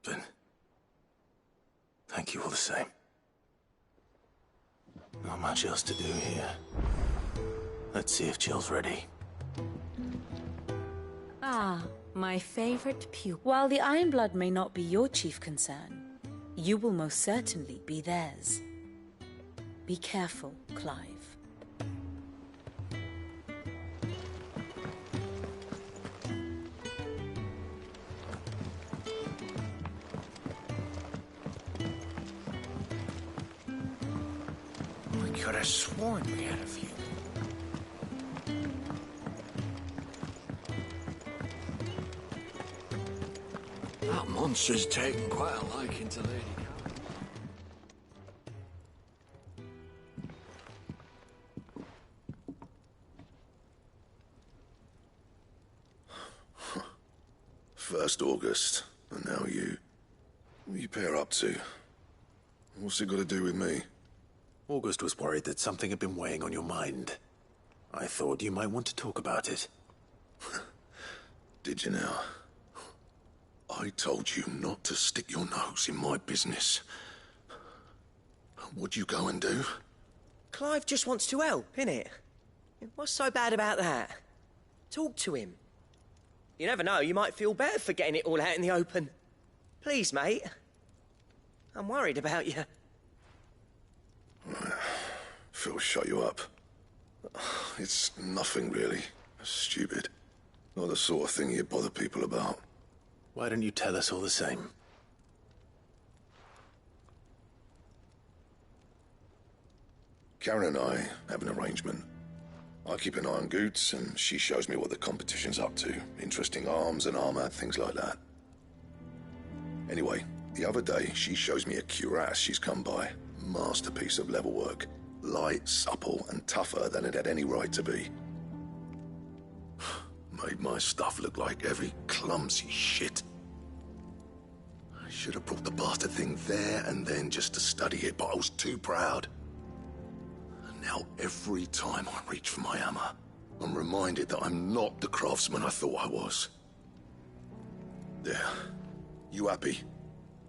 But thank you all the same. Not much else to do here. Let's see if Jill's ready. Ah, my favorite pupil. While the Iron Blood may not be your chief concern, you will most certainly be theirs. Be careful, Clive. I could have sworn we had a few. That monster's taken quite a liking to Lady Cal. First August, and now you. What are you pair up to? What's it got to do with me? August was worried that something had been weighing on your mind. I thought you might want to talk about it. Did you now? I told you not to stick your nose in my business. What'd you go and do? Clive just wants to help, innit? What's so bad about that? Talk to him. You never know, you might feel better for getting it all out in the open. Please, mate. I'm worried about you. Phil shut you up. It's nothing, really. Stupid. Not the sort of thing you bother people about. Why don't you tell us all the same? Karen and I have an arrangement. I keep an eye on Goots, and she shows me what the competition's up to. Interesting arms and armor, things like that. Anyway, the other day, she shows me a cuirass she's come by. Masterpiece of level work. Light, supple, and tougher than it had any right to be. Made my stuff look like every clumsy shit. I should have brought the bastard thing there and then just to study it, but I was too proud. And now every time I reach for my hammer, I'm reminded that I'm not the craftsman I thought I was. There. You happy?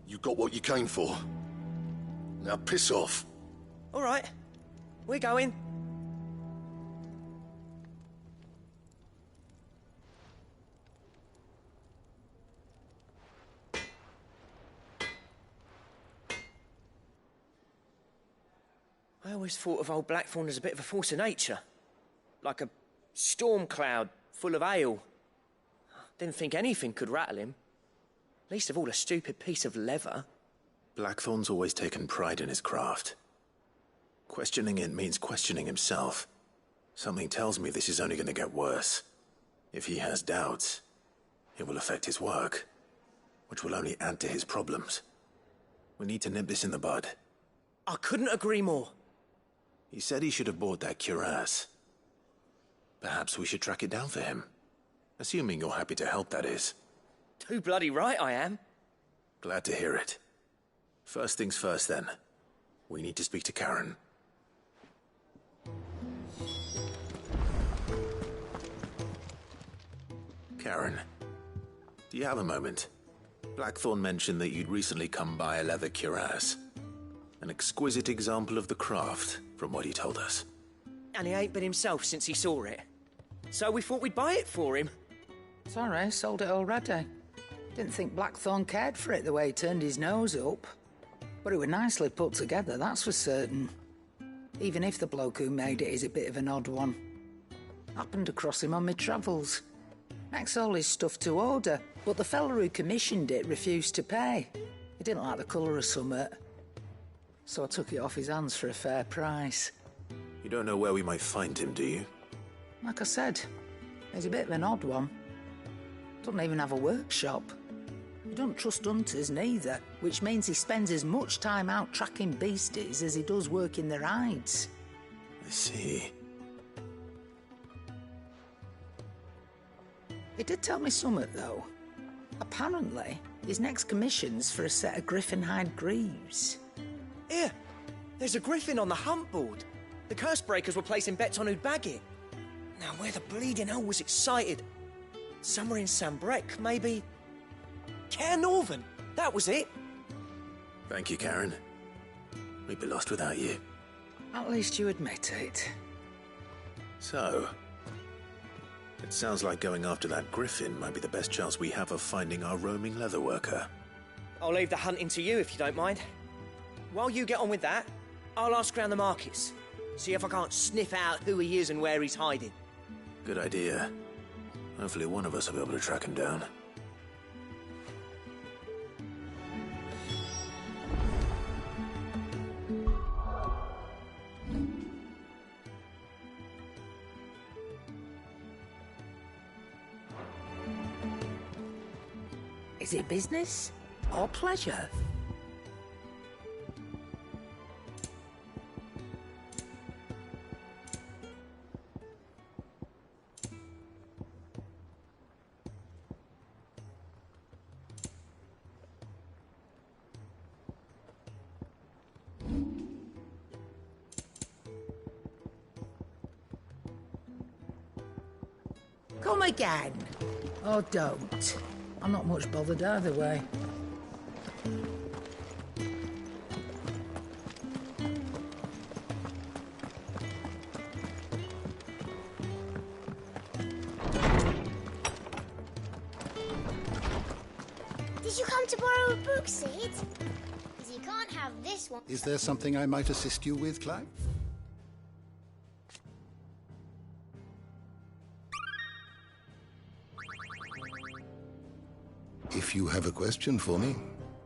You got what you came for? Now piss off. All right, we're going. I always thought of old Blackthorn as a bit of a force of nature. Like a storm cloud full of ale. Didn't think anything could rattle him. Least of all a stupid piece of leather. Blackthorn's always taken pride in his craft. Questioning it means questioning himself. Something tells me this is only going to get worse. If he has doubts, it will affect his work, which will only add to his problems. We need to nip this in the bud. I couldn't agree more. He said he should have bought that cuirass. Perhaps we should track it down for him. Assuming you're happy to help, that is. Too bloody right I am. Glad to hear it. First things first, then. We need to speak to Karen. Karen, do you have a moment? Blackthorn mentioned that you'd recently come by a leather cuirass. An exquisite example of the craft, from what he told us. And he ain't been himself since he saw it. So we thought we'd buy it for him. Sorry, sold it already. Didn't think Blackthorn cared for it the way he turned his nose up. But it was nicely put together, that's for certain. Even if the bloke who made it is a bit of an odd one. Happened across him on my travels. Makes all his stuff to order, but the fella who commissioned it refused to pay. He didn't like the colour of summit. So I took it off his hands for a fair price. You don't know where we might find him, do you? Like I said, he's a bit of an odd one. Doesn't even have a workshop. He don't trust hunters neither, which means he spends as much time out tracking beasties as he does working their hides. I see. He did tell me something, though. Apparently, his next commission's for a set of griffin hide greaves. Here, there's a griffin on the hunt board. The curse breakers were placing bets on who'd bag it. Now, where the bleeding hell was excited? Somewhere in Sambrec, maybe? Care Northern, that was it. Thank you, Karen. We'd be lost without you. At least you admit it. So, it sounds like going after that griffin might be the best chance we have of finding our roaming leatherworker. I'll leave the hunting to you if you don't mind. While you get on with that, I'll ask around the markets. See if I can't sniff out who he is and where he's hiding. Good idea. Hopefully one of us will be able to track him down. Is it business or pleasure? Come again. Or don't. I'm not much bothered either way. Did you come to borrow a book, Sid? Because you can't have this one. Is there something I might assist you with, Clive? If you have a question for me,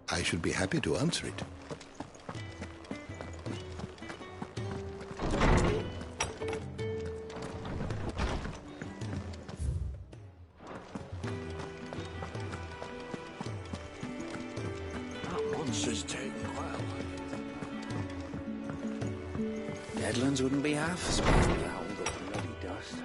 I should be happy to answer it. That monster's taken well. Deadlands wouldn't be half smart without all the bloody dust.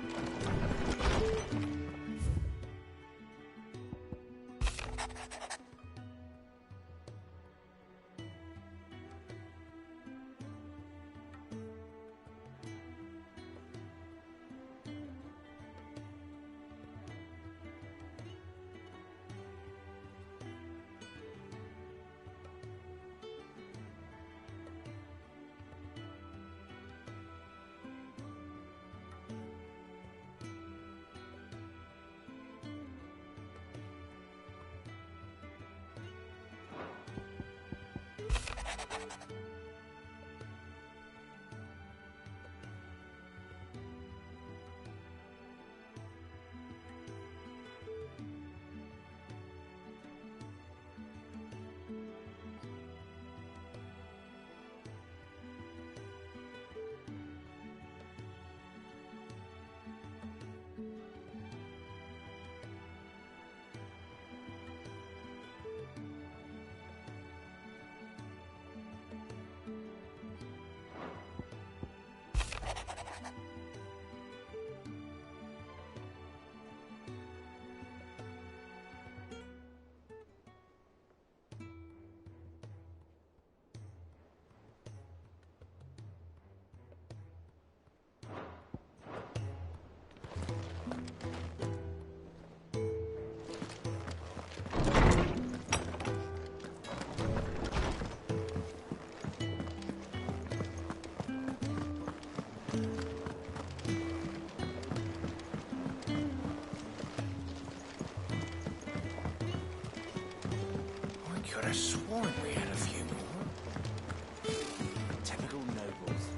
Could have sworn we had a few more. Typical nobles.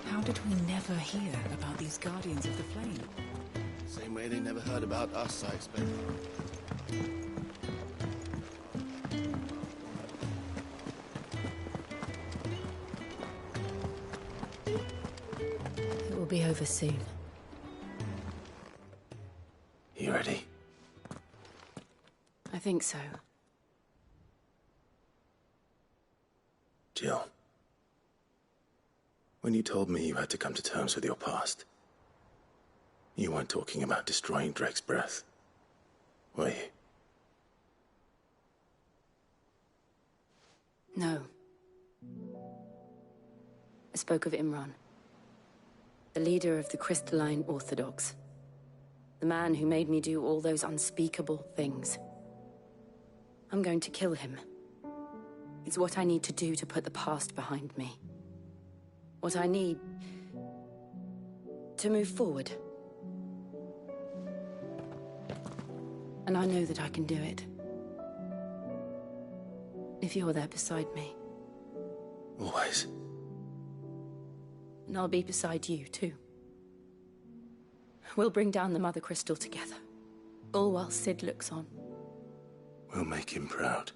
How did we never hear about these Guardians of the Flame? Same way they never heard about us, I expect. It will be over soon. You ready? I think so. Jill. When you told me you had to come to terms with your past, you weren't talking about destroying Drake's breath, were you? No. I spoke of Imran, the leader of the Crystalline Orthodox. The man who made me do all those unspeakable things. I'm going to kill him. It's what I need to do to put the past behind me. What I need to move forward. And I know that I can do it. If you're there beside me. Always. And I'll be beside you, too. We'll bring down the Mother Crystal together. All while Sid looks on. We'll make him proud.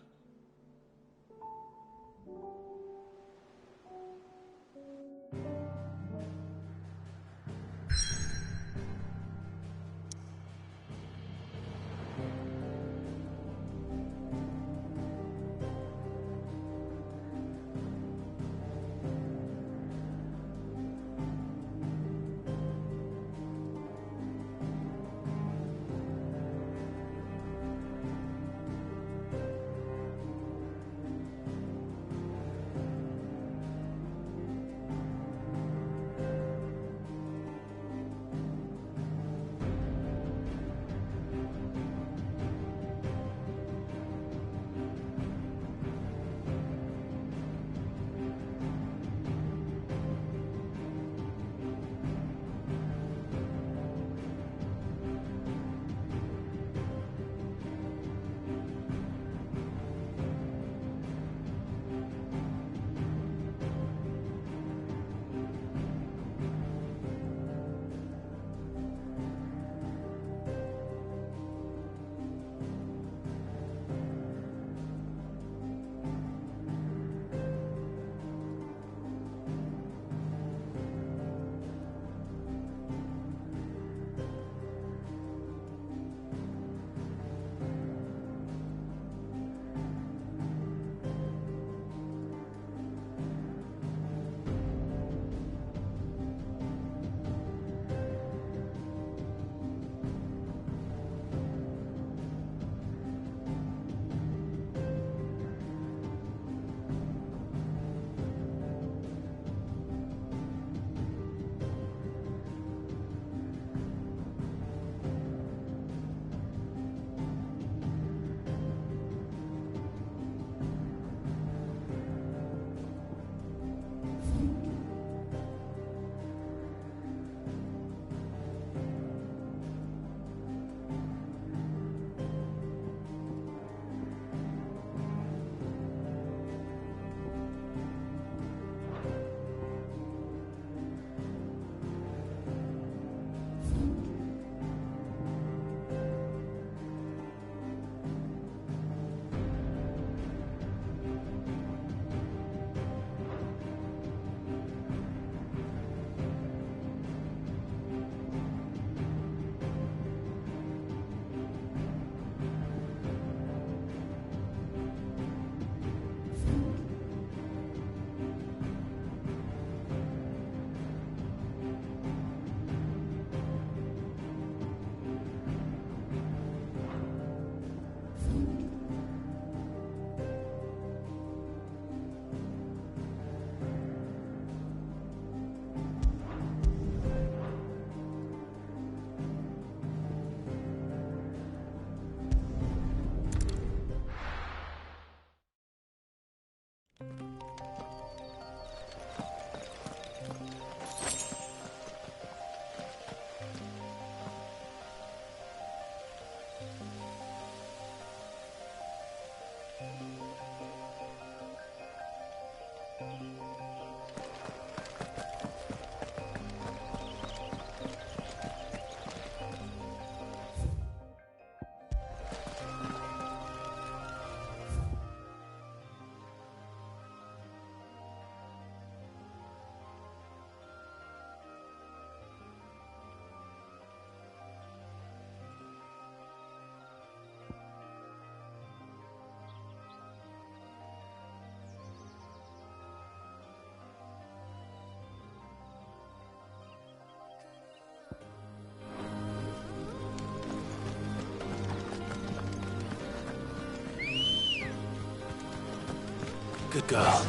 Good girl.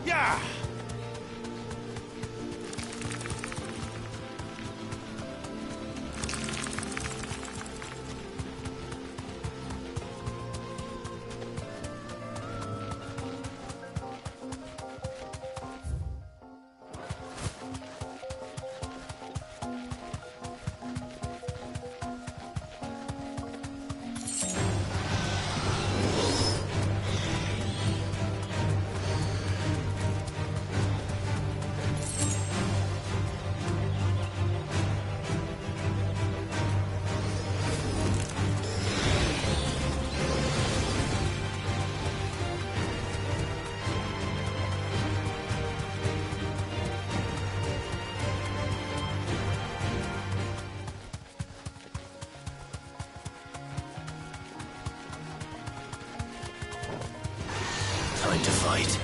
Yeah! right.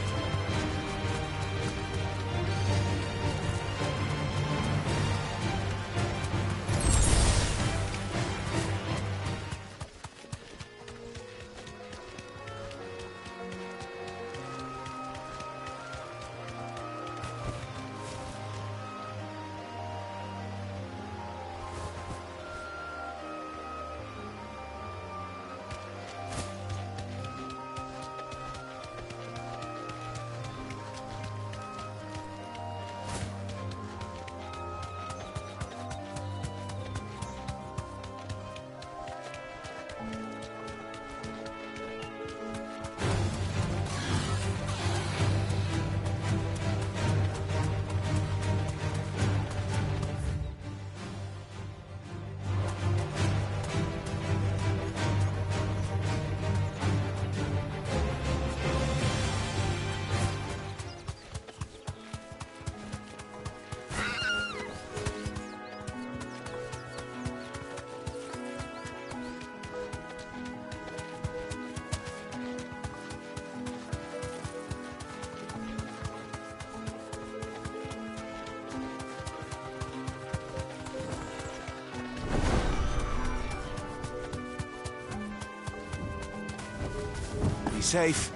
Be safe.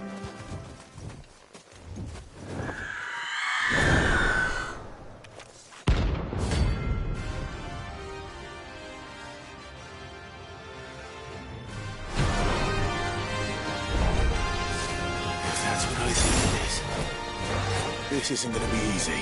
If that's what I think it is, this isn't gonna be easy.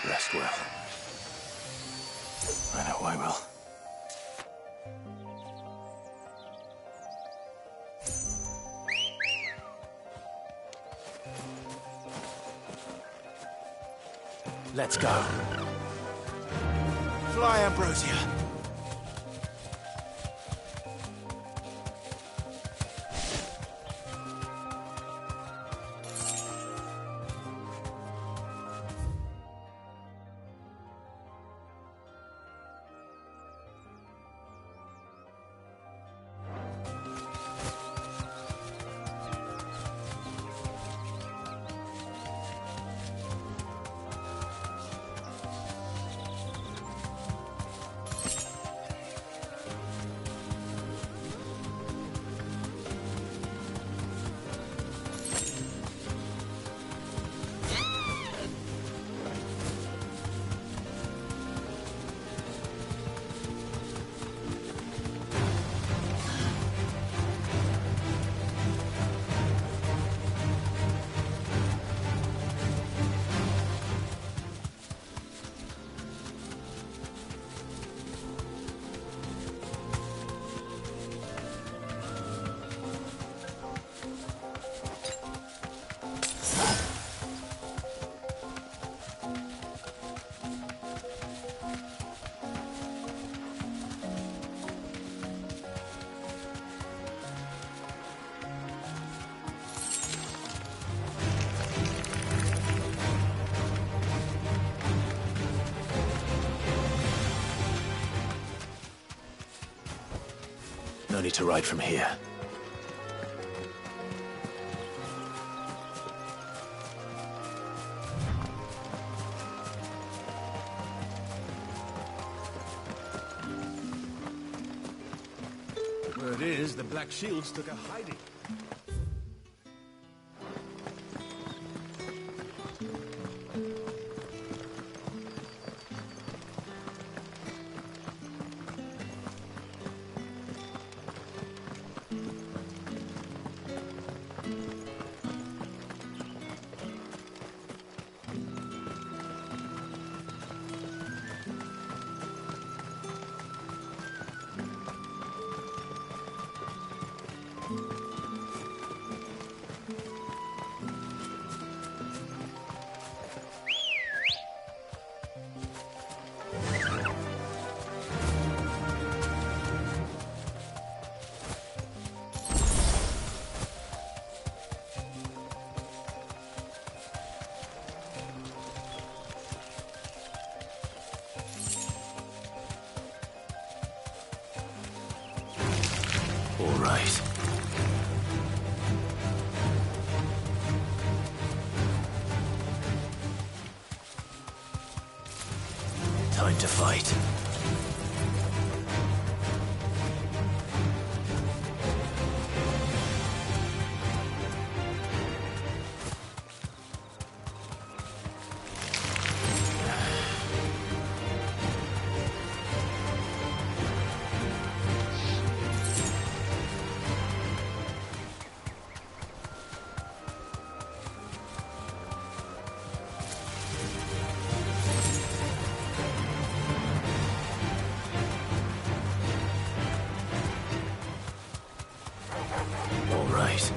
Rest well. I know I will. Let's go. Fly, Ambrosia. only to ride from here. Word is, the Black Shields took a hiding. All right. Time to fight. All right.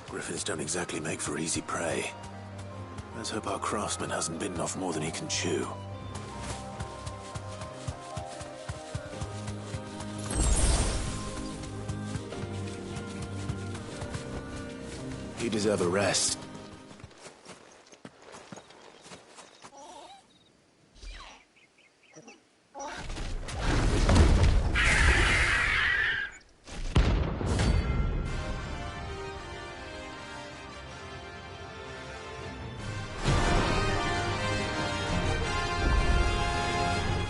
Griffins don't exactly make for easy prey. Let's hope our craftsman hasn't bitten off more than he can chew. You deserve a rest.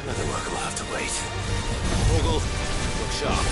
Another work will have to wait. Vogel, look sharp.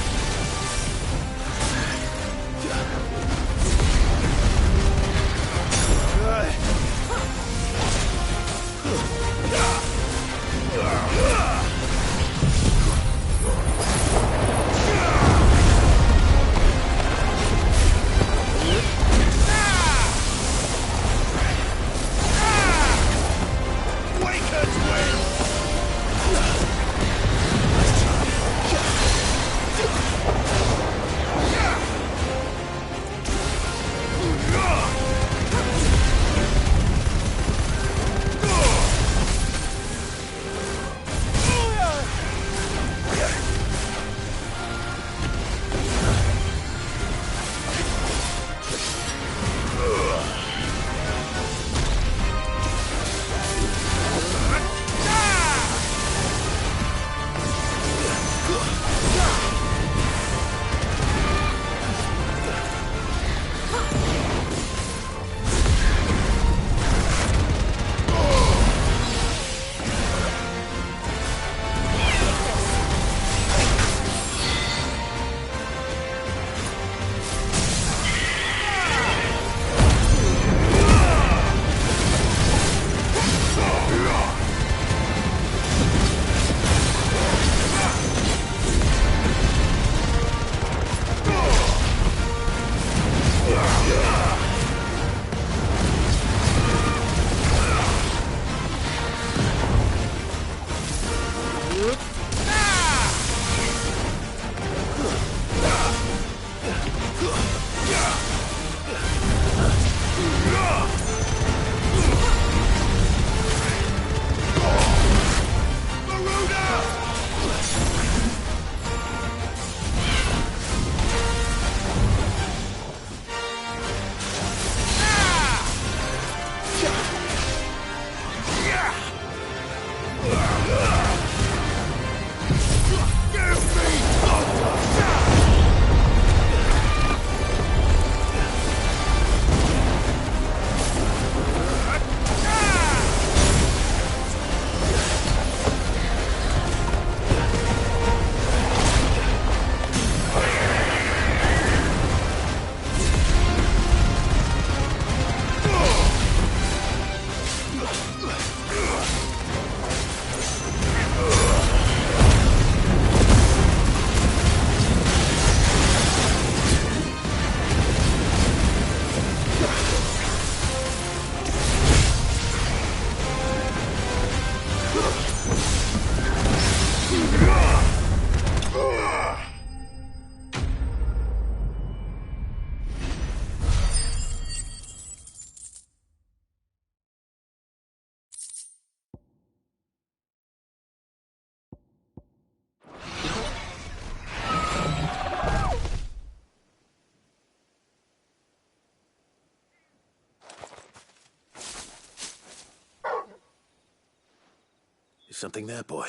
Something there, boy?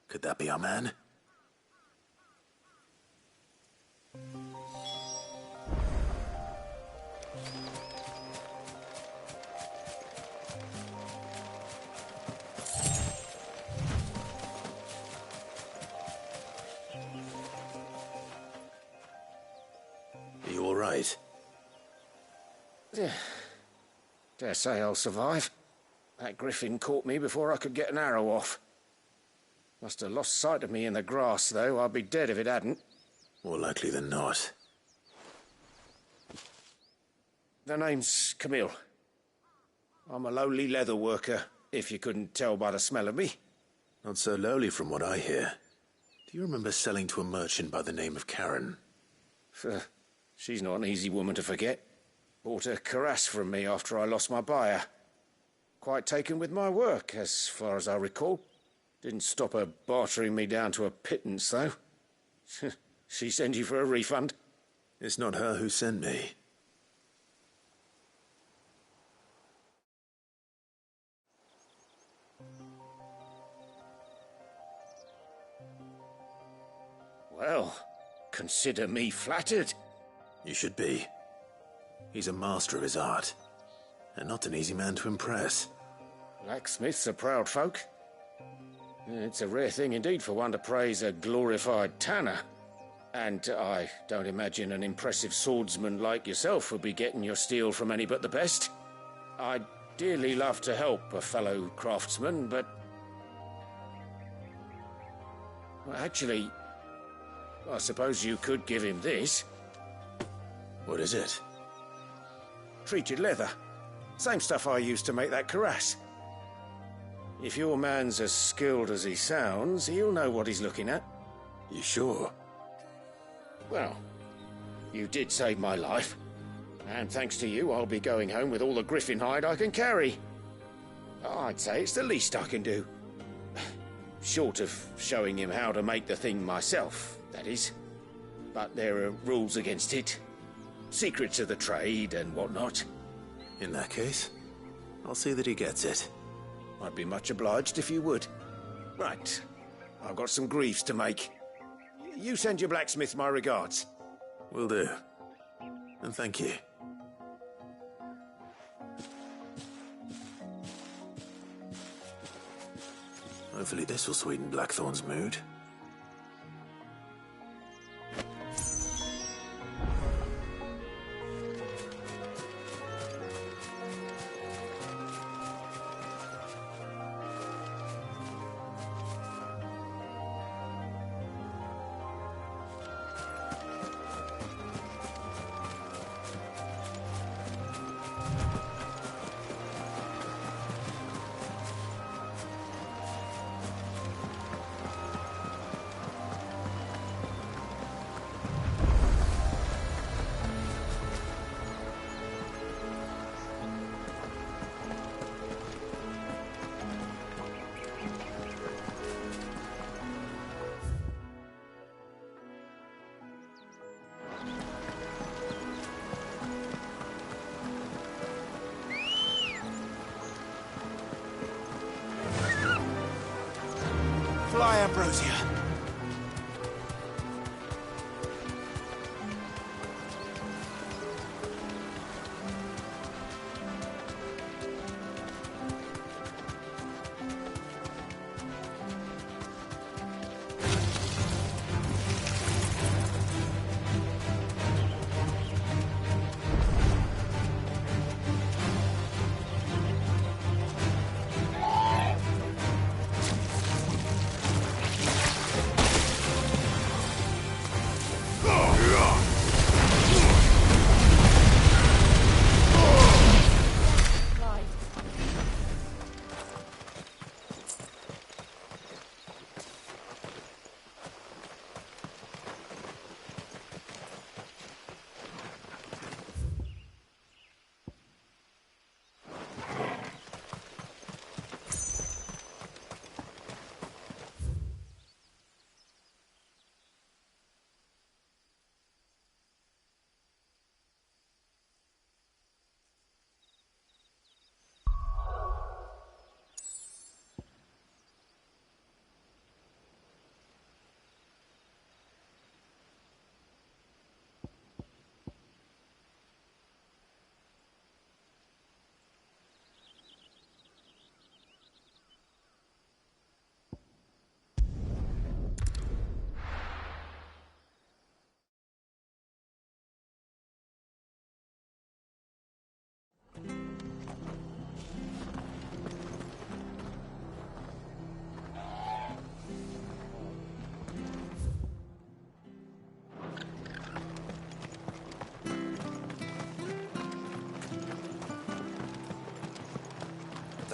Could that be our man? Are you all right? Dare say I'll survive. That griffin caught me before I could get an arrow off. Must have lost sight of me in the grass, though. I'd be dead if it hadn't. More likely than not. The name's Camille. I'm a lowly leather worker, if you couldn't tell by the smell of me. Not so lowly from what I hear. Do you remember selling to a merchant by the name of Karen? She's not an easy woman to forget. Bought a cuirass from me after I lost my buyer. Quite taken with my work, as far as I recall. Didn't stop her bartering me down to a pittance, though. She sent you for a refund? It's not her who sent me. Well, consider me flattered. You should be. He's a master of his art, and not an easy man to impress. Blacksmiths are proud folk. It's a rare thing indeed for one to praise a glorified tanner. And I don't imagine an impressive swordsman like yourself would be getting your steel from any but the best. I'd dearly love to help a fellow craftsman, but... Well, actually, I suppose you could give him this. What is it? Treated leather. Same stuff I used to make that cuirass. If your man's as skilled as he sounds, he'll know what he's looking at. You sure? Well, you did save my life. And thanks to you, I'll be going home with all the griffin hide I can carry. I'd say it's the least I can do. Short of showing him how to make the thing myself, that is. But there are rules against it. Secrets of the trade and whatnot. In that case, I'll see that he gets it. I'd be much obliged if you would. Right. I've got some greaves to make. You send your blacksmith my regards. Will do. And thank you. Hopefully this will sweeten Blackthorn's mood. Fly, Ambrosia.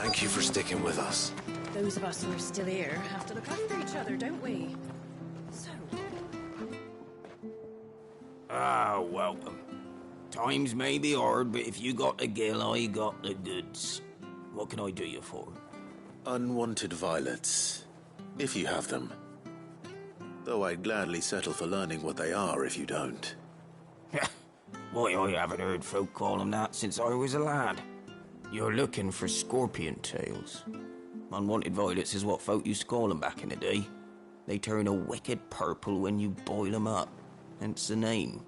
Thank you for sticking with us. Those of us who are still here have to look after each other, don't we? So... Ah, welcome. Times may be hard, but if you got the gill, I got the goods. What can I do you for? Unwanted violets, if you have them. Though I'd gladly settle for learning what they are if you don't. Why, I haven't heard folk call them that since I was a lad. You're looking for scorpion tails. Unwanted violets is what folk used to call them back in the day. They turn a wicked purple when you boil them up, hence the name.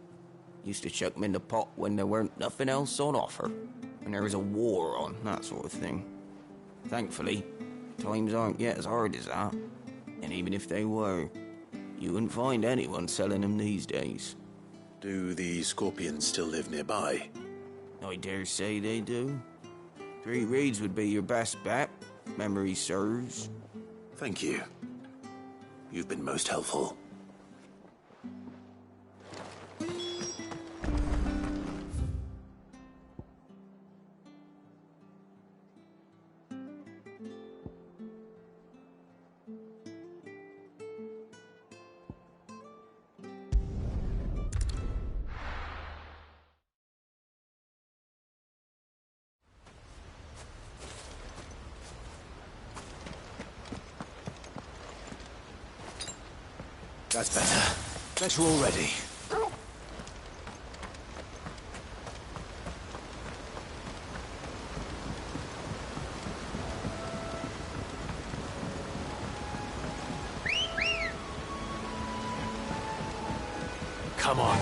Used to chuck them in the pot when there weren't nothing else on offer, when there was a war on, that sort of thing. Thankfully, times aren't yet as hard as that. And even if they were, you wouldn't find anyone selling them these days. Do the scorpions still live nearby? I dare say they do. 3 Reeds would be your best bet, memory serves. Thank you. You've been most helpful. That's better. Bet you're all ready. Come on.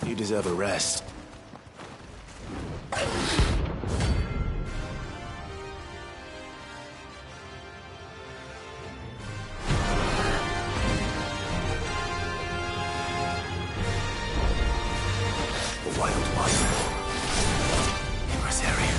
You deserve a rest. A wild one. In this area.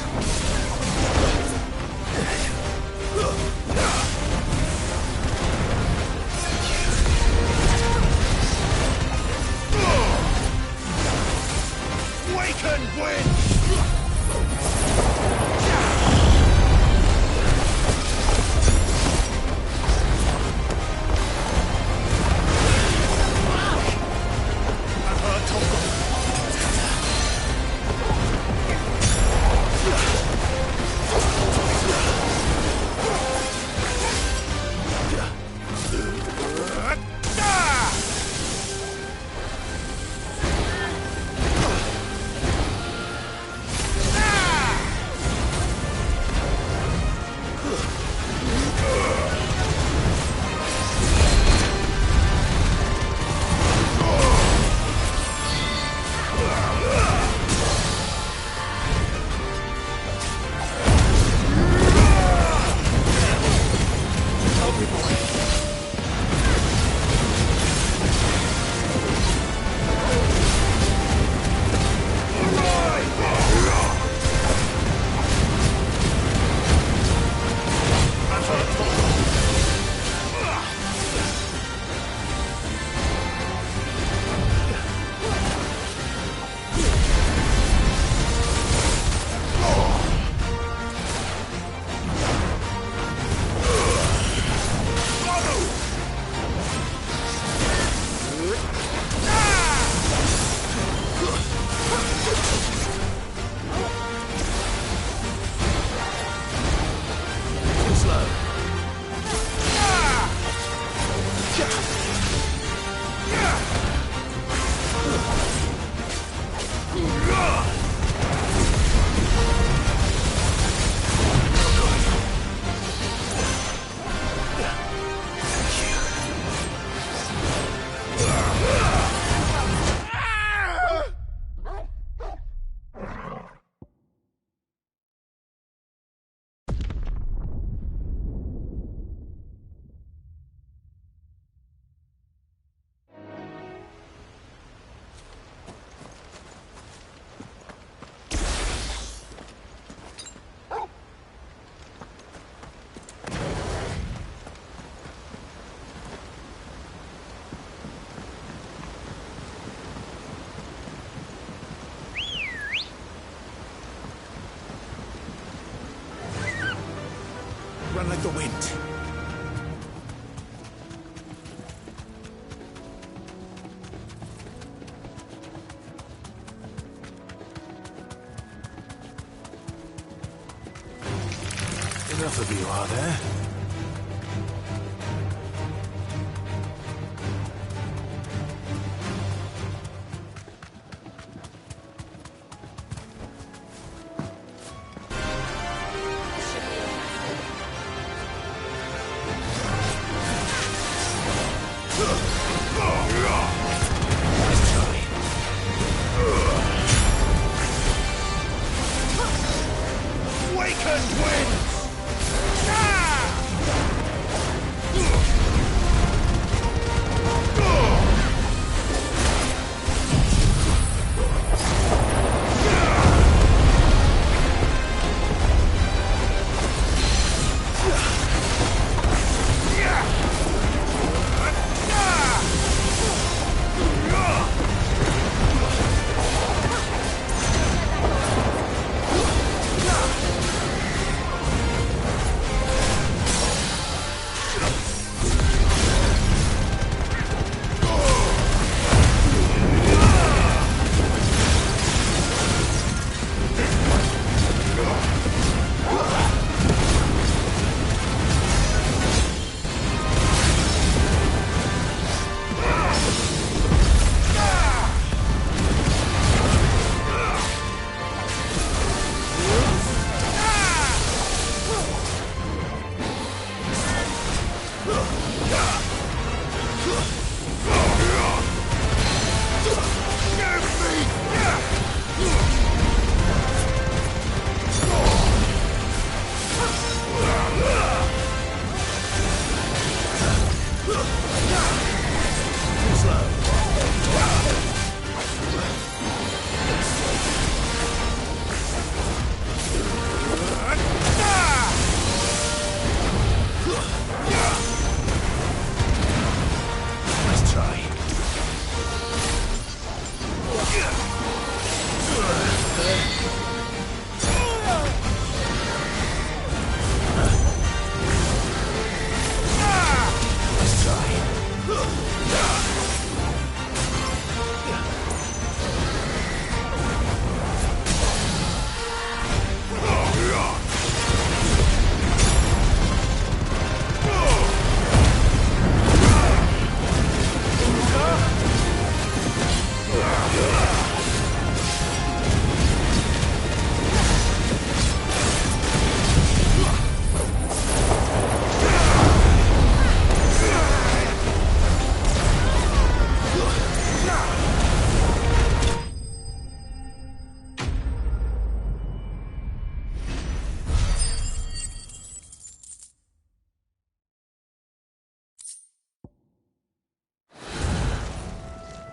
enough of you, are there?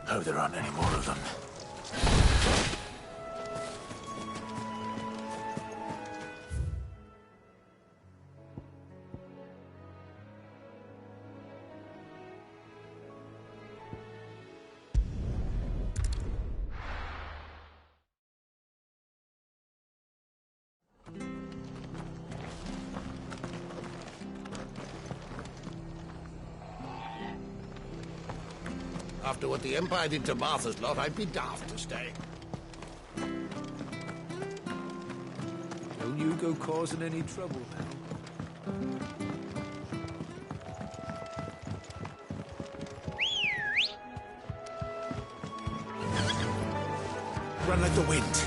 Hope there aren't any more of them. After what the Empire did to Martha's lot, I'd be daft to stay. Don't you go causing any trouble now. Run like the wind.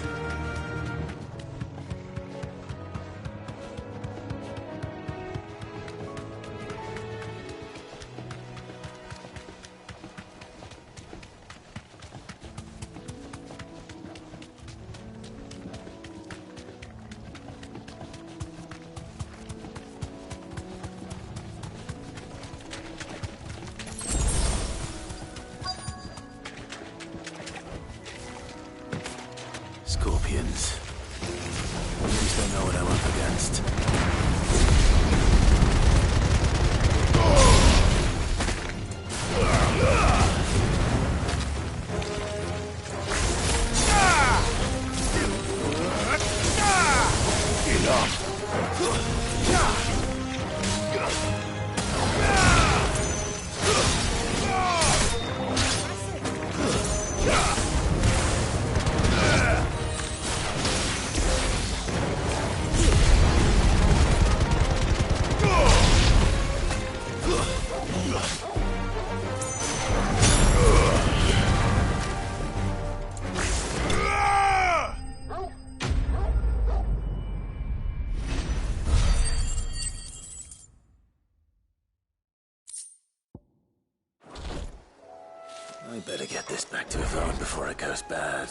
I better get this back to Yvonne before it goes bad.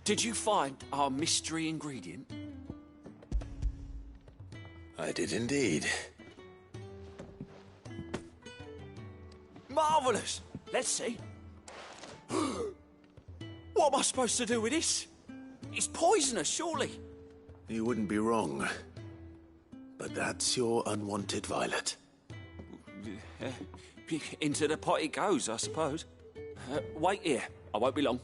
Did you find our mystery ingredient? I did indeed. Marvellous! Let's see. What am I supposed to do with this? It's poisonous, surely. You wouldn't be wrong. But that's your unwanted violet. Into the pot it goes, I suppose. Wait here. I won't be long.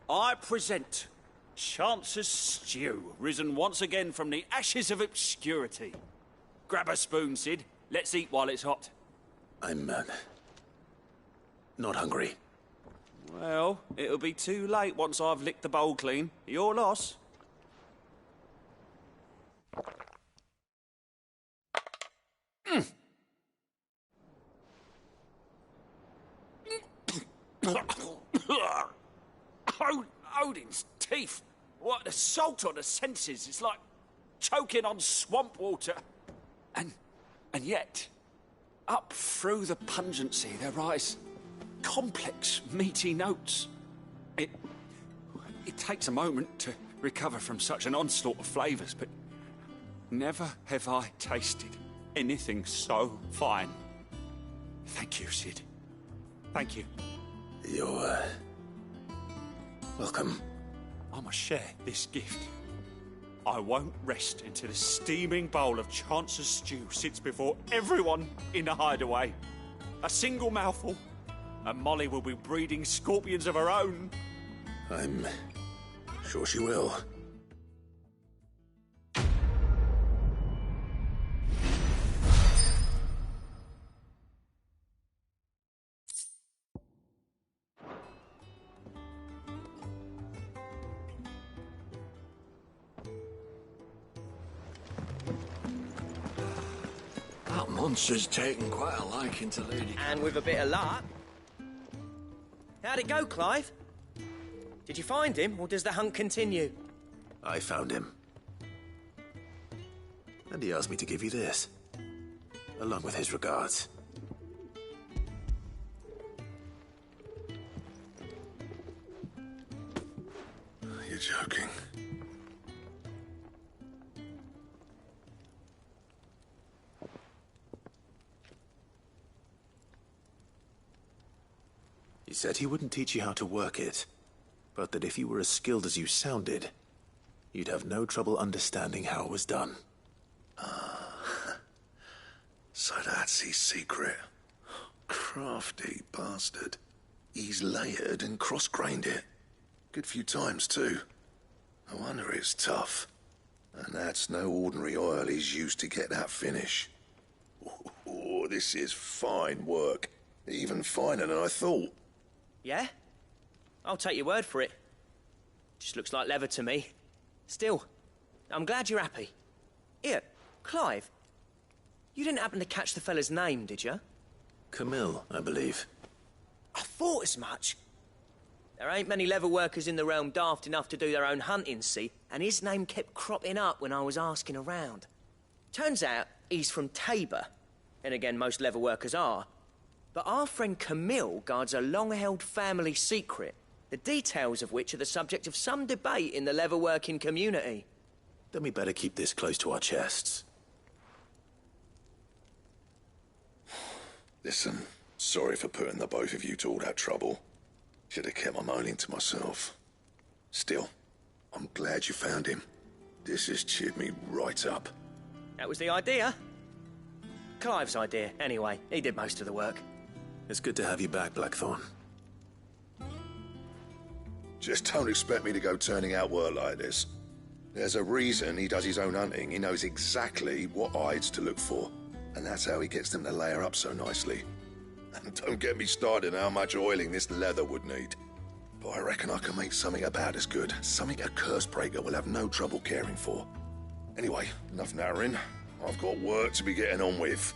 I present Chance's Stew, risen once again from the ashes of obscurity. Grab a spoon, Sid. Let's eat while it's hot. I'm, not hungry. Well, it'll be too late once I've licked the bowl clean. Your loss. Odin's teeth. What, the salt on the senses. It's like choking on swamp water. And yet, up through the pungency, there rise complex, meaty notes. It takes a moment to recover from such an onslaught of flavours, but never have I tasted anything so fine. Thank you, Sid. Thank you. You're, welcome. I must share this gift. I won't rest until a steaming bowl of Chance's stew sits before everyone in the hideaway. A single mouthful, and Molly will be breeding scorpions of her own. I'm sure she will. That monster's taken quite a liking to Lady. And with a bit of luck. How'd it go, Clive? Did you find him, or does the hunt continue? I found him. And he asked me to give you this, along with his regards. You're joking. He said he wouldn't teach you how to work it, but that if you were as skilled as you sounded, you'd have no trouble understanding how it was done. So that's his secret. Crafty bastard. He's layered and cross-grained it. Good few times, too. No wonder it's tough. And that's no ordinary oil he's used to get that finish. Oh, this is fine work. Even finer than I thought. Yeah? I'll take your word for it. Just looks like leather to me. Still, I'm glad you're happy. Here, Clive, you didn't happen to catch the fella's name, did you? Camille, I believe. I thought as much. There ain't many leather workers in the realm daft enough to do their own hunting, see, and his name kept cropping up when I was asking around. Turns out he's from Tabor, and again, most leather workers are. But our friend Camille guards a long-held family secret, the details of which are the subject of some debate in the leather-working community. Then we better keep this close to our chests. Listen, sorry for putting the both of you to all that trouble. Should have kept my moaning to myself. Still, I'm glad you found him. This has cheered me right up. That was the idea. Clive's idea, anyway. He did most of the work. It's good to have you back, Blackthorn. Just don't expect me to go turning out work like this. There's a reason he does his own hunting. He knows exactly what hides to look for. And that's how he gets them to layer up so nicely. And don't get me started on how much oiling this leather would need. But I reckon I can make something about as good. Something a Cursebreaker will have no trouble caring for. Anyway, enough narrowing. I've got work to be getting on with.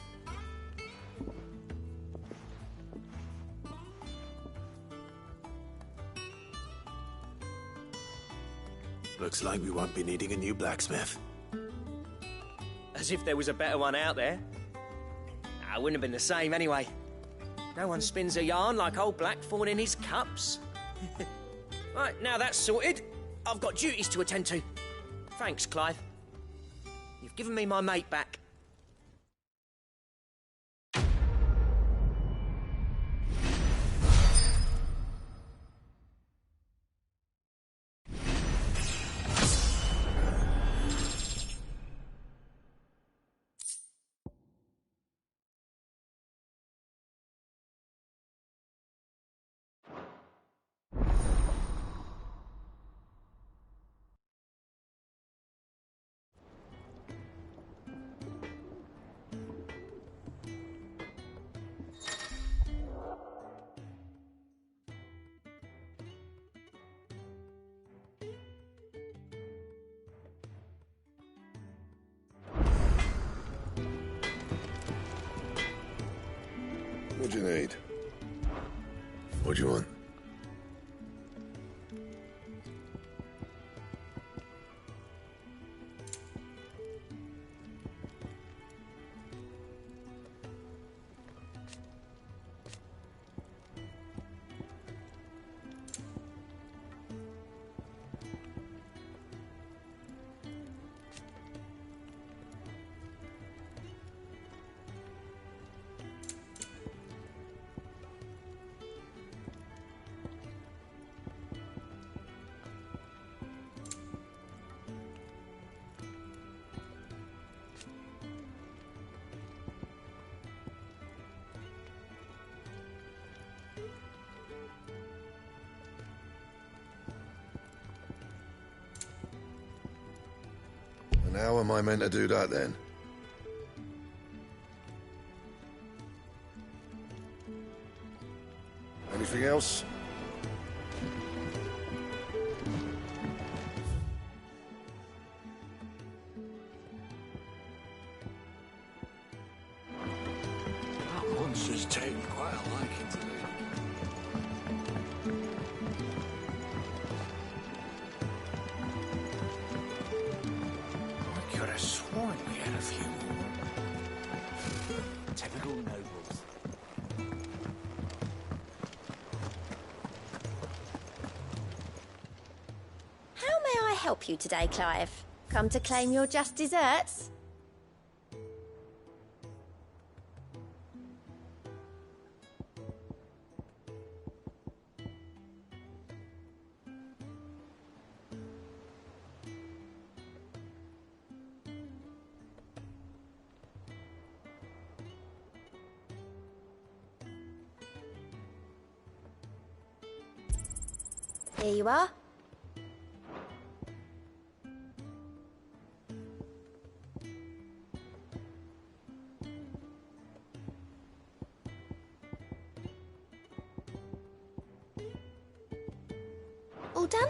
Looks like we won't be needing a new blacksmith. As if there was a better one out there. I wouldn't have been the same anyway. No one spins a yarn like old Blackthorn in his cups. Right, now that's sorted, I've got duties to attend to. Thanks, Clive. You've given me my mate back. What do you need? What do you want? And how am I meant to do that then? Anything else? That monster's taken quite a liking to me. I could have sworn we had a few more. Typical nobles. How may I help you today, Clive? Come to claim your just desserts? Here you are. All done?